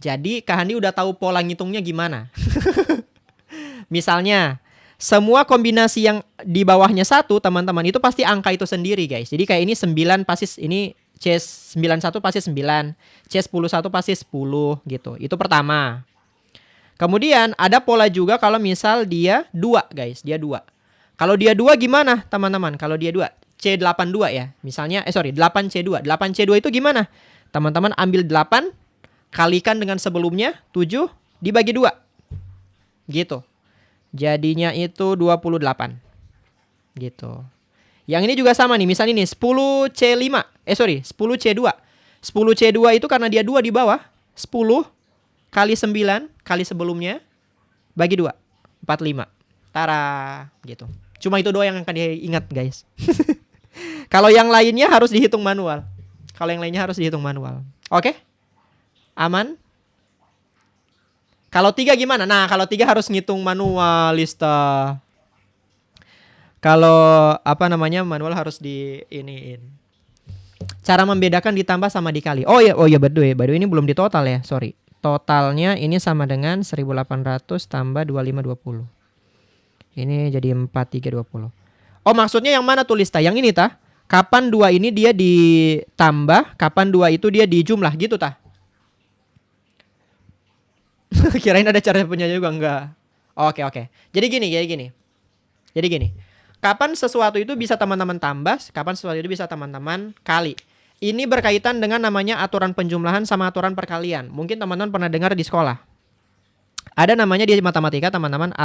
Jadi Kak Handi udah tahu pola ngitungnya gimana. Misalnya, semua kombinasi yang di bawahnya 1, teman-teman, itu pasti angka itu sendiri, guys. Jadi kayak ini 9 pasti ini C91 pasti 9, C11 pasti 10 gitu. Itu pertama. Kemudian ada pola juga kalau misal dia 2, guys. Dia 2. Kalau dia 2 gimana, teman-teman? Kalau dia 2, C82 ya. Misalnya 8C2. 8C2 itu gimana? Teman-teman ambil 8 kalikan dengan sebelumnya 7 dibagi 2. Gitu. Jadinya itu 28. Gitu. Yang ini juga sama nih. Misalnya ini 10C5. 10C2. 10C2 itu karena dia 2 di bawah. 10 kali 9 kali sebelumnya bagi 2. 45. Tara. Gitu. Cuma itu doang yang akan diingat, guys. Kalau yang lainnya harus dihitung manual. Oke? Aman? Kalau 3 gimana? Nah, kalau 3 harus ngitung manual, Lista. Kalau manual harus iniin. Cara membedakan ditambah sama dikali. Oh iya, by the way ini belum ditotal ya, sorry. Totalnya ini sama dengan 1800 tambah 2520. Ini jadi 4320. Oh, maksudnya yang mana tulis, tah? Yang ini, tah? Kapan 2 ini dia ditambah, kapan 2 itu dia dijumlah gitu, tah? Kirain ada cara punya juga, enggak. Oke. Jadi gini. Kapan sesuatu itu bisa teman-teman tambah, kapan sesuatu itu bisa teman-teman kali. Ini berkaitan dengan namanya aturan penjumlahan sama aturan perkalian. Mungkin teman-teman pernah dengar di sekolah. Ada namanya di matematika, teman-teman,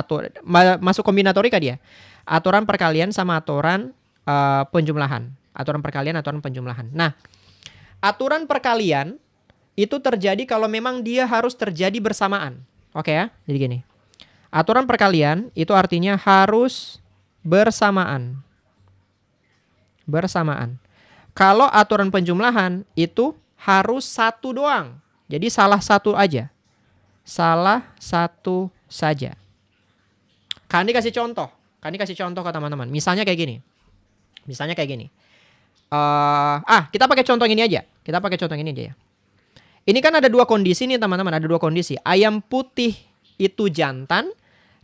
masuk kombinatorika dia. Aturan perkalian sama aturan penjumlahan. Aturan perkalian, aturan penjumlahan. Nah, aturan perkalian itu terjadi kalau memang dia harus terjadi bersamaan. Oke ya, jadi gini. Aturan perkalian itu artinya harus bersamaan. Kalau aturan penjumlahan itu harus satu doang. Jadi salah satu aja. Salah satu saja. Kandi kasih contoh ke teman-teman. Misalnya kayak gini. Kita pakai contoh ini aja. Ya. Ini kan ada 2 kondisi nih, teman-teman. Ada 2 kondisi. Ayam putih itu jantan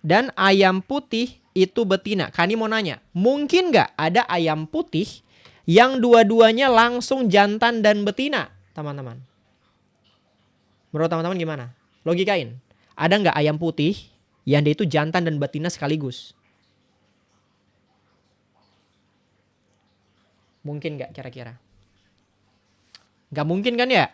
dan ayam putih itu betina. Kandi mau nanya, mungkin nggak ada ayam putih yang dua-duanya langsung jantan dan betina, teman-teman? Menurut teman-teman gimana? Logikain. Ada nggak ayam putih yang dia itu jantan dan betina sekaligus? Mungkin nggak kira-kira? Nggak mungkin kan ya?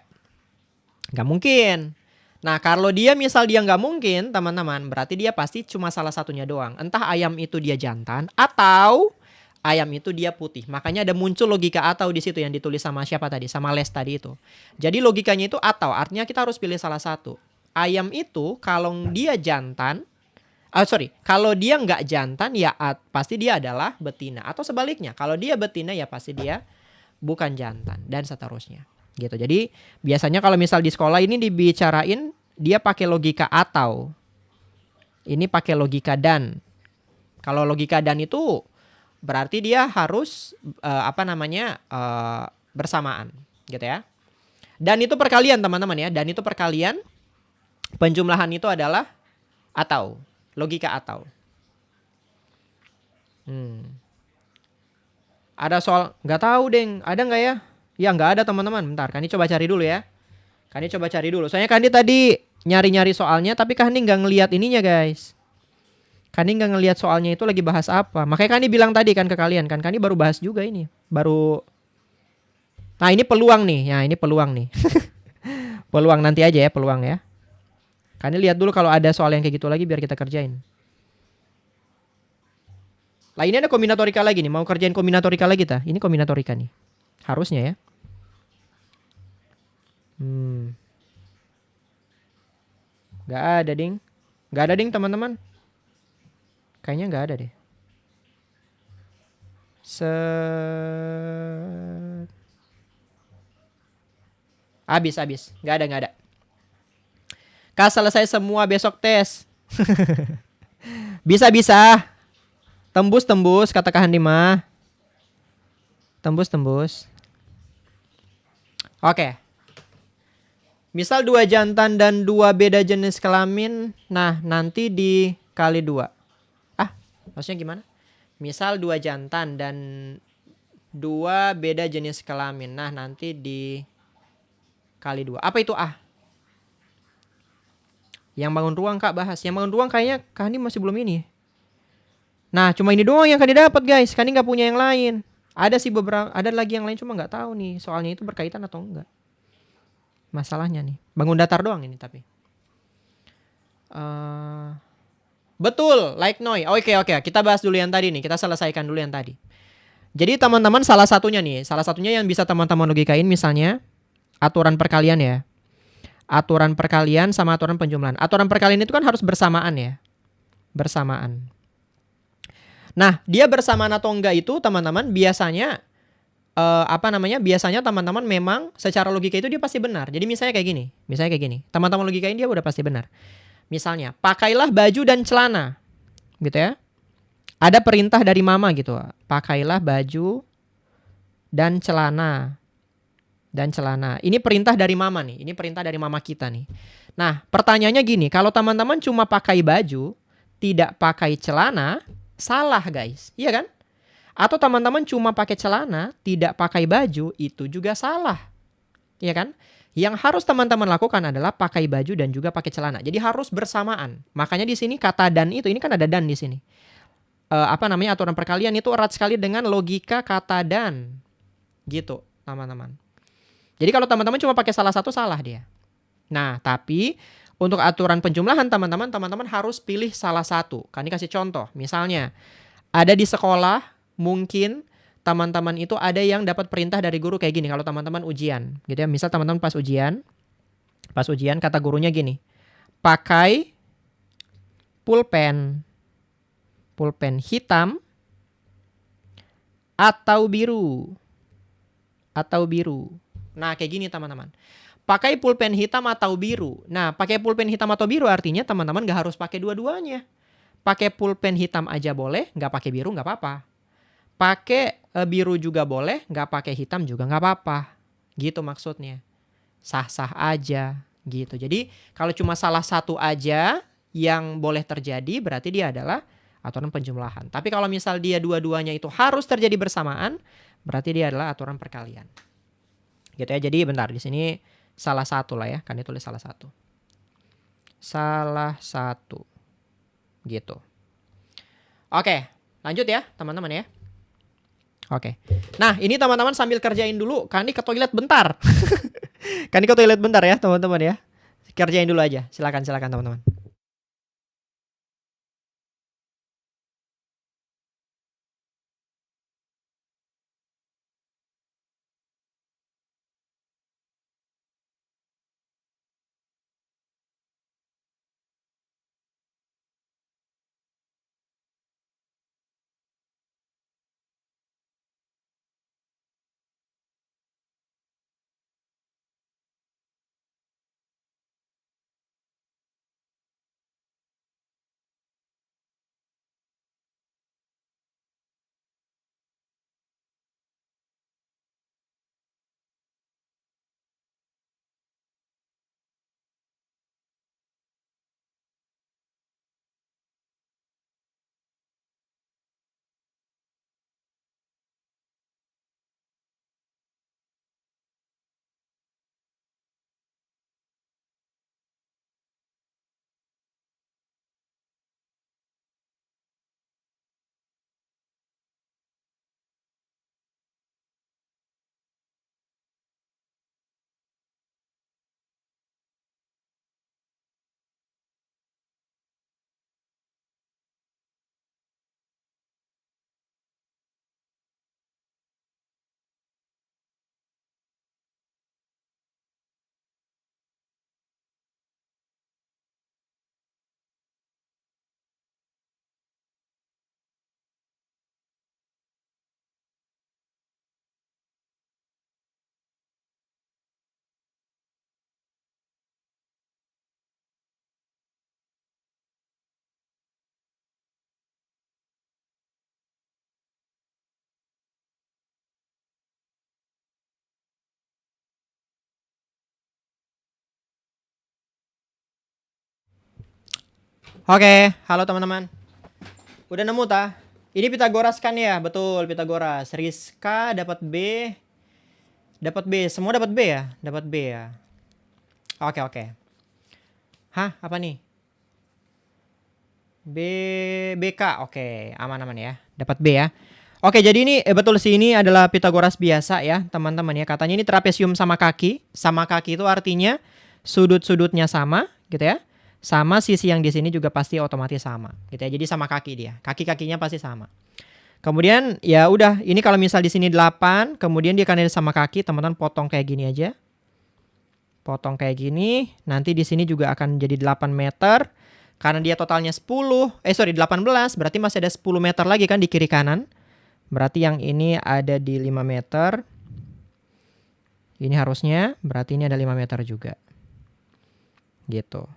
Nggak mungkin. Nah, kalau dia nggak mungkin, teman-teman, berarti dia pasti cuma salah satunya doang. Entah ayam itu dia jantan atau ayam itu dia putih. Makanya ada muncul logika atau di situ yang ditulis sama siapa tadi? Sama Les tadi itu. Jadi logikanya itu atau, artinya kita harus pilih salah satu. Ayam itu kalau dia jantan, kalau dia nggak jantan ya pasti dia adalah betina. Atau sebaliknya, kalau dia betina ya pasti dia bukan jantan dan seterusnya. Gitu. Jadi biasanya kalau misal di sekolah ini dibicarain dia pakai logika atau. Ini pakai logika dan. Kalau logika dan itu berarti dia harus bersamaan, gitu ya. Dan itu perkalian, teman-teman ya. Dan itu perkalian. Penjumlahan itu adalah atau, logika atau. Ada soal, nggak tahu deng, ada nggak ya? Ya nggak ada, teman-teman. Bentar, Kandi coba cari dulu ya. Soalnya Kandi tadi nyari-nyari soalnya, tapi Kandi nggak ngelihat ininya, guys. Kandi nggak ngelihat soalnya itu lagi bahas apa. Makanya Kandi bilang tadi kan ke kalian kan, Kandi baru bahas juga ini. Nah, ini peluang nih. Ya, ini peluang nih. Peluang nanti aja ya, peluang ya. Kandi lihat dulu kalau ada soal yang kayak gitu lagi biar kita kerjain. Lah, ini ada kombinatorika lagi nih. Mau kerjain kombinatorika lagi ta? Ini kombinatorika nih. Harusnya ya. Gak ada ding. Teman-teman. Kayaknya gak ada deh. Habis. Gak ada. Kak, selesai semua besok tes. Bisa. Tembus kata Kak Handi mah. Tembus. Oke. Misal 2 jantan dan 2 beda jenis kelamin. Nah, nanti dikali 2. Maksudnya gimana? Misal 2 jantan dan 2 beda jenis kelamin. Nah, nanti dikali 2. Apa itu A? Yang bangun ruang Kak bahas. Yang bangun ruang kayaknya Kak Handi masih belum ini. Nah, cuma ini doang yang Kak Handi dapat, guys. Kak Handi nggak punya yang lain. Ada lagi yang lain, cuma nggak tahu nih soalnya itu berkaitan atau enggak. Masalahnya nih. Bangun datar doang ini tapi. Betul, like Noi. Oke. Kita bahas dulu yang tadi nih. Kita selesaikan dulu yang tadi. Jadi teman-teman salah satunya yang bisa teman-teman logikain misalnya aturan perkalian ya. Aturan perkalian sama aturan penjumlahan. Aturan perkalian itu kan harus bersamaan ya. Bersamaan. Nah, dia bersamaan atau enggak itu teman-teman biasanya biasanya teman-teman memang secara logika itu dia pasti benar. Jadi misalnya kayak gini. Teman-teman logikain dia udah pasti benar. Misalnya, pakailah baju dan celana. Gitu ya. Ada perintah dari mama gitu. Pakailah baju dan celana. Dan celana. Ini perintah dari mama nih. Ini perintah dari mama kita nih. Nah, pertanyaannya gini. Kalau teman-teman cuma pakai baju, tidak pakai celana, salah guys. Iya kan? Atau teman-teman cuma pakai celana, tidak pakai baju, itu juga salah. Iya kan? Yang harus teman-teman lakukan adalah pakai baju dan juga pakai celana. Jadi harus bersamaan. Makanya di sini kata dan itu, ini kan ada dan di sini. Aturan perkalian itu erat sekali dengan logika kata dan. Gitu, teman-teman. Jadi kalau teman-teman cuma pakai salah satu, salah dia. Nah, tapi untuk aturan penjumlahan teman-teman harus pilih salah satu. Kan dikasih contoh. Misalnya, ada di sekolah, mungkin teman-teman itu ada yang dapat perintah dari guru kayak gini. Kalau teman-teman ujian, gitu ya. Misal teman-teman pas ujian kata gurunya gini. Pakai pulpen hitam atau biru. Nah, kayak gini teman-teman. Pakai pulpen hitam atau biru. Nah, pakai pulpen hitam atau biru artinya teman-teman gak harus pakai dua-duanya. Pakai pulpen hitam aja boleh, gak pakai biru gak apa-apa. Pakai biru juga boleh, gak pakai hitam juga gak apa-apa. Gitu maksudnya. Sah-sah aja gitu. Jadi kalau cuma salah satu aja yang boleh terjadi, berarti dia adalah aturan penjumlahan. Tapi kalau misal dia dua-duanya itu harus terjadi bersamaan, berarti dia adalah aturan perkalian. Gitu ya. Jadi bentar, di sini salah satu lah ya. Kan ditulis salah satu. Salah satu. Gitu. Oke, lanjut ya teman-teman ya. Oke. Nah, ini teman-teman sambil kerjain dulu. Kandi ke toilet bentar. Kandi ke toilet bentar ya teman-teman ya. Kerjain dulu aja. Silakan teman-teman. Oke, halo teman-teman. Udah nemu tah? Ini Pitagoras kan ya? Betul, Pitagoras. Rizka dapat B. Semua dapat B ya? Dapat B ya. Oke. Hah, apa nih? BK. Oke, aman-aman ya. Dapat B ya. Oke, jadi ini betul sih, ini adalah Pitagoras biasa ya, teman-teman ya. Katanya ini trapesium sama kaki. Sama kaki itu artinya sudut-sudutnya sama, gitu ya. Sama sisi yang di sini juga pasti otomatis sama, gitu ya. Jadi sama kaki dia. Kaki-kakinya pasti sama. Kemudian ya udah, ini kalau misal di sini 8, kemudian dia kan ada sama kaki, teman-teman potong kayak gini aja. Potong kayak gini, nanti di sini juga akan jadi 8 meter. Karena dia totalnya 18, berarti masih ada 10 meter lagi kan di kiri kanan. Berarti yang ini ada di 5 meter. Ini harusnya, berarti ini ada 5 meter juga. Gitu.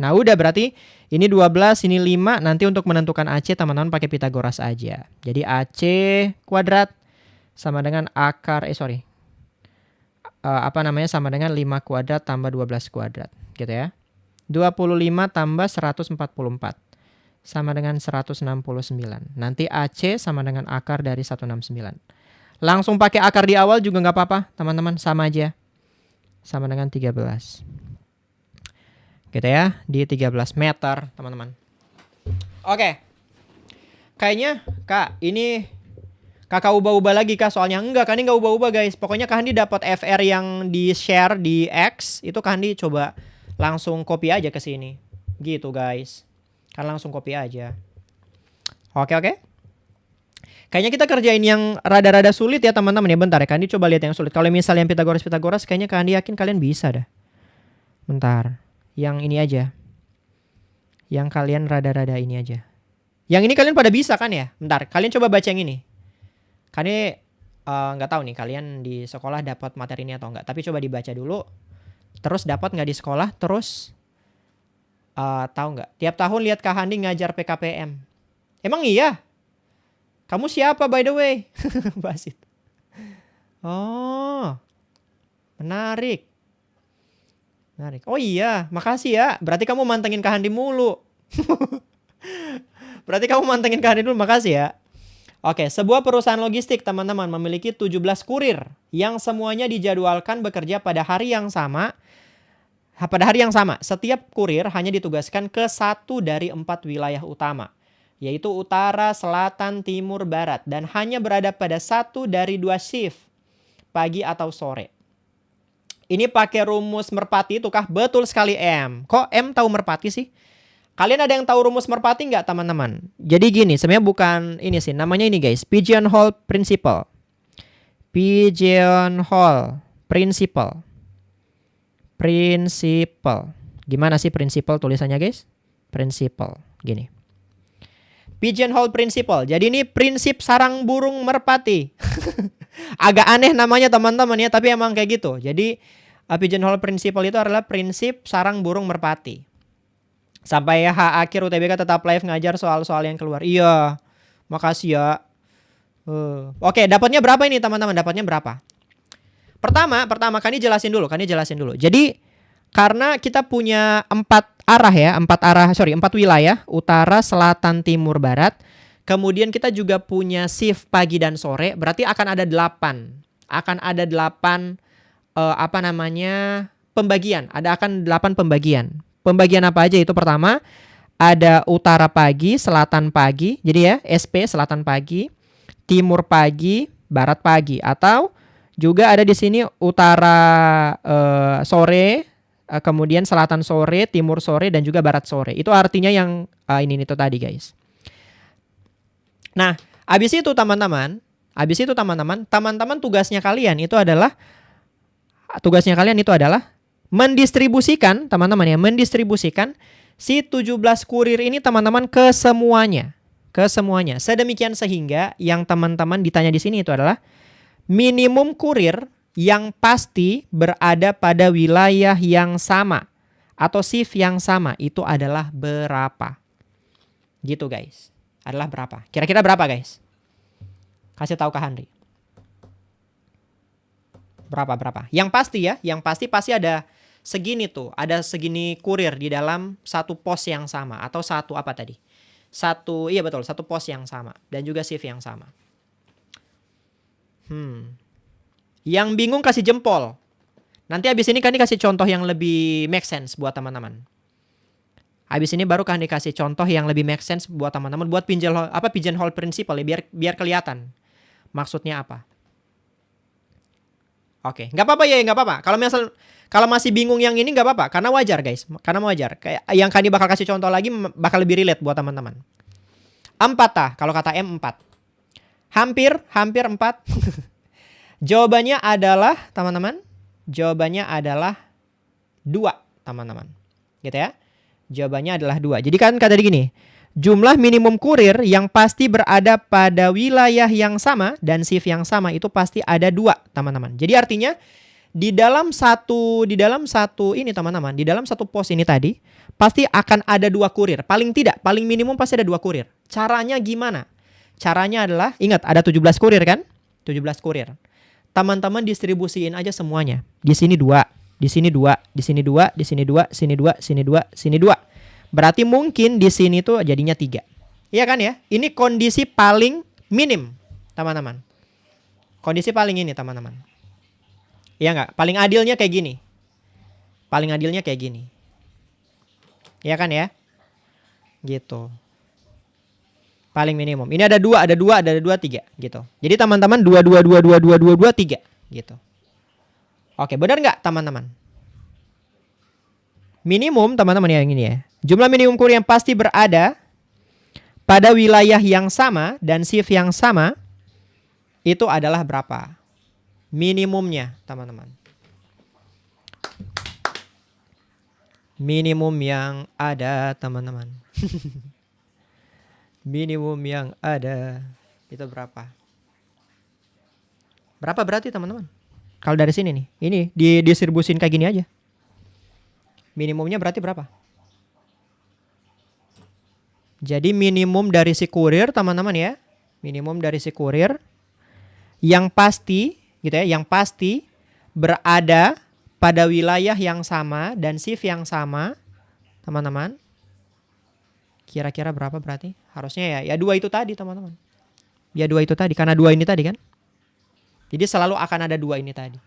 Nah udah, berarti ini 12, ini 5. Nanti untuk menentukan AC teman-teman pakai Pitagoras aja. Jadi AC kuadrat sama dengan akar, apa namanya, sama dengan 5 kuadrat tambah 12 kuadrat, gitu ya. 25 tambah 144 sama dengan 169. Nanti AC sama dengan akar dari 169. Langsung pakai akar di awal juga nggak apa-apa, teman-teman, sama aja. Sama dengan 13. Gitu ya, di 13 meter, teman-teman. Oke. Kayaknya, Kak, ini Kakak ubah-ubah lagi Kak, soalnya enggak, Kak Handi nggak ubah-ubah guys. Pokoknya Kak Handi dapat FR yang di-share di X, itu Kak Handi coba langsung copy aja ke sini. Gitu guys. Kan langsung copy aja. Oke. Kayaknya kita kerjain yang rada-rada sulit ya teman-teman ya. Bentar ya, Kak Handi coba lihat yang sulit. Kalau misalnya yang Pitagoras, kayaknya Kak Handi yakin kalian bisa dah. Bentar. Yang ini aja. Yang kalian rada-rada ini aja. Yang ini kalian pada bisa kan ya? Bentar, kalian coba baca yang ini. Kalian nggak tahu nih kalian di sekolah dapat materi ini atau enggak. Tapi coba dibaca dulu. Terus dapat nggak di sekolah? Terus tahu nggak? Tiap tahun lihat Kak Handi ngajar PKPM. Emang iya? Kamu siapa by the way? Basit. Oh, menarik. Oh iya, makasih ya. Berarti kamu mantengin Kak Handi mulu. Berarti kamu mantengin Kak Handi dulu, makasih ya. Oke, sebuah perusahaan logistik teman-teman memiliki 17 kurir yang semuanya dijadwalkan bekerja pada hari yang sama. Setiap kurir hanya ditugaskan ke satu dari 4 wilayah utama, yaitu utara, selatan, timur, barat, dan hanya berada pada satu dari 2 shift, pagi atau sore. Ini pakai rumus merpati itu kah? Betul sekali M. Kok M tahu merpati sih? Kalian ada yang tahu rumus merpati nggak teman-teman? Jadi gini, sebenarnya bukan ini sih. Namanya ini guys, pigeonhole principle. Pigeonhole principle. Gimana sih principle tulisannya guys? Principle. Gini. Pigeonhole principle. Jadi ini prinsip sarang burung merpati. Agak aneh namanya teman-teman ya, tapi emang kayak gitu. Jadi pigeonhole principle itu adalah prinsip sarang burung merpati. Sampai H akhir UTBK tetap live ngajar soal-soal yang keluar. Iya, makasih ya. Oke, dapatnya berapa ini teman-teman? Dapatnya berapa? Pertama, Kak Handi jelasin dulu. Jadi karena kita punya 4 wilayah, utara, selatan, timur, barat. Kemudian kita juga punya shift pagi dan sore, berarti akan ada 8. Pembagian. Akan 8 pembagian. Pembagian apa aja itu? Pertama, ada utara pagi, selatan pagi. Jadi ya, SP selatan pagi, timur pagi, barat pagi, atau juga ada di sini utara sore, kemudian selatan sore, timur sore, dan juga barat sore. Itu artinya yang ini tadi guys. Nah, habis itu teman-teman, tugasnya kalian itu adalah mendistribusikan, teman-teman ya, mendistribusikan si 17 kurir ini teman-teman ke semuanya. Sedemikian sehingga yang teman-teman ditanya di sini itu adalah minimum kurir yang pasti berada pada wilayah yang sama atau shift yang sama itu adalah berapa? Gitu guys. Adalah berapa? Kira-kira berapa guys? Kasih tahu Kak Handi. Berapa? Yang pasti ada segini tuh. Ada segini kurir di dalam satu pos yang sama. Atau satu apa tadi? Satu pos yang sama. Dan juga shift yang sama. Yang bingung kasih jempol. Nanti habis ini kan dikasih contoh yang lebih make sense buat teman-teman. Habis ini baru kan dikasih contoh yang lebih make sense buat teman-teman. Buat pigeonhole principle ya, biar kelihatan maksudnya apa. Oke, nggak apa-apa ya, nggak apa-apa. Kalau masih bingung yang ini nggak apa-apa, karena wajar guys, Kayak yang Kak Handi bakal kasih contoh lagi bakal lebih relate buat teman-teman. 4 kalau kata M 4. Hampir 4. Jawabannya adalah teman-teman, 2, teman-teman. Gitu ya. Jawabannya adalah 2. Jadi kan kata gini, jumlah minimum kurir yang pasti berada pada wilayah yang sama dan shift yang sama itu pasti ada 2, teman-teman. Jadi artinya di dalam satu ini teman-teman, di dalam satu pos ini tadi pasti akan ada 2 kurir. Paling minimum pasti ada 2 kurir. Caranya gimana? Caranya adalah, ingat ada 17 kurir kan? 17 kurir. teman-teman distribusiin aja semuanya. Di sini 2, di sini 2, di sini 2, di sini 2, sini 2, sini 2, sini 2. Berarti mungkin di sini tuh jadinya 3. Iya kan ya? Ini kondisi paling minim, teman-teman. Kondisi paling ini, teman-teman. Iya nggak? Paling adilnya kayak gini. Paling adilnya kayak gini. Iya kan ya? Gitu. Paling minimum. Ini ada 2, ada 2, ada 2, 3 gitu. Jadi teman-teman 2 2 2 2 2 2 2 3 gitu. Oke, benar nggak teman-teman? Minimum teman-teman yang ini ya. Jumlah minimum kurir yang pasti berada pada wilayah yang sama dan shift yang sama itu adalah berapa? Minimumnya, teman-teman. Minimum yang ada, teman-teman. Minimum yang ada itu berapa? Berapa berarti, teman-teman? Kalau dari sini nih, ini didistribusin kayak gini aja. Minimumnya berarti berapa? Jadi minimum dari si kurir, teman-teman ya. Minimum dari si kurir yang pasti gitu ya, yang pasti berada pada wilayah yang sama dan shift yang sama, teman-teman. Kira-kira berapa berarti? Harusnya ya 2 itu tadi, teman-teman. Ya 2 itu tadi, karena 2 ini tadi kan. Jadi selalu akan ada 2 ini tadi.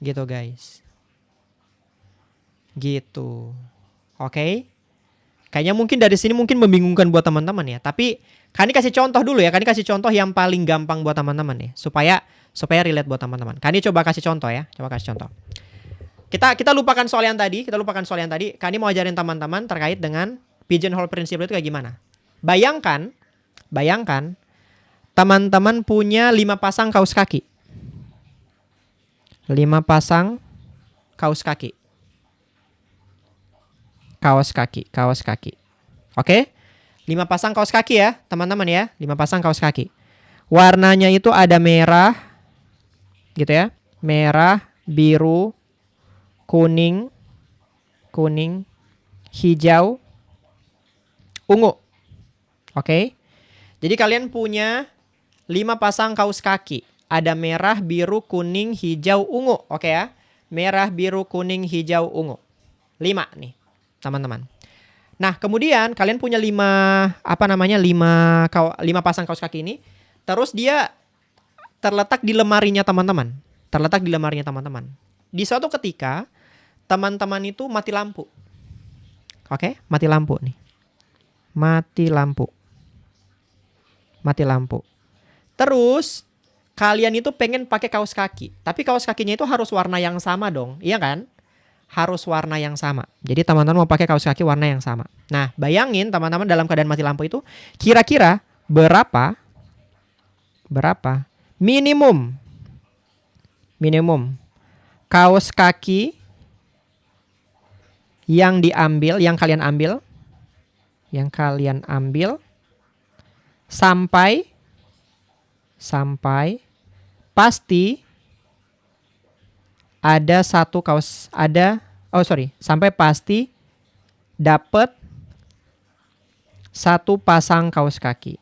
Gitu guys. Gitu. Oke. Kayaknya mungkin dari sini mungkin membingungkan buat teman-teman ya. Tapi Kani kasih contoh dulu ya. Kani kasih contoh yang paling gampang buat teman-teman ya. Supaya relate buat teman-teman. Kani coba kasih contoh ya. Coba kasih contoh. Kita lupakan soal yang tadi. Kani mau ajarin teman-teman terkait dengan pigeonhole principle itu kayak gimana. Bayangkan teman-teman punya 5 pasang kaos kaki. 5 pasang kaos kaki. Kaos kaki. Oke? 5 pasang kaos kaki ya, teman-teman ya. 5 pasang kaos kaki. Warnanya itu ada merah gitu ya. Merah, biru, kuning, hijau, ungu. Oke? Jadi kalian punya 5 pasang kaos kaki. Ada merah, biru, kuning, hijau, ungu. Oke ya? Merah, biru, kuning, hijau, ungu. 5 nih, teman-teman. Nah, kemudian kalian punya 5 pasang kaos kaki ini. Terus dia terletak di lemarinya teman-teman. Di suatu ketika teman-teman itu mati lampu. Oke, mati lampu nih. Mati lampu. Terus kalian itu pengen pakai kaos kaki. Tapi kaos kakinya itu harus warna yang sama dong. Iya kan? Harus warna yang sama. Jadi teman-teman mau pakai kaos kaki warna yang sama. Nah, bayangin teman-teman dalam keadaan mati lampu itu kira-kira berapa minimum kaos kaki yang kalian ambil sampai pasti ada sampai pasti dapat 1 pasang kaos kaki.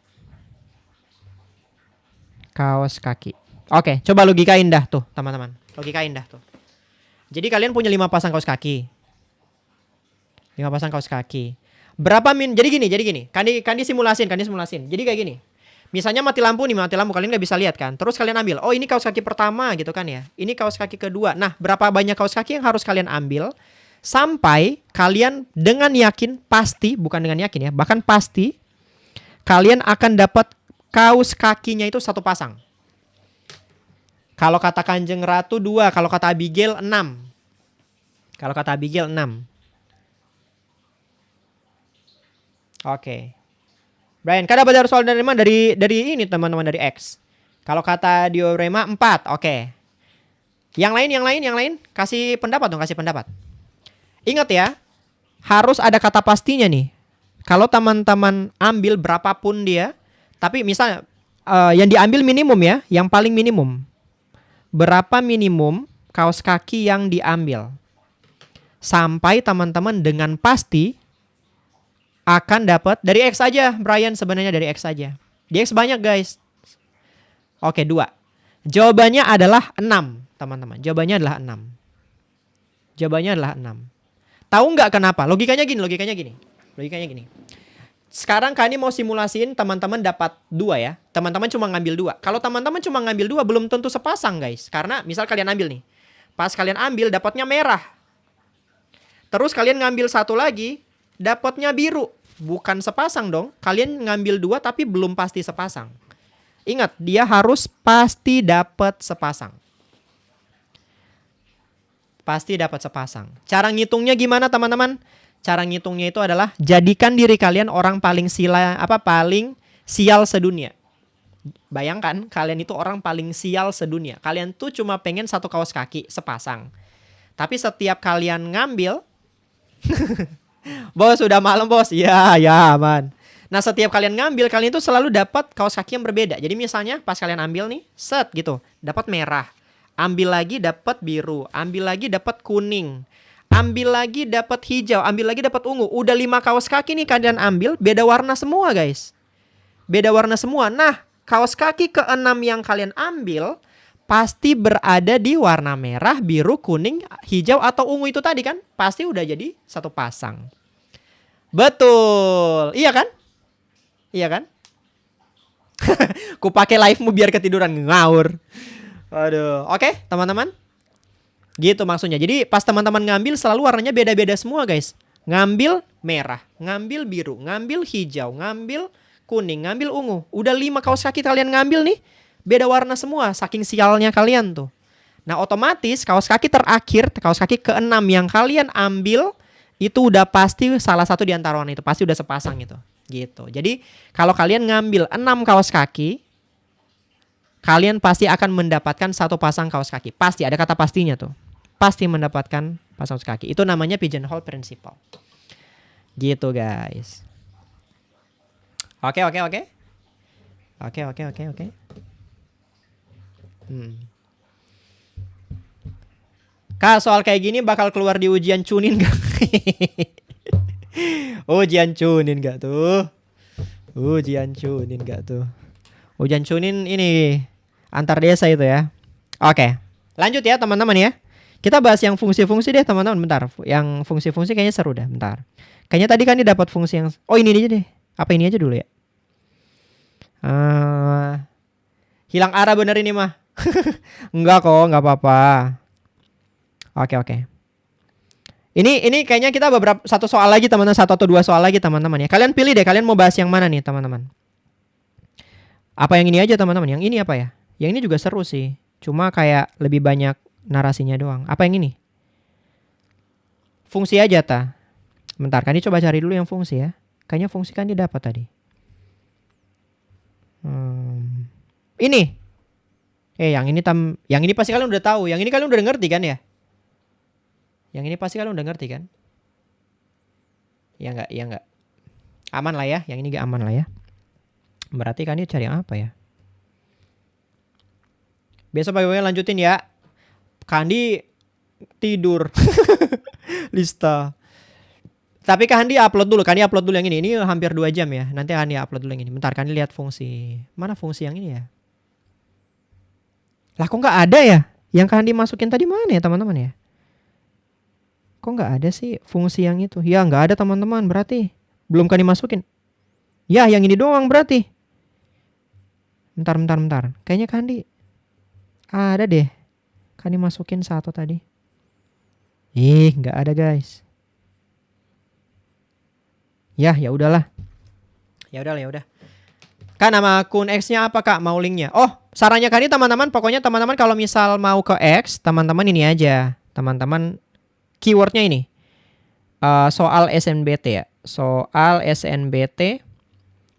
Oke, coba logikain dah tuh, teman-teman. Jadi kalian punya 5 pasang kaos kaki. Berapa jadi gini. Kandi simulasin. Jadi kayak gini. Misalnya mati lampu kalian nggak bisa lihat kan. Terus kalian ambil, oh ini kaos kaki pertama gitu kan ya. Ini kaos kaki kedua. Nah, berapa banyak kaos kaki yang harus kalian ambil sampai kalian dengan yakin pasti, bukan dengan yakin ya, bahkan pasti kalian akan dapat kaos kakinya itu 1 pasang. Kalau kata Kanjeng Ratu 2, kalau kata Abigail 6. Oke. Brian, kada dapat soal dari mana? Dari ini teman-teman, dari X. Kalau kata diorema 4, oke. Yang lain, kasih pendapat. Ingat ya, harus ada kata pastinya nih. Kalau teman-teman ambil berapapun dia, tapi misalnya yang diambil minimum ya, yang paling minimum. Berapa minimum kaos kaki yang diambil? Sampai teman-teman dengan pasti akan dapat dari X aja, Brian, sebenarnya dari X aja. Di X banyak guys. Oke, 2. Jawabannya adalah 6, teman-teman. Jawabannya adalah 6. Jawabannya adalah 6. Tahu nggak kenapa? Logikanya gini. Logikanya gini. Sekarang kalian mau simulasiin teman-teman dapat 2 ya. Teman-teman cuma ngambil 2. Kalau teman-teman cuma ngambil 2 belum tentu sepasang, guys. Karena misal kalian ambil nih. Pas kalian ambil dapatnya merah. Terus kalian ngambil satu lagi, dapatnya biru. Bukan sepasang dong. Kalian ngambil 2 tapi belum pasti sepasang. Ingat, dia harus pasti dapat sepasang. Pasti dapat sepasang. Cara ngitungnya gimana, teman-teman? Cara ngitungnya itu adalah jadikan diri kalian orang paling sial sedunia. Bayangkan kalian itu orang paling sial sedunia. Kalian tuh cuma pengen satu kaos kaki sepasang. Tapi setiap kalian ngambil bos, udah malam bos. Ya aman. Nah, setiap kalian ngambil, kalian itu selalu dapat kaos kaki yang berbeda. Jadi misalnya pas kalian ambil nih, set gitu, dapat merah. Ambil lagi dapat biru, ambil lagi dapat kuning. Ambil lagi dapat hijau, ambil lagi dapat ungu. Udah 5 kaos kaki nih kalian ambil, beda warna semua, guys. Beda warna semua. Nah, kaos kaki ke-6 yang kalian ambil pasti berada di warna merah, biru, kuning, hijau atau ungu itu tadi kan? Pasti udah jadi satu pasang. Betul. Iya kan? Iya kan? Ku pakai live-mu biar ketiduran, ngawur. Aduh. Oke, teman-teman. Gitu maksudnya. Jadi pas teman-teman ngambil selalu warnanya beda-beda semua, guys. Ngambil merah, ngambil biru, ngambil hijau, ngambil kuning, ngambil ungu. Udah 5 kaos kaki kalian ngambil nih, beda warna semua. Saking sialnya kalian tuh. Nah, otomatis kaos kaki terakhir, kaos kaki ke-6 yang kalian ambil itu udah pasti salah satu di antara warna itu. Pasti udah sepasang itu. Gitu. Jadi kalau kalian ngambil 6 kaos kaki, kalian pasti akan mendapatkan satu pasang kaos kaki. Pasti, ada kata pastinya tuh. Pasti mendapatkan pasang kaos kaki. Itu namanya pigeonhole principle. Gitu, guys. Oke. Kak, soal kayak gini bakal keluar di ujian cunin gak? Ujian cunin gak tuh? Ujian cunin ini antar desa itu ya. Oke, lanjut ya teman-teman ya. Kita bahas yang fungsi-fungsi deh teman-teman. Bentar, yang fungsi-fungsi kayaknya seru dah. Bentar. Kayaknya tadi kan dapat fungsi yang... Oh, ini aja deh. Apa ini aja dulu ya? Hilang arah bener ini mah. Enggak kok, enggak apa-apa. Oke. Ini kayaknya kita satu soal lagi teman-teman. 1 atau 2 soal lagi teman-teman ya. Kalian pilih deh, kalian mau bahas yang mana nih teman-teman? Apa yang ini aja teman-teman? Yang ini apa ya? Yang ini juga seru sih. Cuma kayak lebih banyak narasinya doang. Apa yang ini? Fungsi aja ta. Bentar, kan coba cari dulu yang fungsi ya. Kayaknya fungsi kan dia dapat tadi. Ini. Yang ini pasti kalian udah tahu. Yang ini kalian udah ngerti kan ya? Yang ini pasti kalian udah ngerti kan? Ya enggak. Aman lah ya. Yang ini gak aman lah ya. Berarti kan dia cari apa ya? Besok bagaimana lanjutin ya. Kandi tidur. Lista. Tapi Kandi upload dulu. Kandi upload dulu yang ini. Ini hampir 2 jam ya. Nanti Kandi upload dulu yang ini. Bentar, Kandi lihat fungsi. Mana fungsi yang ini ya? Lah kok nggak ada ya? Yang Kandi masukin tadi mana ya teman-teman ya? Kok nggak ada sih fungsi yang itu? Ya nggak ada teman-teman. Berarti belum Kandi masukin. Ya yang ini doang berarti. Bentar. Kayaknya Kandi ada deh. Kandi masukin 1 tadi. Nggak ada guys. Ya udahlah. Ya udah. Kak, nama akun X-nya apa Kak? Mau linknya? Oh, sarannya Kandi teman-teman. Pokoknya teman-teman kalau misal mau ke X, teman-teman ini aja. Teman-teman keywordnya ini. Soal SNBT ya. Soal SNBT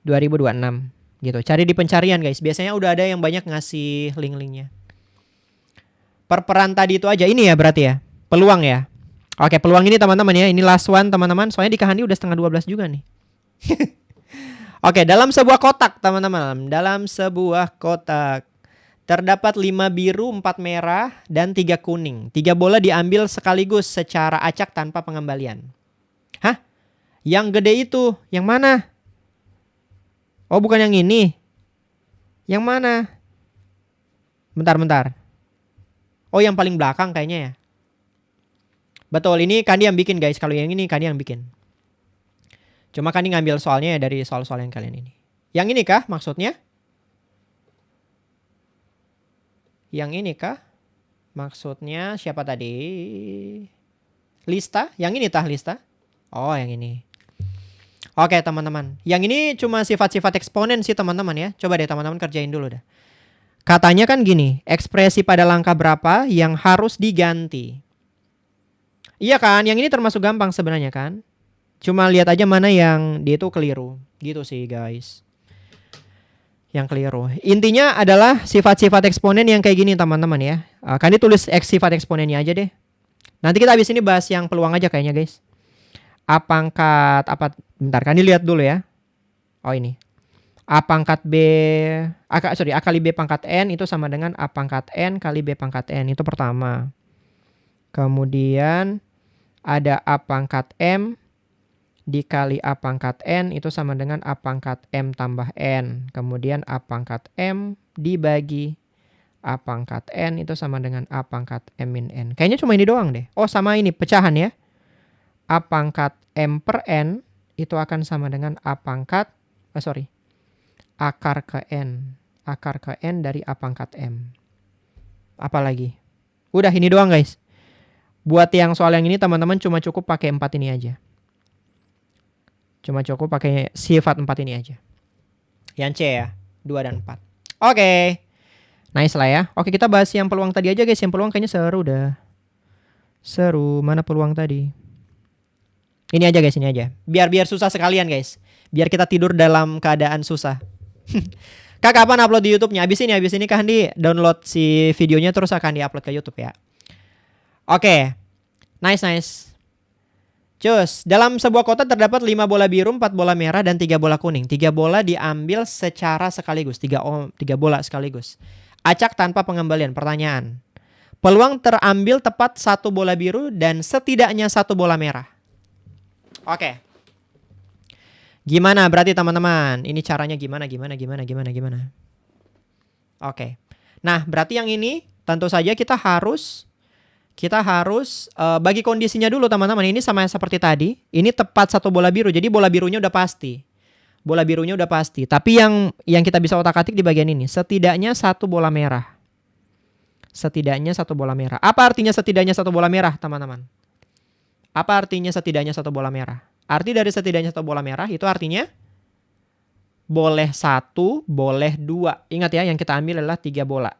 2026. Gitu. Cari di pencarian guys. Biasanya udah ada yang banyak ngasih link-linknya. Perperan tadi itu aja. Ini ya berarti ya. Peluang ya. Oke, peluang ini teman-teman ya. Ini last one teman-teman. Soalnya di Kahandi udah setengah 12 juga nih. Oke, dalam sebuah kotak teman-teman. Dalam sebuah kotak terdapat 5 biru, 4 merah, dan 3 kuning. 3 bola diambil sekaligus secara acak tanpa pengembalian. Hah? Yang gede itu yang mana? Oh, bukan yang ini. Yang mana? Bentar. Oh, yang paling belakang kayaknya ya. Betul, ini Kandi yang bikin guys. Kalau yang ini Kandi yang bikin. Cuma Kandi ngambil soalnya ya dari soal-soal yang kalian ini. Yang ini kah maksudnya? Yang ini kah? Maksudnya siapa tadi? Lista? Yang ini tah Lista? Oh, yang ini. Oke, teman-teman. Yang ini cuma sifat-sifat eksponen sih, teman-teman ya. Coba deh teman-teman kerjain dulu dah. Katanya kan gini, ekspresi pada langkah berapa yang harus diganti? Iya kan? Yang ini termasuk gampang sebenarnya kan? Cuma lihat aja mana yang dia itu keliru. Gitu sih, guys. Yang keliru. Intinya adalah sifat-sifat eksponen yang kayak gini, teman-teman ya. Kan ditulis sifat eksponennya aja deh. Nanti kita habis ini bahas yang peluang aja kayaknya, guys. A pangkat apa? Bentar, kan dilihat dulu ya. Oh, ini. A pangkat B, A kali B pangkat N itu sama dengan A pangkat N kali B pangkat N. Itu pertama. Kemudian ada A pangkat M dikali A pangkat N itu sama dengan A pangkat M tambah N. Kemudian A pangkat M dibagi A pangkat N itu sama dengan A pangkat M min N. Kayaknya cuma ini doang deh. Oh, sama ini pecahan ya. A pangkat M per N itu akan sama dengan A pangkat, akar ke N. Akar ke N dari A pangkat M. Apalagi? Udah ini doang guys. Buat yang soal yang ini teman-teman cuma cukup pakai 4 ini aja. Cuma cukup pakai sifat 4 ini aja. Yang C ya, 2 dan 4. Oke. Nice lah ya. Oke, kita bahas yang peluang tadi aja guys. Yang peluang kayaknya seru dah. Seru, mana peluang tadi? Ini aja guys, ini aja. Biar susah sekalian guys. Biar kita tidur dalam keadaan susah. Kak, kapan upload di YouTube-nya? Habis ini Kak Handi download si videonya terus akan di-upload ke YouTube ya. Oke. Nice. Cus, dalam sebuah kotak terdapat 5 bola biru, 4 bola merah, dan 3 bola kuning. 3 bola diambil secara sekaligus. 3 bola sekaligus. Acak tanpa pengembalian. Pertanyaan. Peluang terambil tepat 1 bola biru dan setidaknya 1 bola merah. Oke. Gimana berarti teman-teman? Ini caranya gimana? Oke. Nah, berarti yang ini tentu saja kita harus bagi kondisinya dulu teman-teman. Ini sama seperti tadi. Ini tepat 1 bola biru. Jadi bola birunya udah pasti. Tapi yang kita bisa otak-atik di bagian ini. Setidaknya 1 bola merah. Apa artinya setidaknya 1 bola merah teman-teman? Apa artinya setidaknya 1 bola merah? Arti dari setidaknya 1 bola merah itu artinya boleh 1, boleh 2. Ingat ya, yang kita ambil adalah 3 bola.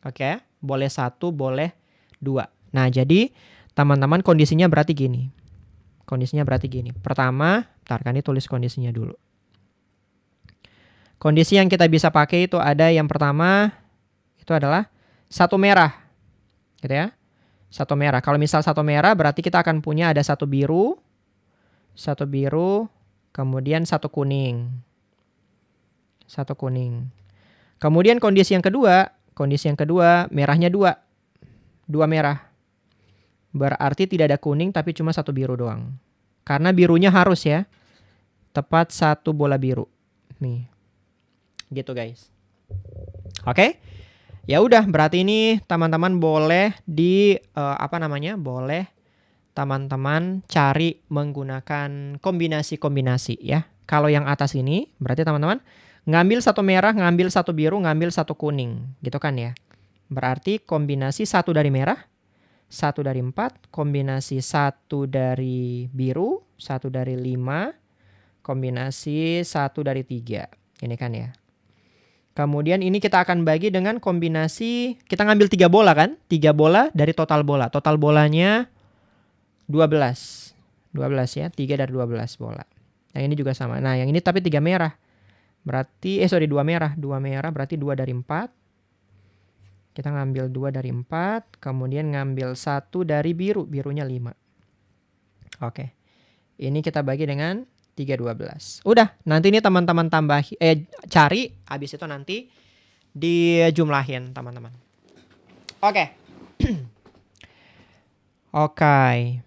Oke, boleh 1, boleh 2. Nah, jadi teman-teman kondisinya berarti gini. Pertama, bentar kan ditulis kondisinya dulu. Kondisi yang kita bisa pakai itu ada yang pertama itu adalah 1 merah. Gitu ya. 1 merah. Kalau misal 1 merah berarti kita akan punya ada 1 biru, kemudian 1 kuning. Kemudian kondisi yang kedua merahnya 2. 2 merah. Berarti tidak ada kuning tapi cuma 1 biru doang. Karena birunya harus ya. Tepat 1 bola biru. Nih. Gitu guys. Oke? Ya udah, berarti ini teman-teman boleh boleh teman-teman cari menggunakan kombinasi-kombinasi ya. Kalau yang atas ini berarti teman-teman ngambil 1 merah, ngambil 1 biru, ngambil 1 kuning, gitu kan ya. Berarti kombinasi 1 dari merah, 1 dari 4, kombinasi 1 dari biru, 1 dari 5, kombinasi 1 dari 3. Ini kan ya. Kemudian ini kita akan bagi dengan kombinasi, kita ngambil 3 bola kan? 3 bola dari total bola. Total bolanya 12. 12 ya, 3 dari 12 bola. Nah, ini juga sama. Nah, yang ini tapi 3 merah. Berarti 2 merah. 2 merah berarti 2 dari 4. Kita ngambil 2 dari 4, kemudian ngambil 1 dari biru. Birunya 5. Oke. Ini kita bagi dengan 3, 12. Udah, nanti ini teman-teman cari, habis itu nanti dijumlahin teman-teman. Oke. Oke.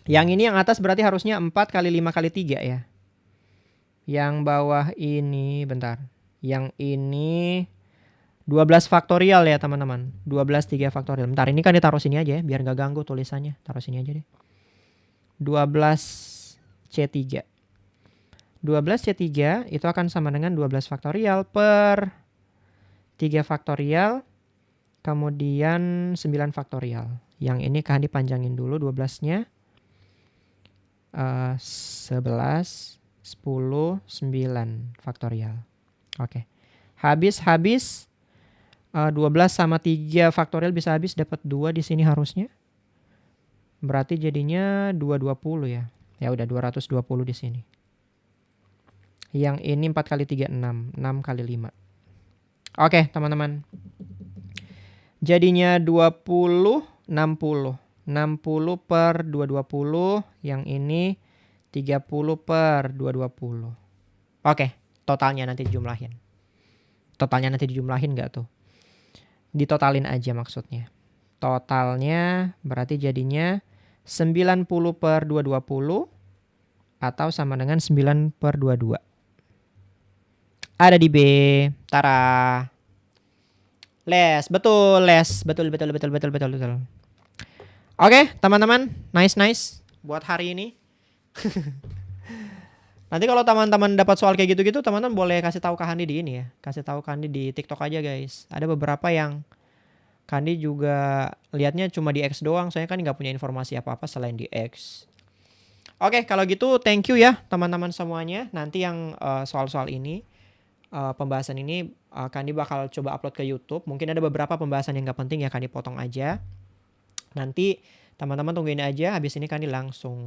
Yang ini yang atas berarti harusnya 4 kali 5 kali 3 ya. Yang bawah ini, bentar. Yang ini 12 faktorial ya teman-teman. 12 3 faktorial. Bentar, ini kan ditaruh sini aja ya, biar nggak ganggu tulisannya. Taruh sini aja deh. 12C3. 12C3 itu akan sama dengan 12 faktorial per 3 faktorial, kemudian 9 faktorial. Yang ini kan dipanjangin dulu 12-nya. 11, 10, 9 faktorial. Oke. Habis 12 sama 3 faktorial bisa habis, dapat 2 di sini harusnya. Berarti jadinya 220 ya. Ya udah 220 di sini. Yang ini 4 kali 3 6, 6 kali 5. Oke, teman-teman. Jadinya 20 60. 60 per 220, yang ini 30 per 220. Oke, totalnya nanti dijumlahin. Totalnya nanti dijumlahin nggak tuh? Ditotalin aja maksudnya. Totalnya berarti jadinya 90 per 220 atau sama dengan 9 per 22. Ada di B. Tara. Les, betul les. Betul. Oke, teman-teman. Nice buat hari ini. Nanti kalau teman-teman dapat soal kayak gitu-gitu, teman-teman boleh kasih tahu ke Handi di ini ya. Kasih tahu ke Handi di TikTok aja, guys. Ada beberapa yang Kandi juga lihatnya cuma di X doang, soalnya kan nggak punya informasi apa-apa selain di X. Oke, kalau gitu thank you ya teman-teman semuanya. Nanti yang soal-soal ini, pembahasan ini Kandi bakal coba upload ke YouTube. Mungkin ada beberapa pembahasan yang nggak penting ya, Kandi potong aja. Nanti teman-teman tungguin aja, habis ini Kandi langsung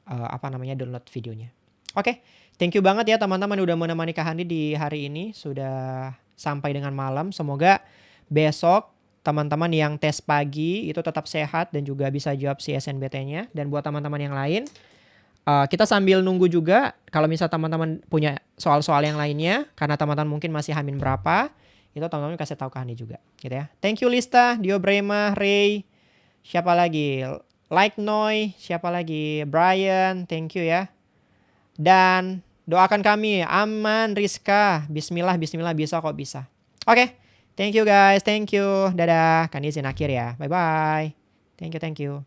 download videonya. Oke, thank you banget ya teman-teman udah menemani Kak Handi di hari ini. Sudah sampai dengan malam. Semoga besok teman-teman yang tes pagi itu tetap sehat dan juga bisa jawab si SNBT-nya. Dan buat teman-teman yang lain, kita sambil nunggu juga kalau misal teman-teman punya soal-soal yang lainnya, karena teman-teman mungkin masih hamin berapa, itu teman-teman kasih tahu ke Handi juga, gitu ya. Thank you Lista, Dio Brema, Ray, siapa lagi? Like Noy, siapa lagi? Brian, thank you ya. Dan doakan kami aman, Rizka, bismillah bisa kok bisa. Oke, thank you guys, thank you. Dadah, kan izin akhir ya. Bye bye. Thank you.